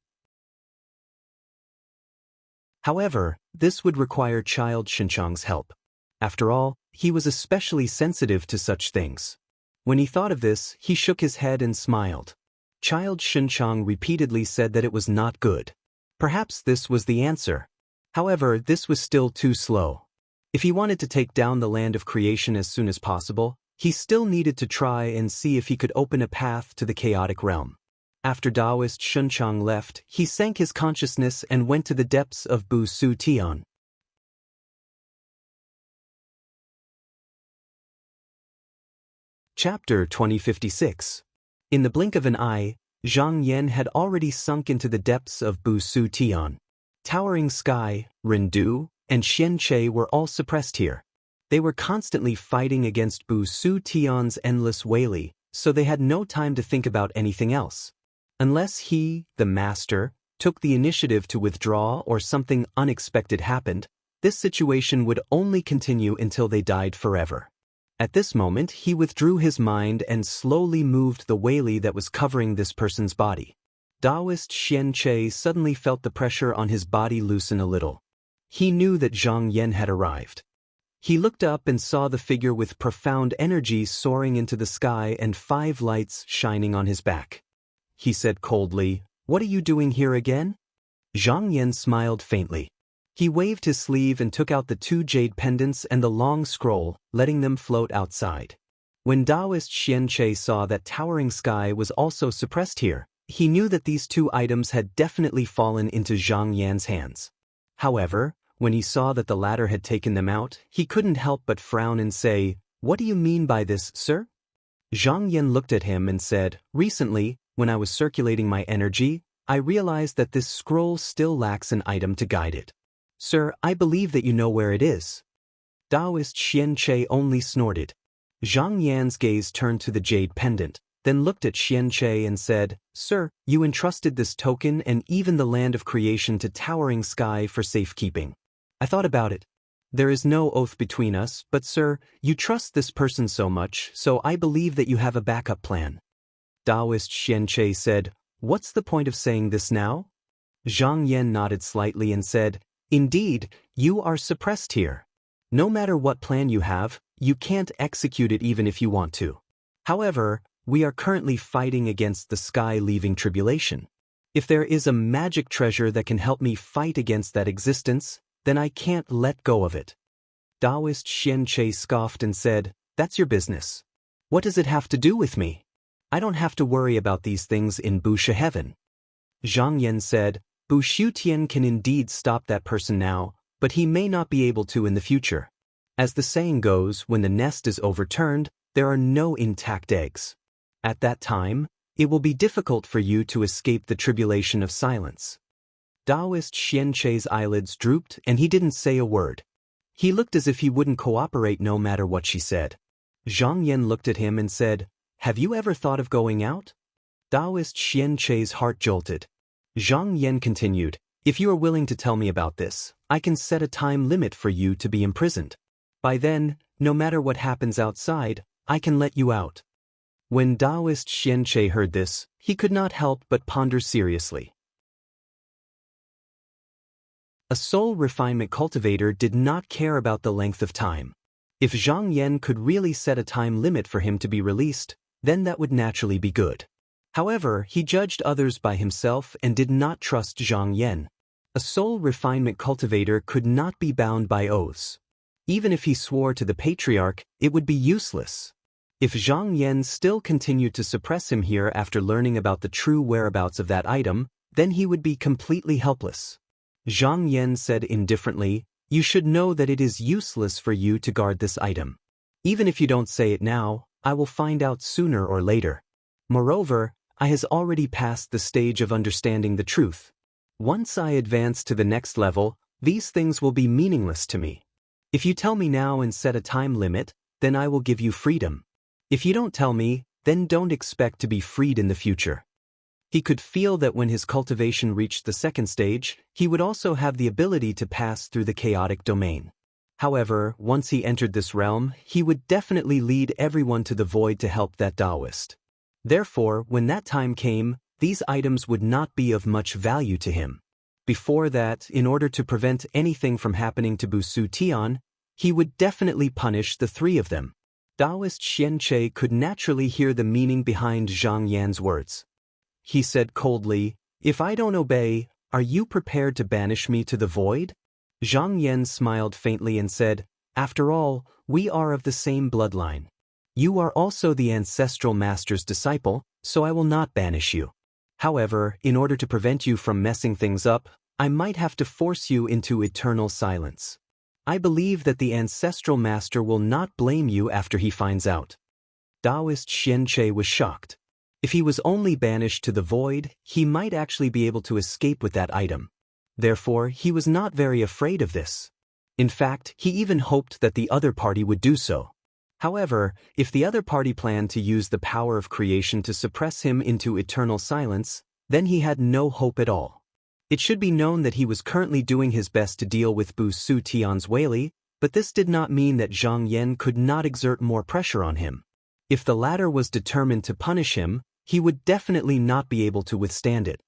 However, this would require Child Shunchang's help. After all, he was especially sensitive to such things. When he thought of this, he shook his head and smiled. Child Shunchang repeatedly said that it was not good. Perhaps this was the answer. However, this was still too slow. If he wanted to take down the land of creation as soon as possible, he still needed to try and see if he could open a path to the chaotic realm. After Taoist Shunchang left, he sank his consciousness and went to the depths of Bu Su Tian. Chapter 2056. In the blink of an eye, Zhang Yan had already sunk into the depths of Bu Su Tian. Towering Sky, Rindu, and Xian Che were all suppressed here. They were constantly fighting against Bu Su Tian's endless Weili, so they had no time to think about anything else. Unless he, the master, took the initiative to withdraw or something unexpected happened, this situation would only continue until they died forever. At this moment, he withdrew his mind and slowly moved the Weili that was covering this person's body. Taoist Xian Che suddenly felt the pressure on his body loosen a little. He knew that Zhang Yan had arrived. He looked up and saw the figure with profound energy soaring into the sky and 5 lights shining on his back. He said coldly, "What are you doing here again?" Zhang Yan smiled faintly. He waved his sleeve and took out the 2 jade pendants and the long scroll, letting them float outside. When Taoist Xianche saw that towering sky was also suppressed here, he knew that these two items had definitely fallen into Zhang Yan's hands. However, when he saw that the latter had taken them out, he couldn't help but frown and say, "What do you mean by this, sir?" Zhang Yan looked at him and said, "Recently, when I was circulating my energy, I realized that this scroll still lacks an item to guide it. Sir, I believe that you know where it is." Taoist Xianche only snorted. Zhang Yan's gaze turned to the jade pendant, then looked at Xianche and said, "Sir, you entrusted this token and even the land of creation to Towering Sky for safekeeping. I thought about it. There is no oath between us, but sir, you trust this person so much, so I believe that you have a backup plan." Taoist Xianche said, "What's the point of saying this now?" Zhang Yan nodded slightly and said, "Indeed, you are suppressed here. No matter what plan you have, you can't execute it even if you want to. However, we are currently fighting against the sky-leaving tribulation. If there is a magic treasure that can help me fight against that existence, then I can't let go of it." Taoist Xianche scoffed and said, "That's your business. What does it have to do with me? I don't have to worry about these things in Busha Heaven." Zhang Yan said, "Bu Xiutian can indeed stop that person now, but he may not be able to in the future. As the saying goes, when the nest is overturned, there are no intact eggs. At that time, it will be difficult for you to escape the tribulation of silence." Taoist Xianche's eyelids drooped and he didn't say a word. He looked as if he wouldn't cooperate no matter what she said. Zhang Yan looked at him and said, "Have you ever thought of going out?" Taoist Xianche's heart jolted. Zhang Yan continued, "If you are willing to tell me about this, I can set a time limit for you to be imprisoned. By then, no matter what happens outside, I can let you out." When Taoist Xianche heard this, he could not help but ponder seriously. A soul refinement cultivator did not care about the length of time. If Zhang Yan could really set a time limit for him to be released, then that would naturally be good. However, he judged others by himself and did not trust Zhang Yan. A soul refinement cultivator could not be bound by oaths. Even if he swore to the patriarch, it would be useless. If Zhang Yan still continued to suppress him here after learning about the true whereabouts of that item, then he would be completely helpless. Zhang Yan said indifferently, "You should know that it is useless for you to guard this item. Even if you don't say it now, I will find out sooner or later. Moreover, I has already passed the stage of understanding the truth. Once I advance to the next level, these things will be meaningless to me. If you tell me now and set a time limit, then I will give you freedom. If you don't tell me, then don't expect to be freed in the future." He could feel that when his cultivation reached the second stage, he would also have the ability to pass through the chaotic domain. However, once he entered this realm, he would definitely lead everyone to the void to help that Taoist. Therefore, when that time came, these items would not be of much value to him. Before that, in order to prevent anything from happening to Bu Su Tian, he would definitely punish the three of them. Taoist Xianche could naturally hear the meaning behind Zhang Yan's words. He said coldly, "If I don't obey, are you prepared to banish me to the void?" Zhang Yan smiled faintly and said, "After all, we are of the same bloodline. You are also the ancestral master's disciple, so I will not banish you. However, in order to prevent you from messing things up, I might have to force you into eternal silence. I believe that the ancestral master will not blame you after he finds out." Taoist Xianche was shocked. If he was only banished to the void, he might actually be able to escape with that item. Therefore, he was not very afraid of this. In fact, he even hoped that the other party would do so. However, if the other party planned to use the power of creation to suppress him into eternal silence, then he had no hope at all. It should be known that he was currently doing his best to deal with Bu Su Tian's Weili, but this did not mean that Zhang Yan could not exert more pressure on him. If the latter was determined to punish him, he would definitely not be able to withstand it.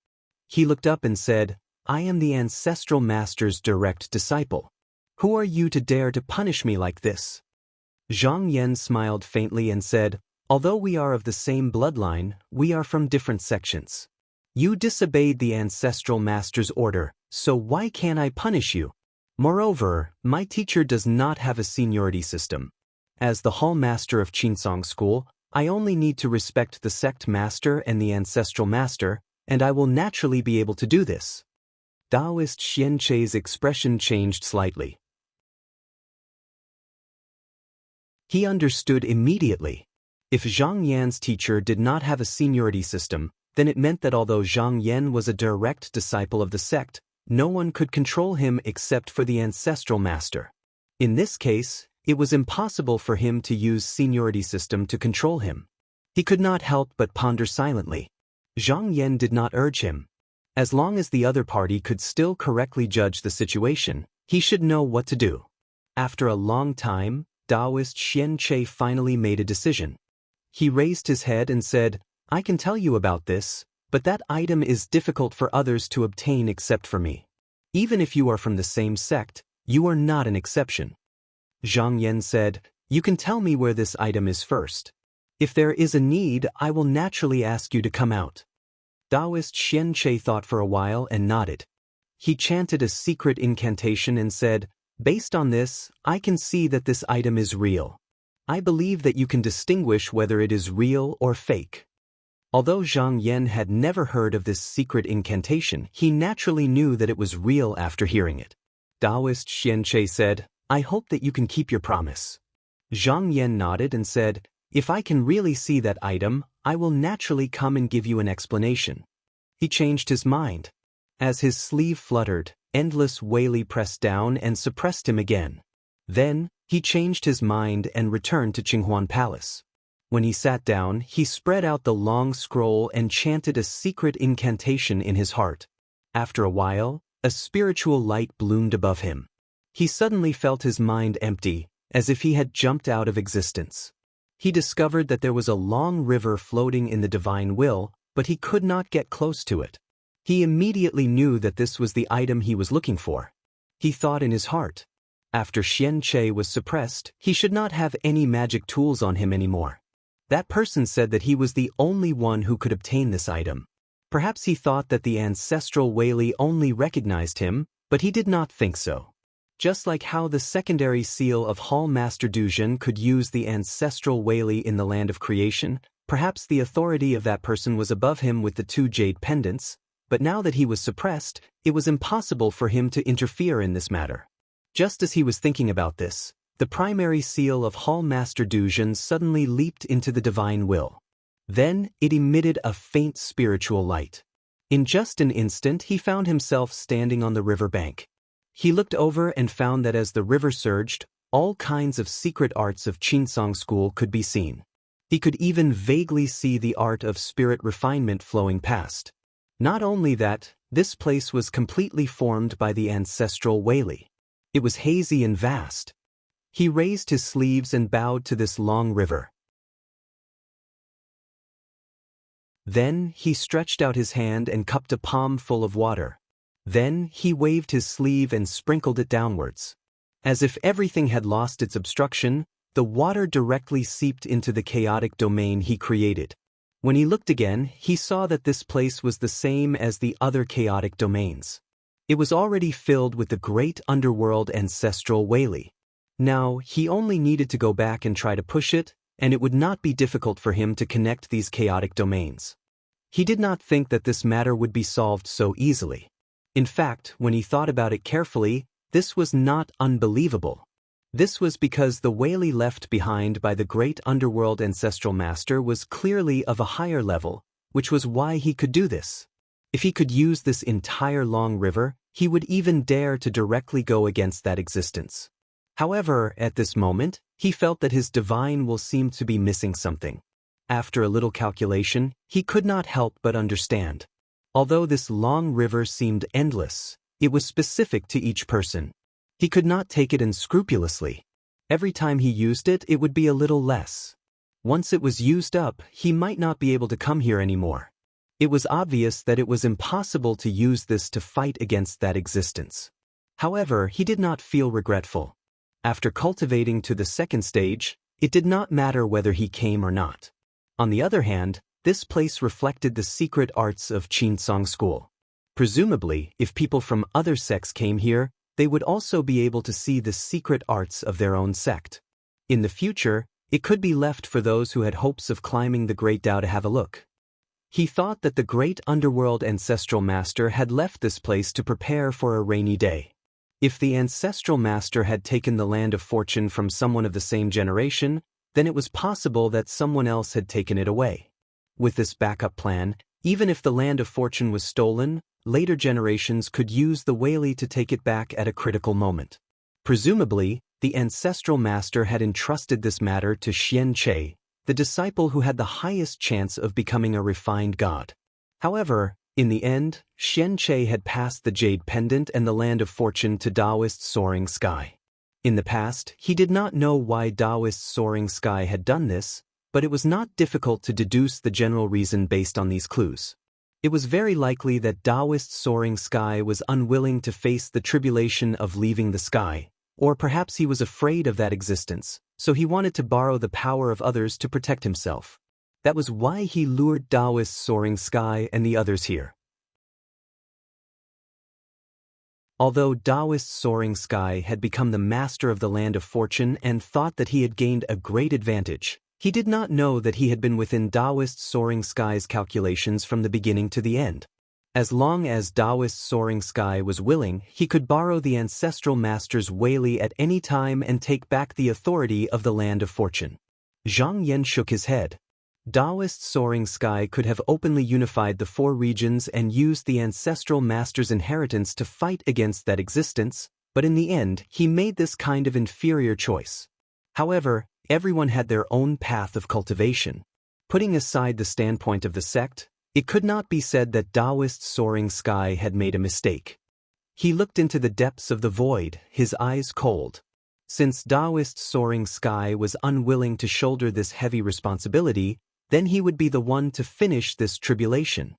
He looked up and said, "I am the ancestral master's direct disciple. Who are you to dare to punish me like this?" Zhang Yan smiled faintly and said, "Although we are of the same bloodline, we are from different sections. You disobeyed the ancestral master's order, so why can't I punish you? Moreover, my teacher does not have a seniority system. As the hall master of Qinsong School, I only need to respect the sect master and the ancestral master, and I will naturally be able to do this. Taoist Xian Chei's expression changed slightly. He understood immediately. If Zhang Yan's teacher did not have a seniority system, then it meant that although Zhang Yan was a direct disciple of the sect, no one could control him except for the ancestral master. In this case, it was impossible for him to use seniority system to control him. He could not help but ponder silently. Zhang Yan did not urge him. As long as the other party could still correctly judge the situation, he should know what to do. After a long time, Taoist Xian Chei finally made a decision. He raised his head and said, I can tell you about this, but that item is difficult for others to obtain except for me. Even if you are from the same sect, you are not an exception. Zhang Yan said, you can tell me where this item is first. If there is a need, I will naturally ask you to come out. Taoist Xian Chei thought for a while and nodded. He chanted a secret incantation and said, based on this, I can see that this item is real. I believe that you can distinguish whether it is real or fake. Although Zhang Yan had never heard of this secret incantation, he naturally knew that it was real after hearing it. Taoist Xian Chei said, I hope that you can keep your promise. Zhang Yan nodded and said, if I can really see that item, I will naturally come and give you an explanation. He changed his mind. As his sleeve fluttered, endless Wei Li pressed down and suppressed him again. Then, he changed his mind and returned to Qinghuan Palace. When he sat down, he spread out the long scroll and chanted a secret incantation in his heart. After a while, a spiritual light bloomed above him. He suddenly felt his mind empty, as if he had jumped out of existence. He discovered that there was a long river floating in the divine will, but he could not get close to it. He immediately knew that this was the item he was looking for. He thought in his heart. After Xian Chei was suppressed, he should not have any magic tools on him anymore. That person said that he was the only one who could obtain this item. Perhaps he thought that the ancestral Wei Li only recognized him, but he did not think so. Just like how the secondary seal of Hall Master Duzhen could use the ancestral Wei Li in the land of creation, perhaps the authority of that person was above him with the 2 jade pendants, but now that he was suppressed, it was impossible for him to interfere in this matter. Just as he was thinking about this, the primary seal of Hall Master Duzhen suddenly leaped into the divine will. Then, it emitted a faint spiritual light. In just an instant, he found himself standing on the river bank. He looked over and found that as the river surged, all kinds of secret arts of Qinsong School could be seen. He could even vaguely see the art of spirit refinement flowing past. Not only that, this place was completely formed by the ancestral Wei Li. It was hazy and vast. He raised his sleeves and bowed to this long river. Then, he stretched out his hand and cupped a palm full of water. Then, he waved his sleeve and sprinkled it downwards. As if everything had lost its obstruction, the water directly seeped into the chaotic domain he created. When he looked again, he saw that this place was the same as the other chaotic domains. It was already filled with the great underworld ancestral Wei Li. Now, he only needed to go back and try to push it, and it would not be difficult for him to connect these chaotic domains. He did not think that this matter would be solved so easily. In fact, when he thought about it carefully, this was not unbelievable. This was because the Wei Li left behind by the great underworld ancestral master was clearly of a higher level, which was why he could do this. If he could use this entire long river, he would even dare to directly go against that existence. However, at this moment, he felt that his divine will seemed to be missing something. After a little calculation, he could not help but understand. Although this long river seemed endless, it was specific to each person. He could not take it unscrupulously. Every time he used it, it would be a little less. Once it was used up, he might not be able to come here anymore. It was obvious that it was impossible to use this to fight against that existence. However, he did not feel regretful. After cultivating to the second stage, it did not matter whether he came or not. On the other hand, this place reflected the secret arts of Qinsong School. Presumably, if people from other sects came here, they would also be able to see the secret arts of their own sect. In the future, it could be left for those who had hopes of climbing the Great Tao to have a look. He thought that the great underworld ancestral master had left this place to prepare for a rainy day. If the ancestral master had taken the land of fortune from someone of the same generation, then it was possible that someone else had taken it away. With this backup plan, even if the land of fortune was stolen, later generations could use the Whaley to take it back at a critical moment. Presumably, the ancestral master had entrusted this matter to Xian Che, the disciple who had the highest chance of becoming a refined god. However, in the end, Xian Che had passed the jade pendant and the land of fortune to Taoist Soaring Sky. In the past, he did not know why Taoist Soaring Sky had done this, but it was not difficult to deduce the general reason based on these clues. It was very likely that Taoist Soaring Sky was unwilling to face the tribulation of leaving the sky, or perhaps he was afraid of that existence, so he wanted to borrow the power of others to protect himself. That was why he lured Taoist Soaring Sky and the others here. Although Taoist Soaring Sky had become the master of the land of fortune and thought that he had gained a great advantage, he did not know that he had been within Taoist Soaring Sky's calculations from the beginning to the end. As long as Taoist Soaring Sky was willing, he could borrow the ancestral master's Whaley at any time and take back the authority of the land of fortune. Zhang Yan shook his head. Taoist Soaring Sky could have openly unified the four regions and used the ancestral master's inheritance to fight against that existence, but in the end, he made this kind of inferior choice. However, everyone had their own path of cultivation. Putting aside the standpoint of the sect, it could not be said that Taoist Soaring Sky had made a mistake. He looked into the depths of the void, his eyes cold. Since Taoist Soaring Sky was unwilling to shoulder this heavy responsibility, then he would be the one to finish this tribulation.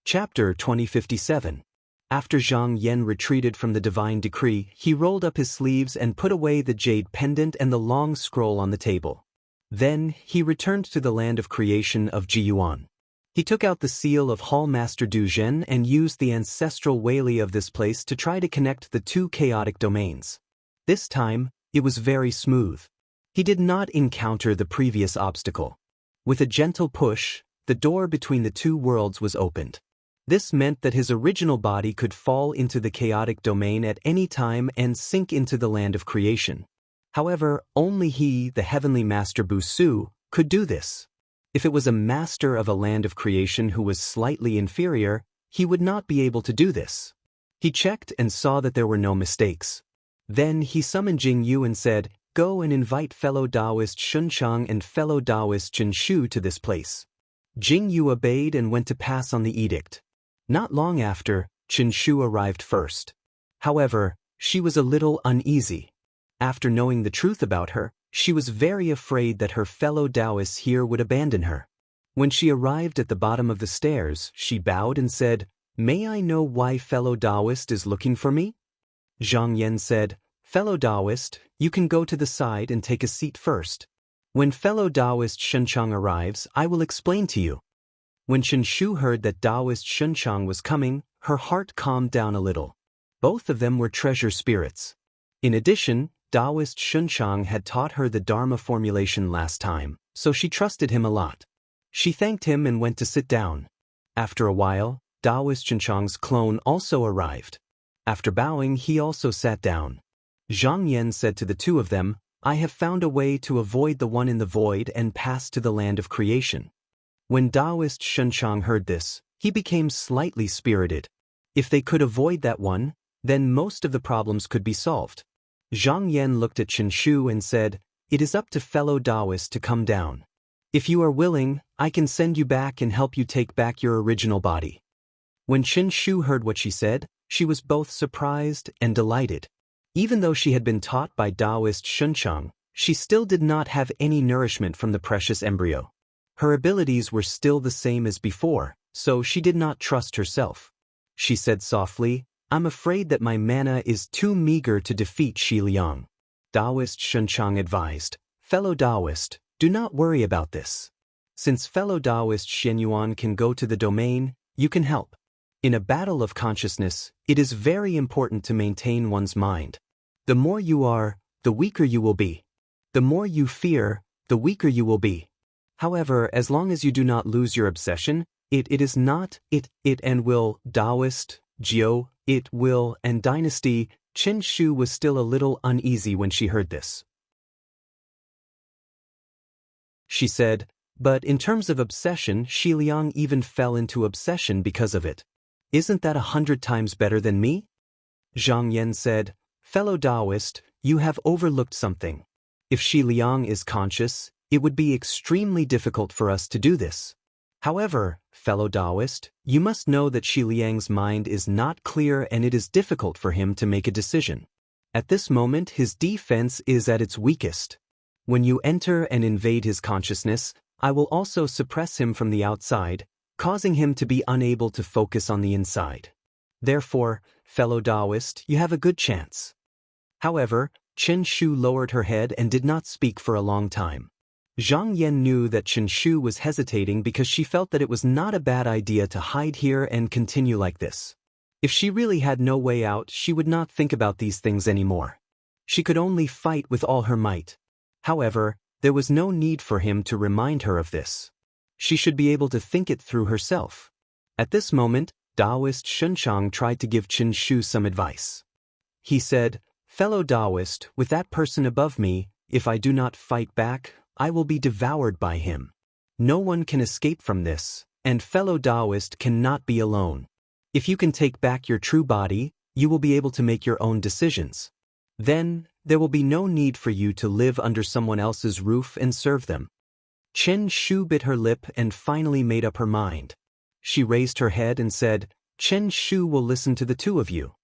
Chapter 2057. After Zhang Yan retreated from the divine decree, he rolled up his sleeves and put away the jade pendant and the long scroll on the table. Then, he returned to the land of creation of Jiyuan. He took out the seal of Hall Master Du Zhen and used the ancestral Whaley of this place to try to connect the two chaotic domains. This time, it was very smooth. He did not encounter the previous obstacle. With a gentle push, the door between the two worlds was opened. This meant that his original body could fall into the chaotic domain at any time and sink into the land of creation. However, only he, the heavenly master Bu Su, could do this. If it was a master of a land of creation who was slightly inferior, he would not be able to do this. He checked and saw that there were no mistakes. Then he summoned Jing Yu and said, "Go and invite fellow Taoist Shunchang and fellow Taoist Chen Shu to this place." Jing Yu obeyed and went to pass on the edict. Not long after, Chen Shu arrived first. However, she was a little uneasy. After knowing the truth about her, she was very afraid that her fellow Taoists here would abandon her. When she arrived at the bottom of the stairs, she bowed and said, "May I know why fellow Taoist is looking for me?" Zhang Yan said, "Fellow Taoist, you can go to the side and take a seat first. When fellow Taoist Shunchang arrives, I will explain to you." When Chen Shu heard that Taoist Shunchang was coming, her heart calmed down a little. Both of them were treasure spirits. In addition, Taoist Shunchang had taught her the Dharma formulation last time, so she trusted him a lot. She thanked him and went to sit down. After a while, Taoist Shunchang's clone also arrived. After bowing, he also sat down. Zhang Yan said to the two of them, "I have found a way to avoid the one in the void and pass to the land of creation." When Taoist Shunchang heard this, he became slightly spirited. If they could avoid that one, then most of the problems could be solved. Zhang Yan looked at Chen Shu and said, "It is up to fellow Taoists to come down. If you are willing, I can send you back and help you take back your original body." When Chen Shu heard what she said, she was both surprised and delighted. Even though she had been taught by Taoist Shunchang, she still did not have any nourishment from the precious embryo. Her abilities were still the same as before, so she did not trust herself. She said softly, "I'm afraid that my mana is too meager to defeat Shi Liang." Taoist Shunchang advised, "Fellow Taoist, do not worry about this. Since fellow Taoist Xianyuan can go to the domain, you can help. In a battle of consciousness, it is very important to maintain one's mind. The more you are, the weaker you will be. The more you fear, the weaker you will be. However, as long as you do not lose your obsession, it is not, it and will, Taoist, Jiu, it will, and dynasty. Chen Shu was still a little uneasy when she heard this. She said, but in terms of obsession, Xi Liang even fell into obsession because of it. Isn't that 100 times better than me? Zhang Yan said, fellow Taoist, you have overlooked something. If Xi Liang is conscious, it would be extremely difficult for us to do this. However, fellow Taoist, you must know that Xi Liang's mind is not clear and it is difficult for him to make a decision. At this moment, his defense is at its weakest. When you enter and invade his consciousness, I will also suppress him from the outside, causing him to be unable to focus on the inside. Therefore, fellow Taoist, you have a good chance. However, Chen Shu lowered her head and did not speak for a long time. Zhang Yan knew that Chen Shu was hesitating because she felt that it was not a bad idea to hide here and continue like this. If she really had no way out, she would not think about these things anymore. She could only fight with all her might. However, there was no need for him to remind her of this. She should be able to think it through herself. At this moment, Taoist Shunchang tried to give Chen Shu some advice. He said, fellow Taoist, with that person above me, if I do not fight back, I will be devoured by him. No one can escape from this, and fellow Taoist cannot be alone. If you can take back your true body, you will be able to make your own decisions. Then, there will be no need for you to live under someone else's roof and serve them. Chen Shu bit her lip and finally made up her mind. She raised her head and said, Chen Shu will listen to the two of you.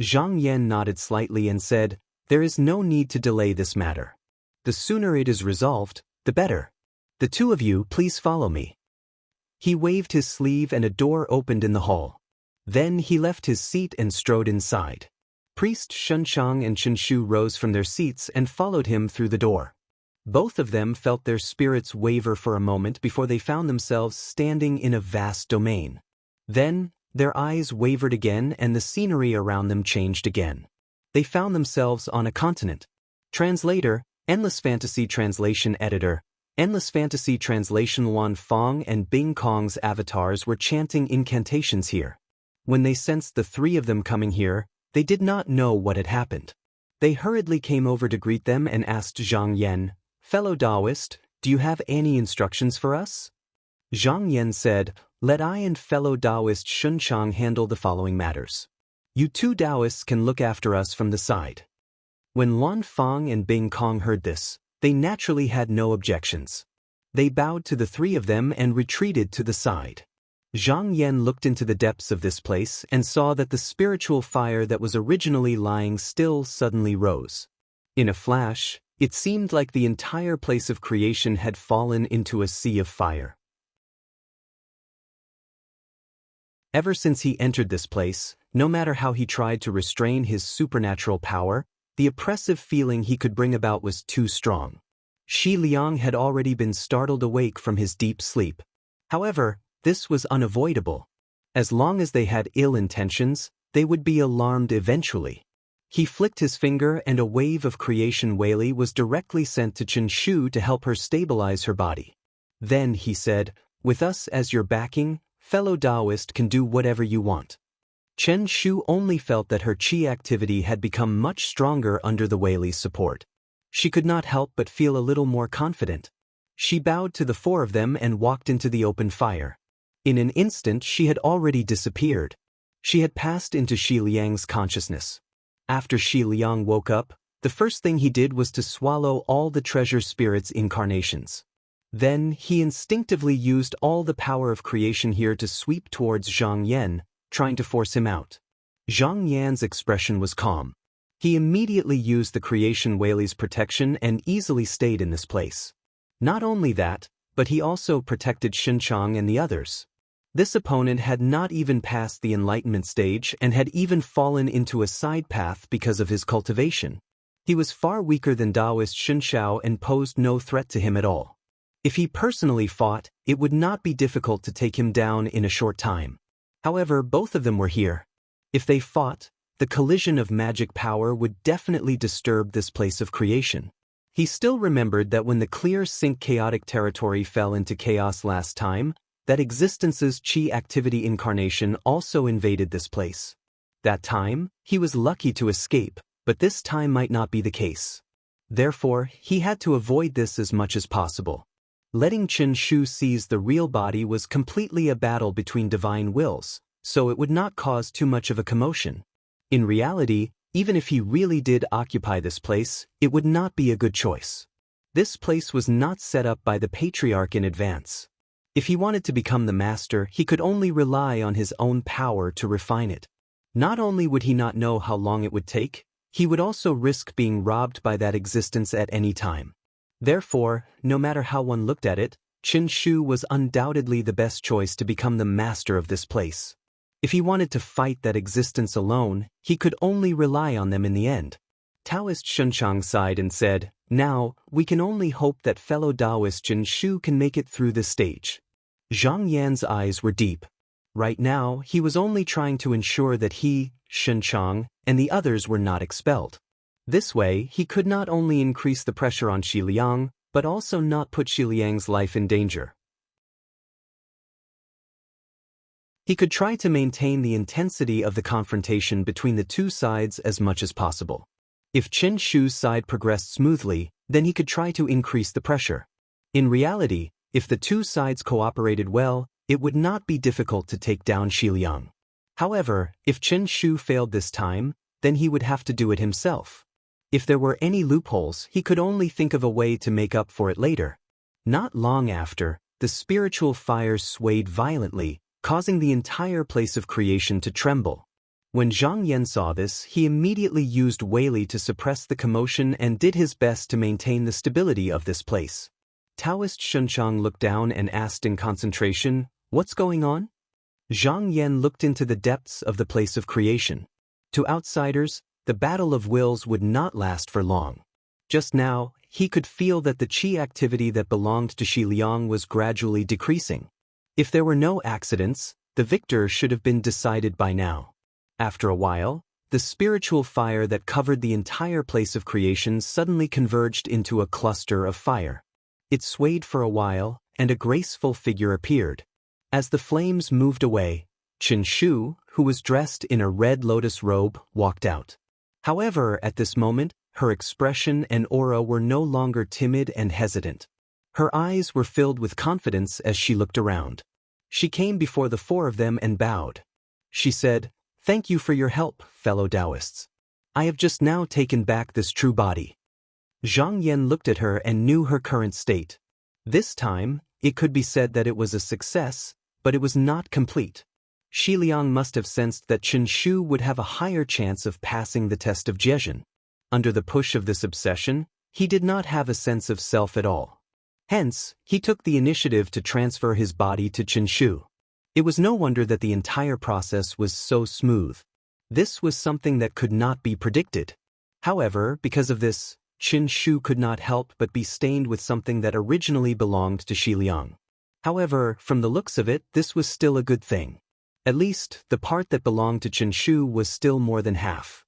Zhang Yan nodded slightly and said, there is no need to delay this matter. The sooner it is resolved, the better. The two of you, please follow me. He waved his sleeve and a door opened in the hall. Then he left his seat and strode inside. Priest Shunchang and Chen Shu rose from their seats and followed him through the door. Both of them felt their spirits waver for a moment before they found themselves standing in a vast domain. Then, their eyes wavered again and the scenery around them changed again. They found themselves on a continent. Translator, Endless Fantasy Translation Editor, Endless Fantasy Translation Wan Fong and Bing Kong's avatars were chanting incantations here. When they sensed the three of them coming here, they did not know what had happened. They hurriedly came over to greet them and asked Zhang Yan, fellow Taoist, do you have any instructions for us? Zhang Yan said, let I and fellow Taoist Shunchang handle the following matters. You two Taoists can look after us from the side. When Lan Fang and Bing Kong heard this, they naturally had no objections. They bowed to the three of them and retreated to the side. Zhang Yan looked into the depths of this place and saw that the spiritual fire that was originally lying still suddenly rose. In a flash, it seemed like the entire place of creation had fallen into a sea of fire. Ever since he entered this place, no matter how he tried to restrain his supernatural power, the oppressive feeling he could bring about was too strong. Xi Liang had already been startled awake from his deep sleep. However, this was unavoidable. As long as they had ill intentions, they would be alarmed eventually. He flicked his finger and a wave of creation Weili was directly sent to Chen Shu to help her stabilize her body. Then he said, with us as your backing, fellow Taoist can do whatever you want. Chen Shu only felt that her qi activity had become much stronger under the Weili's support. She could not help but feel a little more confident. She bowed to the four of them and walked into the open fire. In an instant she had already disappeared. She had passed into Xi Liang's consciousness. After Xi Liang woke up, the first thing he did was to swallow all the treasure spirit's incarnations. Then he instinctively used all the power of creation here to sweep towards Zhang Yan, trying to force him out. Zhang Yan's expression was calm. He immediately used the creation Weili's protection and easily stayed in this place. Not only that, but he also protected Xinchang and the others. This opponent had not even passed the enlightenment stage and had even fallen into a side path because of his cultivation. He was far weaker than Taoist Xinshao and posed no threat to him at all. If he personally fought, it would not be difficult to take him down in a short time. However, both of them were here. If they fought, the collision of magic power would definitely disturb this place of creation. He still remembered that when the clear sync chaotic territory fell into chaos last time, that existence's chi activity incarnation also invaded this place. That time, he was lucky to escape, but this time might not be the case. Therefore, he had to avoid this as much as possible. Letting Chen Shu seize the real body was completely a battle between divine wills, so it would not cause too much of a commotion. In reality, even if he really did occupy this place, it would not be a good choice. This place was not set up by the patriarch in advance. If he wanted to become the master, he could only rely on his own power to refine it. Not only would he not know how long it would take, he would also risk being robbed by that existence at any time. Therefore, no matter how one looked at it, Chen Shu was undoubtedly the best choice to become the master of this place. If he wanted to fight that existence alone, he could only rely on them in the end. Taoist Shunchang sighed and said, "Now, we can only hope that fellow Taoist Chen Shu can make it through this stage." Zhang Yan's eyes were deep. Right now, he was only trying to ensure that he, Shunchang, and the others were not expelled. This way, he could not only increase the pressure on Xi Liang, but also not put Xi Liang's life in danger. He could try to maintain the intensity of the confrontation between the two sides as much as possible. If Chen Shu's side progressed smoothly, then he could try to increase the pressure. In reality, if the two sides cooperated well, it would not be difficult to take down Xi Liang. However, if Chen Shu failed this time, then he would have to do it himself. If there were any loopholes, he could only think of a way to make up for it later. Not long after, the spiritual fire swayed violently, causing the entire place of creation to tremble. When Zhang Yan saw this, he immediately used Weili to suppress the commotion and did his best to maintain the stability of this place. Taoist Shunchang looked down and asked in concentration, "What's going on?" Zhang Yan looked into the depths of the place of creation. To outsiders, the battle of wills would not last for long. Just now, he could feel that the qi activity that belonged to Xi Liang was gradually decreasing. If there were no accidents, the victor should have been decided by now. After a while, the spiritual fire that covered the entire place of creation suddenly converged into a cluster of fire. It swayed for a while, and a graceful figure appeared. As the flames moved away, Chen Shu, who was dressed in a red lotus robe, walked out. However, at this moment, her expression and aura were no longer timid and hesitant. Her eyes were filled with confidence as she looked around. She came before the four of them and bowed. She said, "Thank you for your help, fellow Taoists. I have just now taken back this true body." Zhang Yan looked at her and knew her current state. This time, it could be said that it was a success, but it was not complete. Xi Liang must have sensed that Chen Shu would have a higher chance of passing the test of Jiezhen. Under the push of this obsession, he did not have a sense of self at all. Hence, he took the initiative to transfer his body to Chen Shu. It was no wonder that the entire process was so smooth. This was something that could not be predicted. However, because of this, Chen Shu could not help but be stained with something that originally belonged to Xi Liang. However, from the looks of it, this was still a good thing. At least, the part that belonged to Chen Shu was still more than half.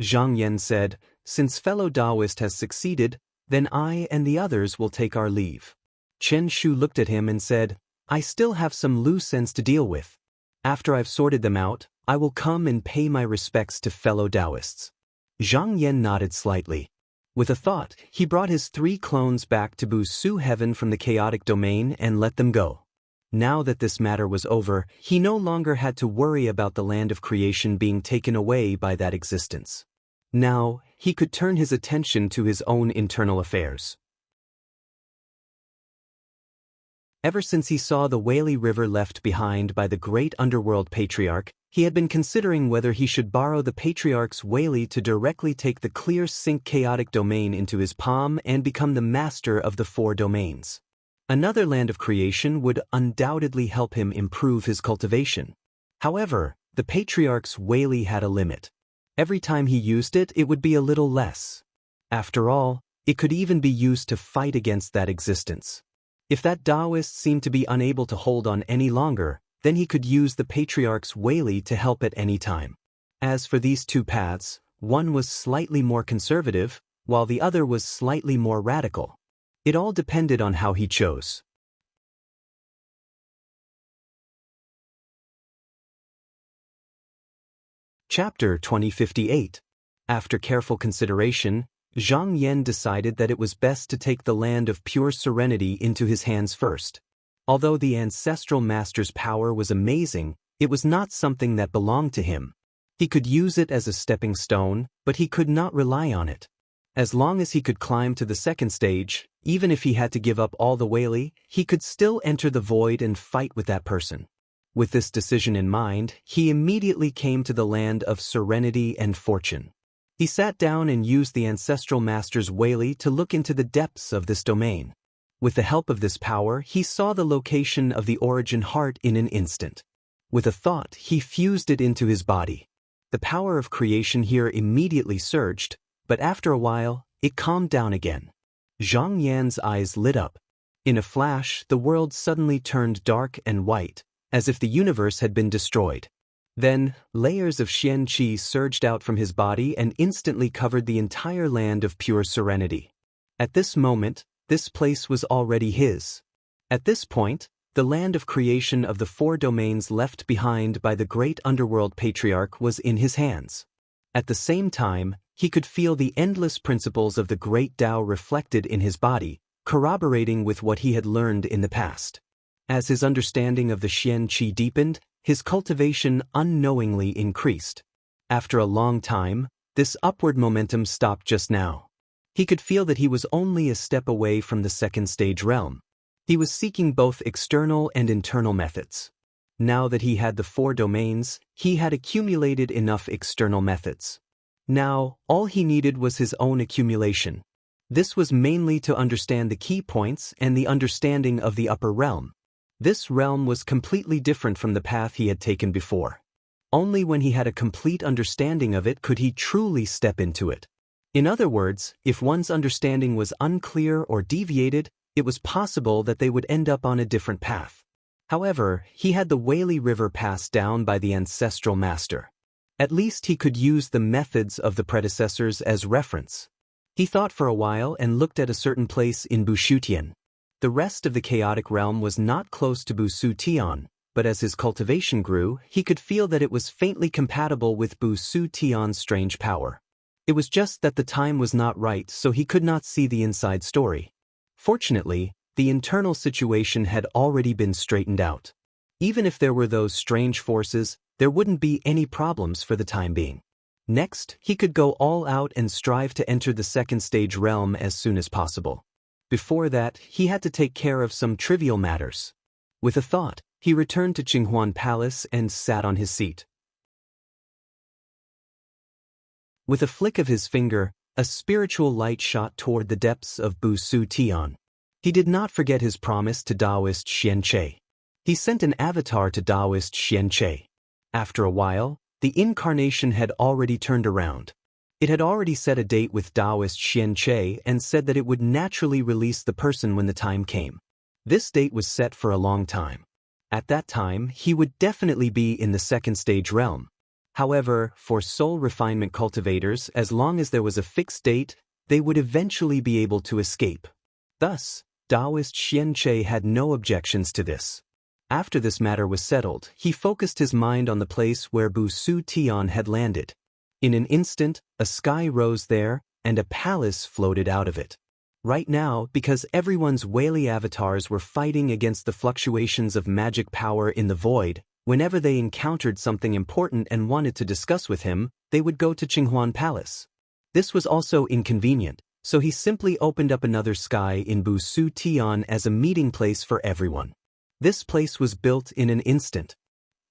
Zhang Yan said, "Since fellow Taoist has succeeded, then I and the others will take our leave." Chen Shu looked at him and said, "I still have some loose ends to deal with. After I've sorted them out, I will come and pay my respects to fellow Taoists." Zhang Yan nodded slightly. With a thought, he brought his 3 clones back to Bu Su Heaven from the chaotic domain and let them go. Now that this matter was over, he no longer had to worry about the land of creation being taken away by that existence. Now, he could turn his attention to his own internal affairs. Ever since he saw the Weili River left behind by the great underworld patriarch, he had been considering whether he should borrow the patriarch's Weili to directly take the clear sync chaotic domain into his palm and become the master of the 4 domains. Another land of creation would undoubtedly help him improve his cultivation. However, the patriarch's Weili had a limit. Every time he used it, it would be a little less. After all, it could even be used to fight against that existence. If that Taoist seemed to be unable to hold on any longer, then he could use the patriarch's Whaley to help at any time. As for these two paths, one was slightly more conservative, while the other was slightly more radical. It all depended on how he chose. Chapter 2058. After careful consideration, Zhang Yan decided that it was best to take the land of pure serenity into his hands first. Although the ancestral master's power was amazing, it was not something that belonged to him. He could use it as a stepping stone, but he could not rely on it. As long as he could climb to the second stage, even if he had to give up all the Whaley, he could still enter the void and fight with that person. With this decision in mind, he immediately came to the land of serenity and fortune. He sat down and used the ancestral master's Whaley to look into the depths of this domain. With the help of this power, he saw the location of the origin heart in an instant. With a thought, he fused it into his body. The power of creation here immediately surged, but after a while, it calmed down again. Zhang Yan's eyes lit up. In a flash, the world suddenly turned dark and white, as if the universe had been destroyed. Then, layers of Xian Qi surged out from his body and instantly covered the entire land of pure serenity. At this moment, this place was already his. At this point, the land of creation of the 4 domains left behind by the great underworld patriarch was in his hands. At the same time, he could feel the endless principles of the great Tao reflected in his body, corroborating with what he had learned in the past. As his understanding of the Xian Qi deepened, his cultivation unknowingly increased. After a long time, this upward momentum stopped just now. He could feel that he was only a step away from the second stage realm. He was seeking both external and internal methods. Now that he had the 4 domains, he had accumulated enough external methods. Now, all he needed was his own accumulation. This was mainly to understand the key points and the understanding of the upper realm. This realm was completely different from the path he had taken before. Only when he had a complete understanding of it could he truly step into it. In other words, if one's understanding was unclear or deviated, it was possible that they would end up on a different path. However, he had the Whaley River passed down by the ancestral master. At least he could use the methods of the predecessors as reference. He thought for a while and looked at a certain place in Bushutian. The rest of the chaotic realm was not close to Busu Tian, but as his cultivation grew, he could feel that it was faintly compatible with Busu Tian's strange power. It was just that the time was not right, so he could not see the inside story. Fortunately, the internal situation had already been straightened out. Even if there were those strange forces, there wouldn't be any problems for the time being. Next, he could go all out and strive to enter the second stage realm as soon as possible. Before that, he had to take care of some trivial matters. With a thought, he returned to Qinghuan Palace and sat on his seat. With a flick of his finger, a spiritual light shot toward the depths of Busu Tian. He did not forget his promise to Taoist Xian Che. He sent an avatar to Taoist Xian Che. After a while, the incarnation had already turned around. It had already set a date with Taoist Xian Che and said that it would naturally release the person when the time came. This date was set for a long time. At that time, he would definitely be in the second stage realm. However, for soul refinement cultivators, as long as there was a fixed date, they would eventually be able to escape. Thus, Taoist Xian Che had no objections to this. After this matter was settled, he focused his mind on the place where Busu Tian had landed. In an instant, a sky rose there, and a palace floated out of it. Right now, because everyone's Whaley avatars were fighting against the fluctuations of magic power in the void, whenever they encountered something important and wanted to discuss with him, they would go to Qinghuan Palace. This was also inconvenient, so he simply opened up another sky in Busu Tian as a meeting place for everyone. This place was built in an instant.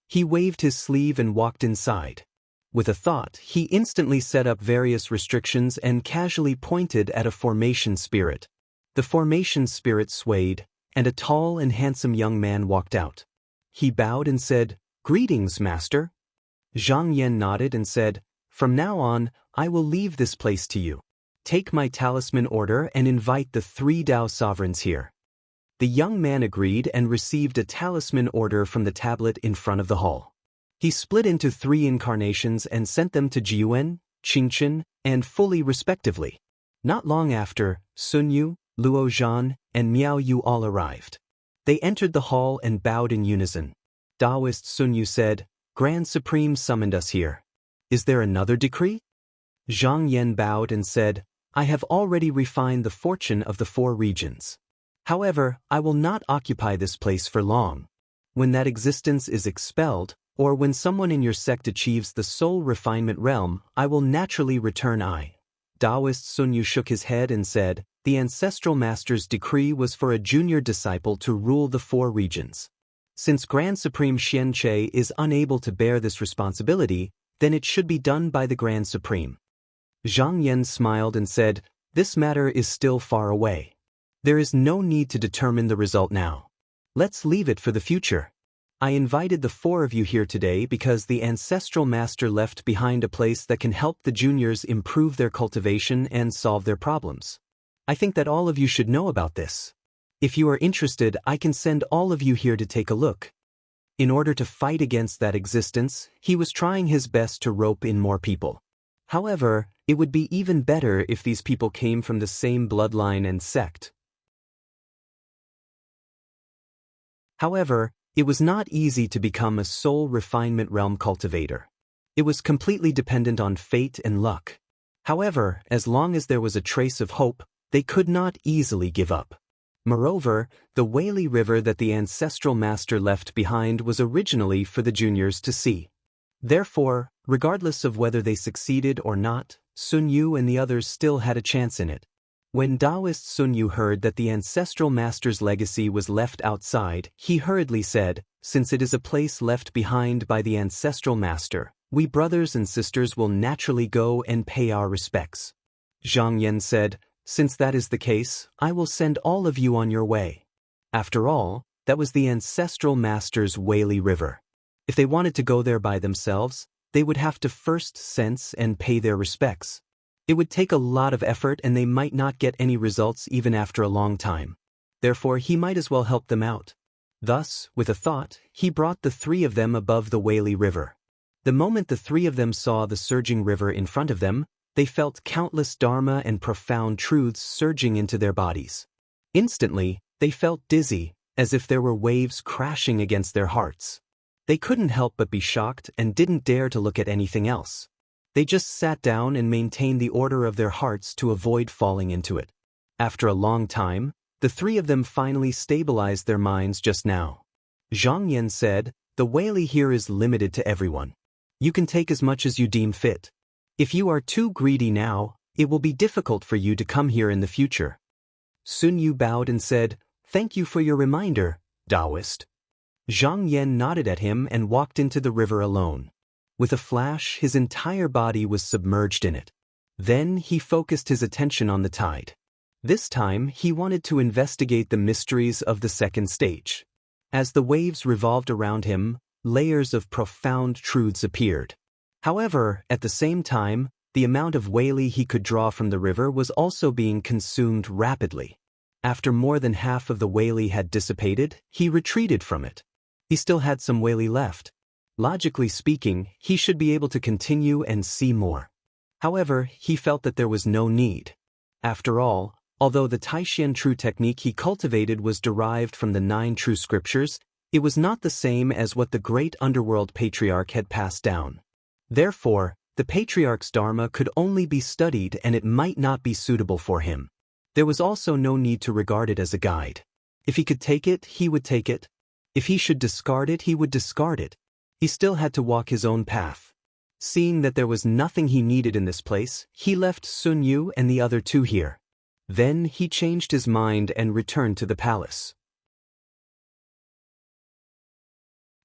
He waved his sleeve and walked inside. With a thought, he instantly set up various restrictions and casually pointed at a formation spirit. The formation spirit swayed, and a tall and handsome young man walked out. He bowed and said, "Greetings, master." Zhang Yan nodded and said, "From now on, I will leave this place to you. Take my talisman order and invite the 3 Tao sovereigns here." The young man agreed and received a talisman order from the tablet in front of the hall. He split into 3 incarnations and sent them to Jiuan, Qingchen, and Fully respectively. Not long after, Sun Yu, Luo Zhan, and Miao Yu all arrived. They entered the hall and bowed in unison. Taoist Sun Yu said, "Grand Supreme summoned us here. Is there another decree?" Zhang Yan bowed and said, "I have already refined the fortune of the 4 regions. However, I will not occupy this place for long. When that existence is expelled, or when someone in your sect achieves the soul refinement realm, I will naturally return." Taoist Sun Yu shook his head and said, "The ancestral master's decree was for a junior disciple to rule the 4 regions. Since Grand Supreme Xian Che is unable to bear this responsibility, then it should be done by the Grand Supreme." Zhang Yan smiled and said, "This matter is still far away. There is no need to determine the result now. Let's leave it for the future. I invited the 4 of you here today because the ancestral master left behind a place that can help the juniors improve their cultivation and solve their problems. I think that all of you should know about this. If you are interested, I can send all of you here to take a look." In order to fight against that existence, he was trying his best to rope in more people. However, it would be even better if these people came from the same bloodline and sect. However, it was not easy to become a soul refinement realm cultivator. It was completely dependent on fate and luck. However, as long as there was a trace of hope, they could not easily give up. Moreover, the Weili River that the ancestral master left behind was originally for the juniors to see. Therefore, regardless of whether they succeeded or not, Sun Yu and the others still had a chance in it. When Taoist Sun Yu heard that the ancestral master's legacy was left outside, he hurriedly said, "Since it is a place left behind by the ancestral master, we brothers and sisters will naturally go and pay our respects." Zhang Yan said, "Since that is the case, I will send all of you on your way." After all, that was the ancestral master's Weili River. If they wanted to go there by themselves, they would have to first sense and pay their respects. It would take a lot of effort and they might not get any results even after a long time. Therefore, he might as well help them out. Thus, with a thought, he brought the 3 of them above the Weili River. The moment the 3 of them saw the surging river in front of them, they felt countless dharma and profound truths surging into their bodies. Instantly, they felt dizzy, as if there were waves crashing against their hearts. They couldn't help but be shocked and didn't dare to look at anything else. They just sat down and maintained the order of their hearts to avoid falling into it. After a long time, the 3 of them finally stabilized their minds just now. Zhang Yan said, "The Weili here is limited to everyone. You can take as much as you deem fit. If you are too greedy now, it will be difficult for you to come here in the future." Sun Yu bowed and said, "Thank you for your reminder, Taoist." Zhang Yan nodded at him and walked into the river alone. With a flash, his entire body was submerged in it. Then he focused his attention on the tide. This time, he wanted to investigate the mysteries of the second stage. As the waves revolved around him, layers of profound truths appeared. However, at the same time, the amount of Weili he could draw from the river was also being consumed rapidly. After more than half of the Weili had dissipated, he retreated from it. He still had some Weili left. Logically speaking, he should be able to continue and see more. However, he felt that there was no need. After all, although the Taishan true technique he cultivated was derived from the 9 true scriptures, it was not the same as what the great underworld patriarch had passed down. Therefore, the patriarch's dharma could only be studied and it might not be suitable for him. There was also no need to regard it as a guide. If he could take it, he would take it. If he should discard it, he would discard it. He still had to walk his own path. Seeing that there was nothing he needed in this place, he left Sun Yu and the other 2 here. Then he changed his mind and returned to the palace.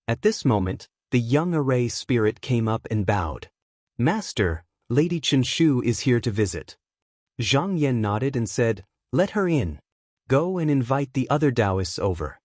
At this moment, the young array spirit came up and bowed. "Master, Lady Qinshu is here to visit." Zhang Yan nodded and said, "Let her in. Go and invite the other Taoists over."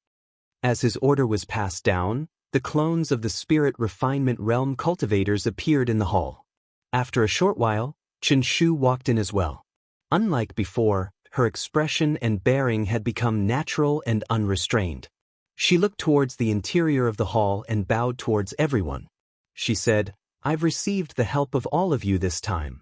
As his order was passed down, the clones of the spirit refinement realm cultivators appeared in the hall. After a short while, Qinshu walked in as well. Unlike before, her expression and bearing had become natural and unrestrained. She looked towards the interior of the hall and bowed towards everyone. She said, "I've received the help of all of you this time."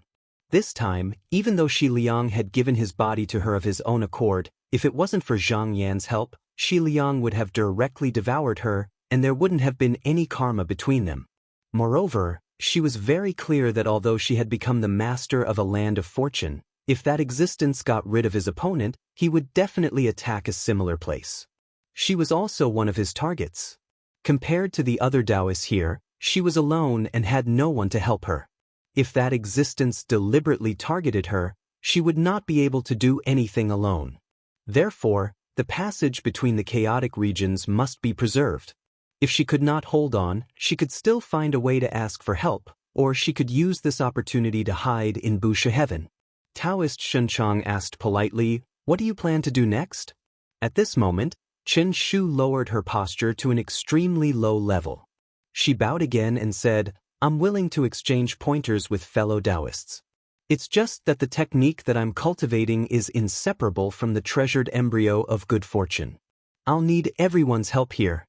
This time, even though Xi Liang had given his body to her of his own accord, if it wasn't for Zhang Yan's help, Xi Liang would have directly devoured her, and there wouldn't have been any karma between them. Moreover, she was very clear that although she had become the master of a land of fortune, if that existence got rid of his opponent, he would definitely attack a similar place. She was also one of his targets. Compared to the other Taoists here, she was alone and had no one to help her. If that existence deliberately targeted her, she would not be able to do anything alone. Therefore, the passage between the chaotic regions must be preserved. If she could not hold on, she could still find a way to ask for help, or she could use this opportunity to hide in Busha Heaven. Taoist Shunchang asked politely, "What do you plan to do next?" At this moment, Chen Shu lowered her posture to an extremely low level. She bowed again and said, "I'm willing to exchange pointers with fellow Taoists. It's just that the technique that I'm cultivating is inseparable from the treasured embryo of good fortune. I'll need everyone's help here."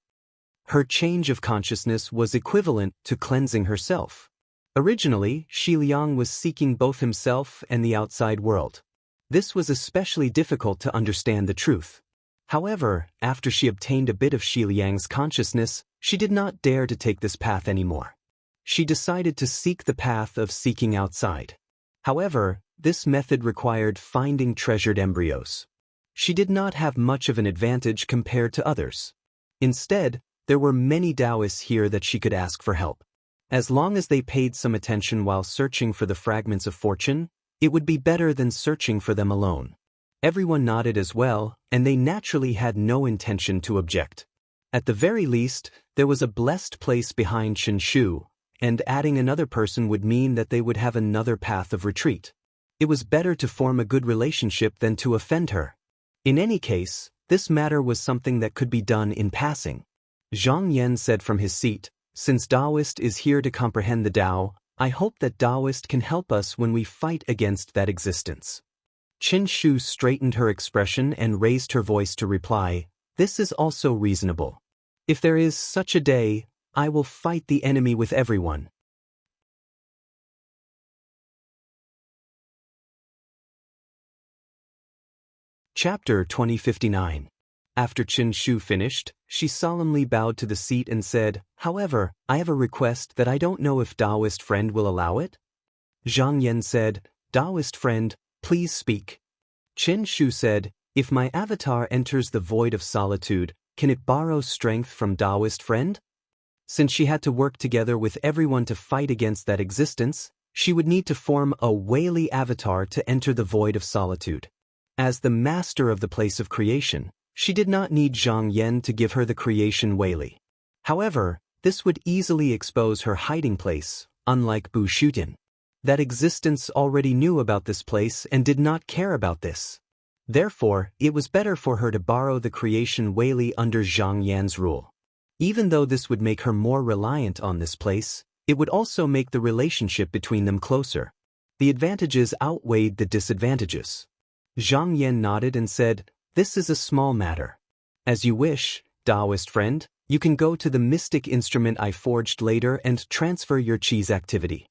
Her change of consciousness was equivalent to cleansing herself. Originally, Xi Liang was seeking both himself and the outside world. This was especially difficult to understand the truth. However, after she obtained a bit of Xi Liang's consciousness, she did not dare to take this path anymore. She decided to seek the path of seeking outside. However, this method required finding treasured embryos. She did not have much of an advantage compared to others. Instead, there were many Taoists here that she could ask for help. As long as they paid some attention while searching for the fragments of fortune, it would be better than searching for them alone. Everyone nodded as well, and they naturally had no intention to object. At the very least, there was a blessed place behind Chen Shu, and adding another person would mean that they would have another path of retreat. It was better to form a good relationship than to offend her. In any case, this matter was something that could be done in passing. Zhang Yan said from his seat, "Since Taoist is here to comprehend the Tao, I hope that Taoist can help us when we fight against that existence." Chen Shu straightened her expression and raised her voice to reply, "This is also reasonable. If there is such a day, I will fight the enemy with everyone." Chapter 2059. After Chen Shu finished, she solemnly bowed to the seat and said, "However, I have a request that I don't know if Taoist friend will allow it." Zhang Yan said, "Taoist friend, please speak." Chen Shu said, "If my avatar enters the void of solitude, can it borrow strength from Taoist friend?" Since she had to work together with everyone to fight against that existence, she would need to form a Weili avatar to enter the void of solitude. As the master of the place of creation, she did not need Zhang Yan to give her the creation Weili. However, this would easily expose her hiding place, unlike Bu Shutin. That existence already knew about this place and did not care about this. Therefore, it was better for her to borrow the creation Weili under Zhang Yan's rule. Even though this would make her more reliant on this place, it would also make the relationship between them closer. The advantages outweighed the disadvantages. Zhang Yan nodded and said, "This is a small matter. As you wish, Taoist friend, you can go to the mystic instrument I forged later and transfer your Qi's activity."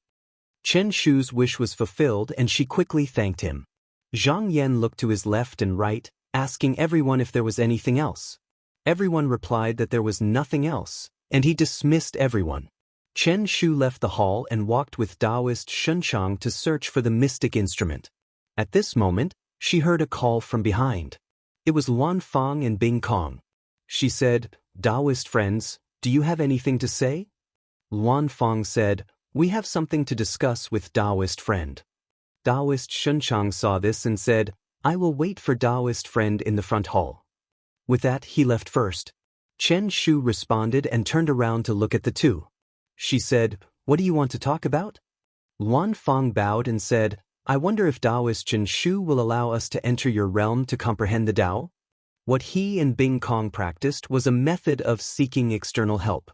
Chen Shu's wish was fulfilled and she quickly thanked him. Zhang Yan looked to his left and right, asking everyone if there was anything else. Everyone replied that there was nothing else, and he dismissed everyone. Chen Shu left the hall and walked with Taoist Shunchang to search for the mystic instrument. At this moment, she heard a call from behind. It was Luan Fang and Bing Kong. She said, "Taoist friends, do you have anything to say?" Luan Fang said, "We have something to discuss with Taoist friend." Taoist Shunchang saw this and said, "I will wait for Taoist friend in the front hall." With that, he left first. Chen Shu responded and turned around to look at the two. She said, "What do you want to talk about?" Luan Fang bowed and said, "I wonder if Taoist Chen Shu will allow us to enter your realm to comprehend the Tao?" What he and Bing Kong practiced was a method of seeking external help.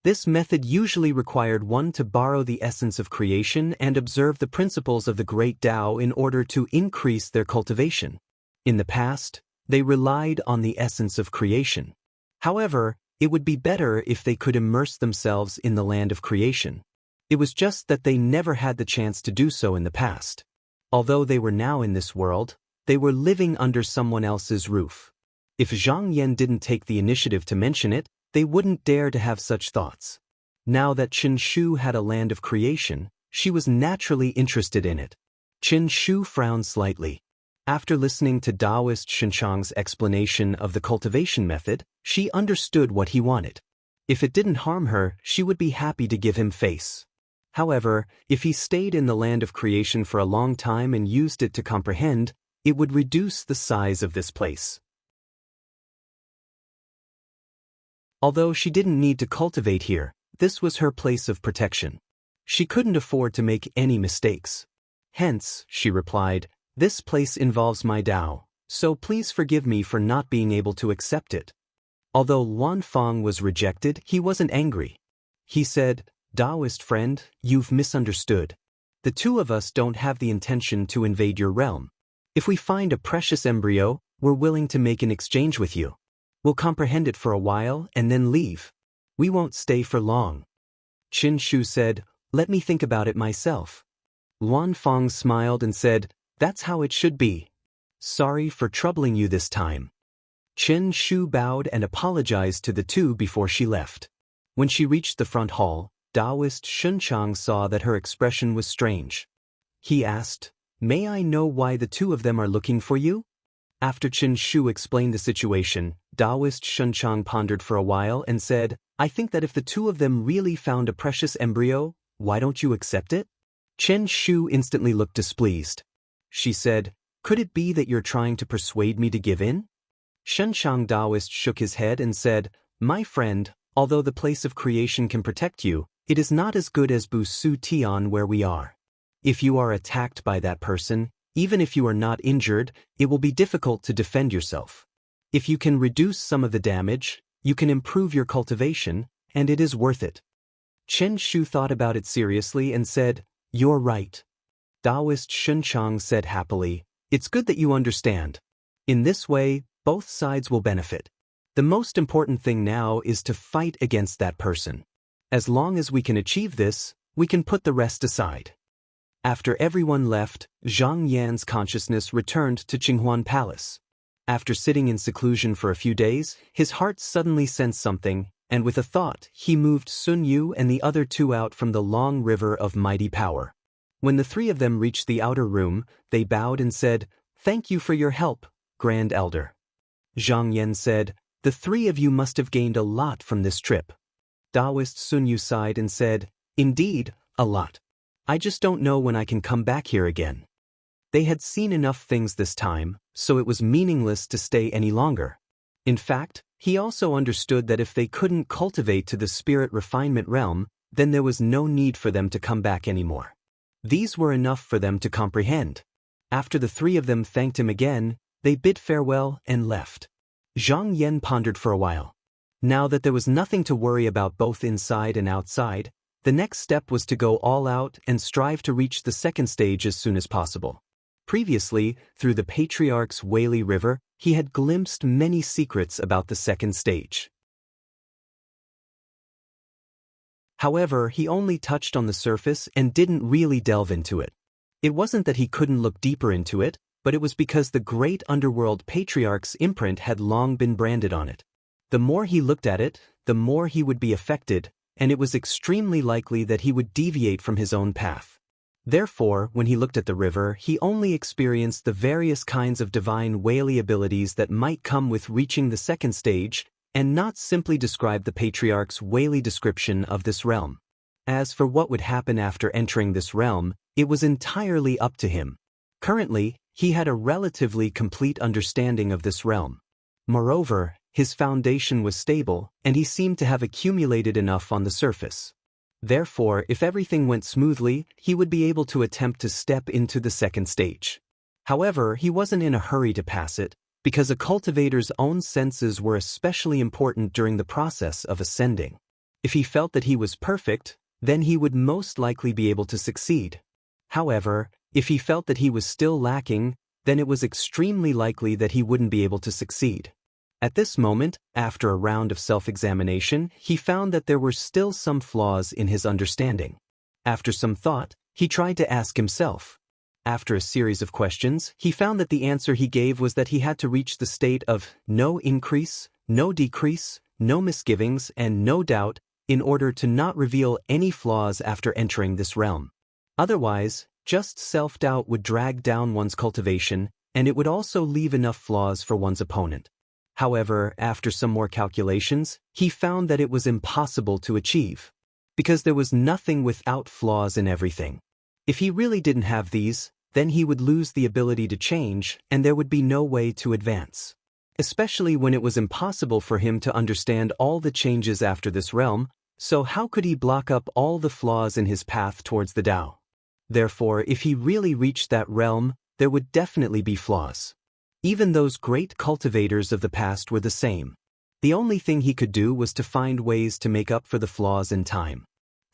This method usually required one to borrow the essence of creation and observe the principles of the great Tao in order to increase their cultivation. In the past, they relied on the essence of creation. However, it would be better if they could immerse themselves in the land of creation. It was just that they never had the chance to do so in the past. Although they were now in this world, they were living under someone else's roof. If Zhang Yan didn't take the initiative to mention it, they wouldn't dare to have such thoughts. Now that Qin Shu had a land of creation, she was naturally interested in it. Qin Shu frowned slightly. After listening to Taoist Shenchang's explanation of the cultivation method, she understood what he wanted. If it didn't harm her, she would be happy to give him face. However, if he stayed in the land of creation for a long time and used it to comprehend, it would reduce the size of this place. Although she didn't need to cultivate here, this was her place of protection. She couldn't afford to make any mistakes. Hence, she replied, this place involves my Tao, so please forgive me for not being able to accept it. Although Luan Fang was rejected, he wasn't angry. He said, Taoist friend, you've misunderstood. The two of us don't have the intention to invade your realm. If we find a precious embryo, we're willing to make an exchange with you. We'll comprehend it for a while and then leave. We won't stay for long. Qin Shu said, let me think about it myself. Luan Fang smiled and said, that's how it should be. Sorry for troubling you this time. Qin Shu bowed and apologized to the two before she left. When she reached the front hall, Taoist Shenchang saw that her expression was strange. He asked, may I know why the two of them are looking for you? After Qin Shu explained the situation, Taoist Shenchang pondered for a while and said, I think that if the two of them really found a precious embryo, why don't you accept it? Qin Shu instantly looked displeased. She said, could it be that you're trying to persuade me to give in? Shenchang Taoist shook his head and said, my friend, although the place of creation can protect you, it is not as good as Bu Su Tian where we are. If you are attacked by that person, even if you are not injured, it will be difficult to defend yourself. If you can reduce some of the damage, you can improve your cultivation, and it is worth it. Qin Shu thought about it seriously and said, you're right. Taoist Shenchang said happily, it's good that you understand. In this way, both sides will benefit. The most important thing now is to fight against that person. As long as we can achieve this, we can put the rest aside. After everyone left, Zhang Yan's consciousness returned to Qinghuan Palace. After sitting in seclusion for a few days, his heart suddenly sensed something, and with a thought, he moved Sun Yu and the other two out from the long river of mighty power. When the three of them reached the outer room, they bowed and said, thank you for your help, Grand Elder. Zhang Yan said, the three of you must have gained a lot from this trip. Taoist Sun Yu sighed and said, indeed, a lot. I just don't know when I can come back here again. They had seen enough things this time, so it was meaningless to stay any longer. In fact, he also understood that if they couldn't cultivate to the spirit refinement realm, then there was no need for them to come back anymore. These were enough for them to comprehend. After the three of them thanked him again, they bid farewell and left. Zhang Yan pondered for a while. Now that there was nothing to worry about both inside and outside, the next step was to go all out and strive to reach the second stage as soon as possible. Previously, through the Patriarch's Weili River, he had glimpsed many secrets about the second stage. However, he only touched on the surface and didn't really delve into it. It wasn't that he couldn't look deeper into it, but it was because the great underworld Patriarch's imprint had long been branded on it. The more he looked at it, the more he would be affected, and it was extremely likely that he would deviate from his own path. Therefore, when he looked at the river, he only experienced the various kinds of divine Weili abilities that might come with reaching the second stage, and not simply describe the Patriarch's Weili description of this realm. As for what would happen after entering this realm, it was entirely up to him. Currently, he had a relatively complete understanding of this realm. Moreover, his foundation was stable, and he seemed to have accumulated enough on the surface. Therefore, if everything went smoothly, he would be able to attempt to step into the second stage. However, he wasn't in a hurry to pass it, because a cultivator's own senses were especially important during the process of ascending. If he felt that he was perfect, then he would most likely be able to succeed. However, if he felt that he was still lacking, then it was extremely likely that he wouldn't be able to succeed. At this moment, after a round of self-examination, he found that there were still some flaws in his understanding. After some thought, he tried to ask himself. After a series of questions, he found that the answer he gave was that he had to reach the state of no increase, no decrease, no misgivings, and no doubt in order to not reveal any flaws after entering this realm. Otherwise, just self-doubt would drag down one's cultivation, and it would also leave enough flaws for one's opponent. However, after some more calculations, he found that it was impossible to achieve, because there was nothing without flaws in everything. If he really didn't have these, then he would lose the ability to change, and there would be no way to advance. Especially when it was impossible for him to understand all the changes after this realm, so how could he block up all the flaws in his path towards the Tao? Therefore, if he really reached that realm, there would definitely be flaws. Even those great cultivators of the past were the same. The only thing he could do was to find ways to make up for the flaws in time.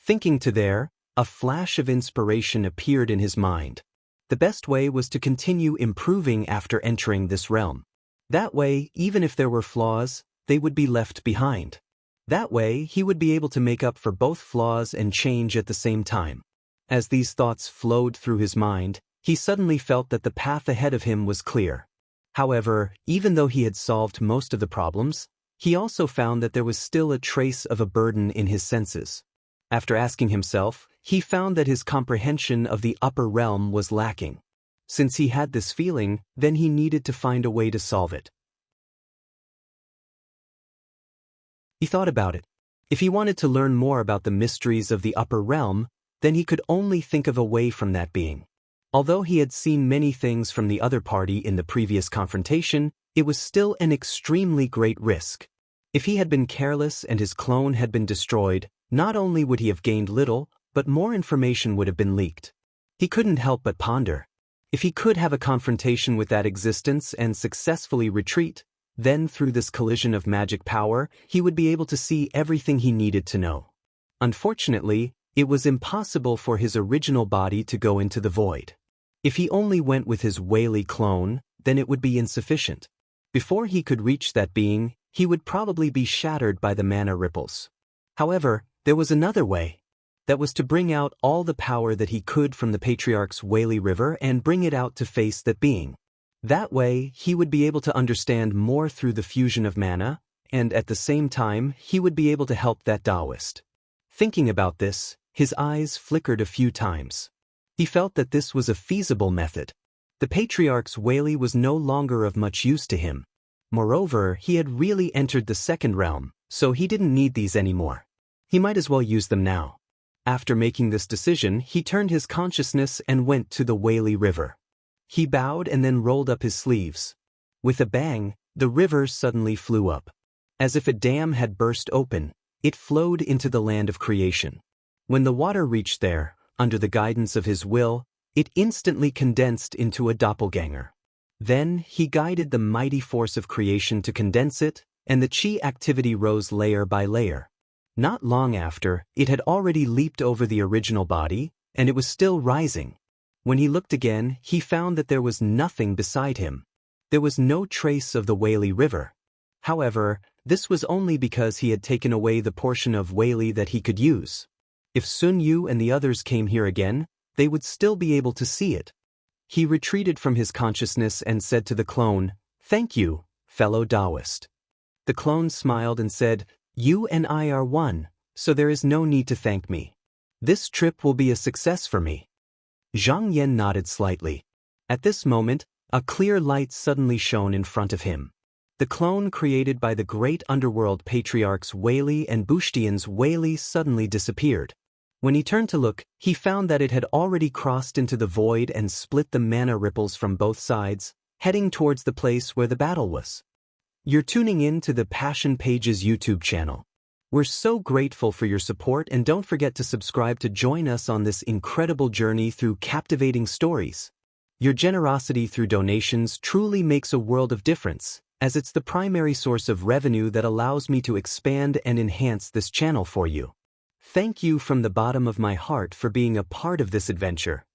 Thinking to there, a flash of inspiration appeared in his mind. The best way was to continue improving after entering this realm. That way, even if there were flaws, they would be left behind. That way, he would be able to make up for both flaws and change at the same time. As these thoughts flowed through his mind, he suddenly felt that the path ahead of him was clear. However, even though he had solved most of the problems, he also found that there was still a trace of a burden in his senses. After asking himself, he found that his comprehension of the upper realm was lacking. Since he had this feeling, then he needed to find a way to solve it. He thought about it. If he wanted to learn more about the mysteries of the upper realm, then he could only think of a way from that being. Although he had seen many things from the other party in the previous confrontation, it was still an extremely great risk. If he had been careless and his clone had been destroyed, not only would he have gained little, but more information would have been leaked. He couldn't help but ponder. If he could have a confrontation with that existence and successfully retreat, then through this collision of magic power, he would be able to see everything he needed to know. Unfortunately, it was impossible for his original body to go into the void. If he only went with his Whaley clone, then it would be insufficient. Before he could reach that being, he would probably be shattered by the mana ripples. However, there was another way. That was to bring out all the power that he could from the Patriarch's Whaley River and bring it out to face that being. That way, he would be able to understand more through the fusion of mana, and at the same time, he would be able to help that Taoist. Thinking about this, his eyes flickered a few times. He felt that this was a feasible method. The Patriarch's Whaley was no longer of much use to him. Moreover, he had really entered the second realm, so he didn't need these anymore. He might as well use them now. After making this decision, he turned his consciousness and went to the Whaley River. He bowed and then rolled up his sleeves. With a bang, the river suddenly flew up. As if a dam had burst open, it flowed into the land of creation. When the water reached there, under the guidance of his will, it instantly condensed into a doppelganger. Then he guided the mighty force of creation to condense it, and the chi activity rose layer by layer. Not long after, it had already leaped over the original body, and it was still rising. When he looked again, he found that there was nothing beside him. There was no trace of the Whaley River. However, this was only because he had taken away the portion of Whaley that he could use. If Sun Yu and the others came here again, they would still be able to see it. He retreated from his consciousness and said to the clone, "Thank you, fellow Taoist." The clone smiled and said, "You and I are one, so there is no need to thank me. This trip will be a success for me." Zhang Yan nodded slightly. At this moment, a clear light suddenly shone in front of him. The clone created by the great underworld patriarchs Whaley and Bushtian's Whaley suddenly disappeared. When he turned to look, he found that it had already crossed into the void and split the mana ripples from both sides, heading towards the place where the battle was. You're tuning in to the Passion Pages YouTube channel. We're so grateful for your support, and don't forget to subscribe to join us on this incredible journey through captivating stories. Your generosity through donations truly makes a world of difference, as it's the primary source of revenue that allows me to expand and enhance this channel for you. Thank you from the bottom of my heart for being a part of this adventure.